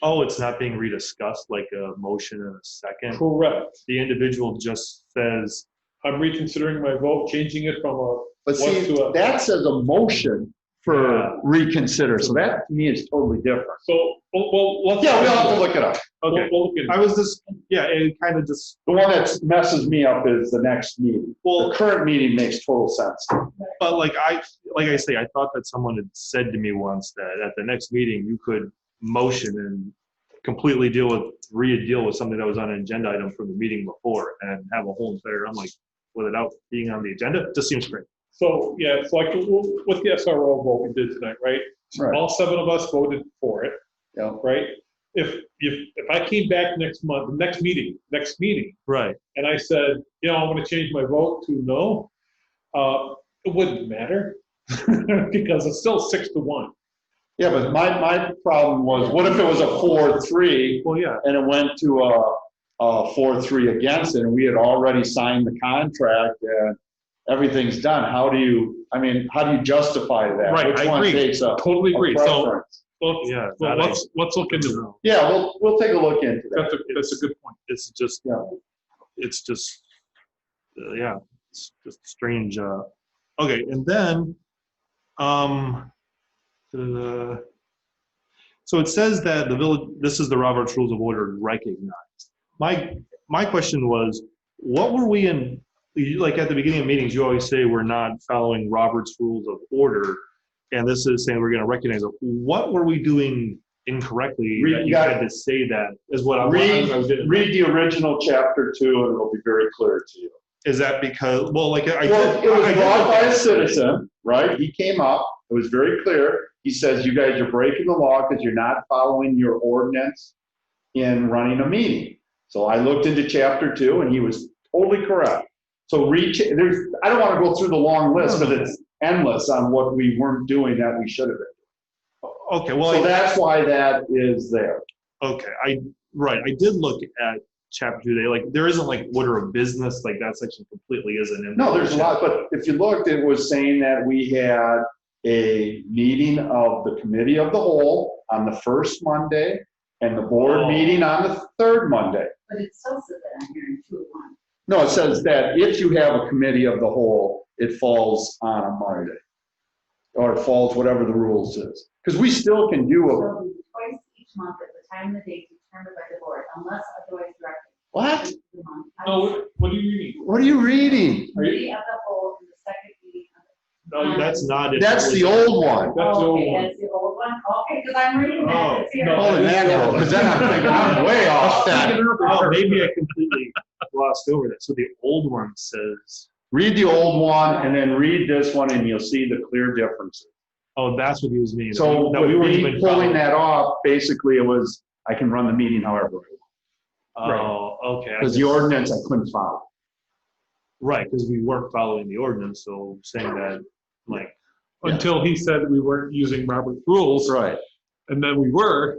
Oh, it's not being rediscussed like a motion in a second? Correct. The individual just says, I'm reconsidering my vote, changing it from a. But see, that says a motion for reconsider. So that to me is totally different. So, well, let's. Yeah, we'll have to look it up. Okay. We'll look into I was just, yeah, it kind of just, The one that messes me up is the next meeting. Well, the current meeting makes total sense. but like I say, I thought that someone had said to me once that at the next meeting, you could motion and completely deal with something that was on an agenda item from the meeting before and have a whole entire, I'm like, without being on the agenda, it just seems great. So, yeah, it's like with the SRO vote we did tonight, right? Right. All 7 of us voted for it, Yeah. right? If I came back next month, next meeting, Right. and I said, you know, I'm gonna change my vote to no, it wouldn't matter because it's still 6-1. Yeah, but my problem was, what if it was a 4-3? Well, yeah. And it went to a 4-3 against it, and we had already signed the contract and everything's done. How do you justify that? Right, Which I one agree. takes a Totally agree. So, preference? Yeah. let's look into it. Yeah, we'll take a look into that. That's a good point. It's just, Yeah. it's just strange. Okay, and then, so it says that the village, this is the Robert's Rules of Order recognized. My question was, what were we in, like at the beginning of meetings, you always say we're not following Robert's Rules of Order, and this is saying we're gonna recognize it. What were we doing incorrectly that you had to say that is what I was getting. Read the original chapter 2 and it'll be very clear to you. Is that because, well, like it was brought by a citizen, right? He came up, it was very clear. He says, you guys are breaking the law because you're not following your ordinance in running a meeting. So I looked into chapter 2 and he was totally correct. So I don't want to go through the long list because it's endless on what we weren't doing that we should have been. Okay, well, so that's why that is there. Okay, I did look at chapter 2 today. Like there isn't like order of business, like that section completely isn't in. No, there's a lot, but if you looked, it was saying that we had a meeting of the committee of the whole on the first Monday and the board meeting on the third Monday. But it still says that on here in 2:1. No, it says that if you have a committee of the whole, it falls on a Monday. Or it falls whatever the rules is. Because we still can do So twice each month at the time and the date determined by the board, unless otherwise directed. What? No, what are you reading? What are you reading? Committee of the whole in the second meeting. No, that's not it. That's the old one. That's the old Okay, one. that's the old one? Okay, because I'm reading that. It's here. Holy mackerel, because then I'm thinking I'm way off that. Oh, maybe I completely glossed over that. So the old one says. Read the old one and then read this one and you'll see the clear differences. Oh, that's what he was meaning. So No, with we weren't me even pulling following. that off, basically it was, I can run the meeting however I want. Oh, okay. Because the ordinance I couldn't follow. Right, because we weren't following the ordinance, so saying that, like. Until he said we weren't using Robert's rules. Right. And then we were.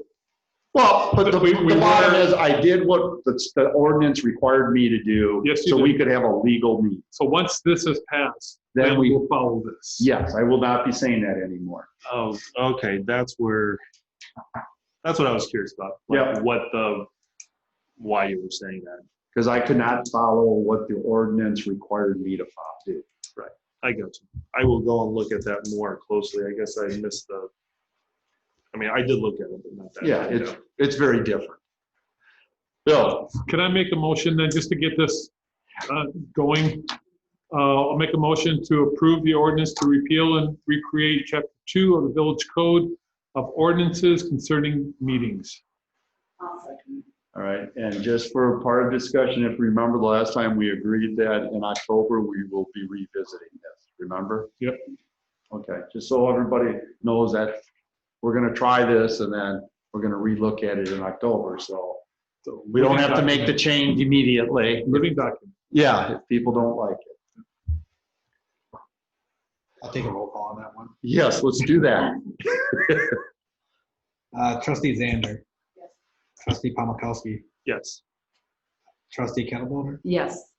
Well, but the bottom were- is I did what the ordinance required me to do. Yes, you so did. we could have a legal meeting. So once this is passed, Then then we- we'll follow this. Yes, I will not be saying that anymore. Oh, okay, that's what I was curious about. Like, Yeah. why you were saying that. Because I could not follow what the ordinance required me to do. Right, I got you. I will go and look at that more closely. I guess I missed I did look at it, but not that. Yeah, it's very different. Bill. Can I make a motion then, just to get this going? I'll make a motion to approve the ordinance to repeal and recreate chapter 2 of the village code of ordinances concerning meetings. I'll second. All right, and just for part of discussion, if you remember the last time we agreed that in October, we will be revisiting this, remember? Yep. Okay, just so everybody knows that we're gonna try this and then we're gonna relook at it in October, so we don't have to make the change immediately. Living document. Yeah, if people don't like it. I'll take a roll call on that one. Yes, let's do that. Trustee Zander. Yes. Trustee Palmakowski. Yes. Trustee Kettlebolder. Yes.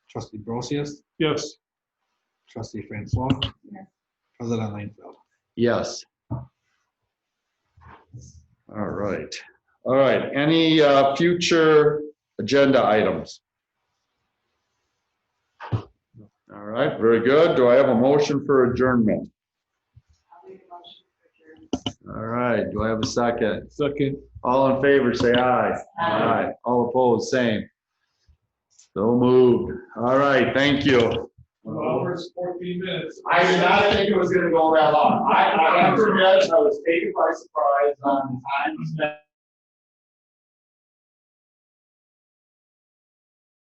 Trustee Brosius. Yes. Trustee Francois. Yes. President Langfeld. Yes. All right. All right, any future agenda items? All right, very good. Do I have a motion for adjournment? I'll make a All right, do I have a second? Second. All in favor, say aye. Aye. All opposed, same. So moved. All right, thank you. 2 hours, 14 minutes. I did not think it was gonna go that long. I have to admit, I was taken by surprise on the time spent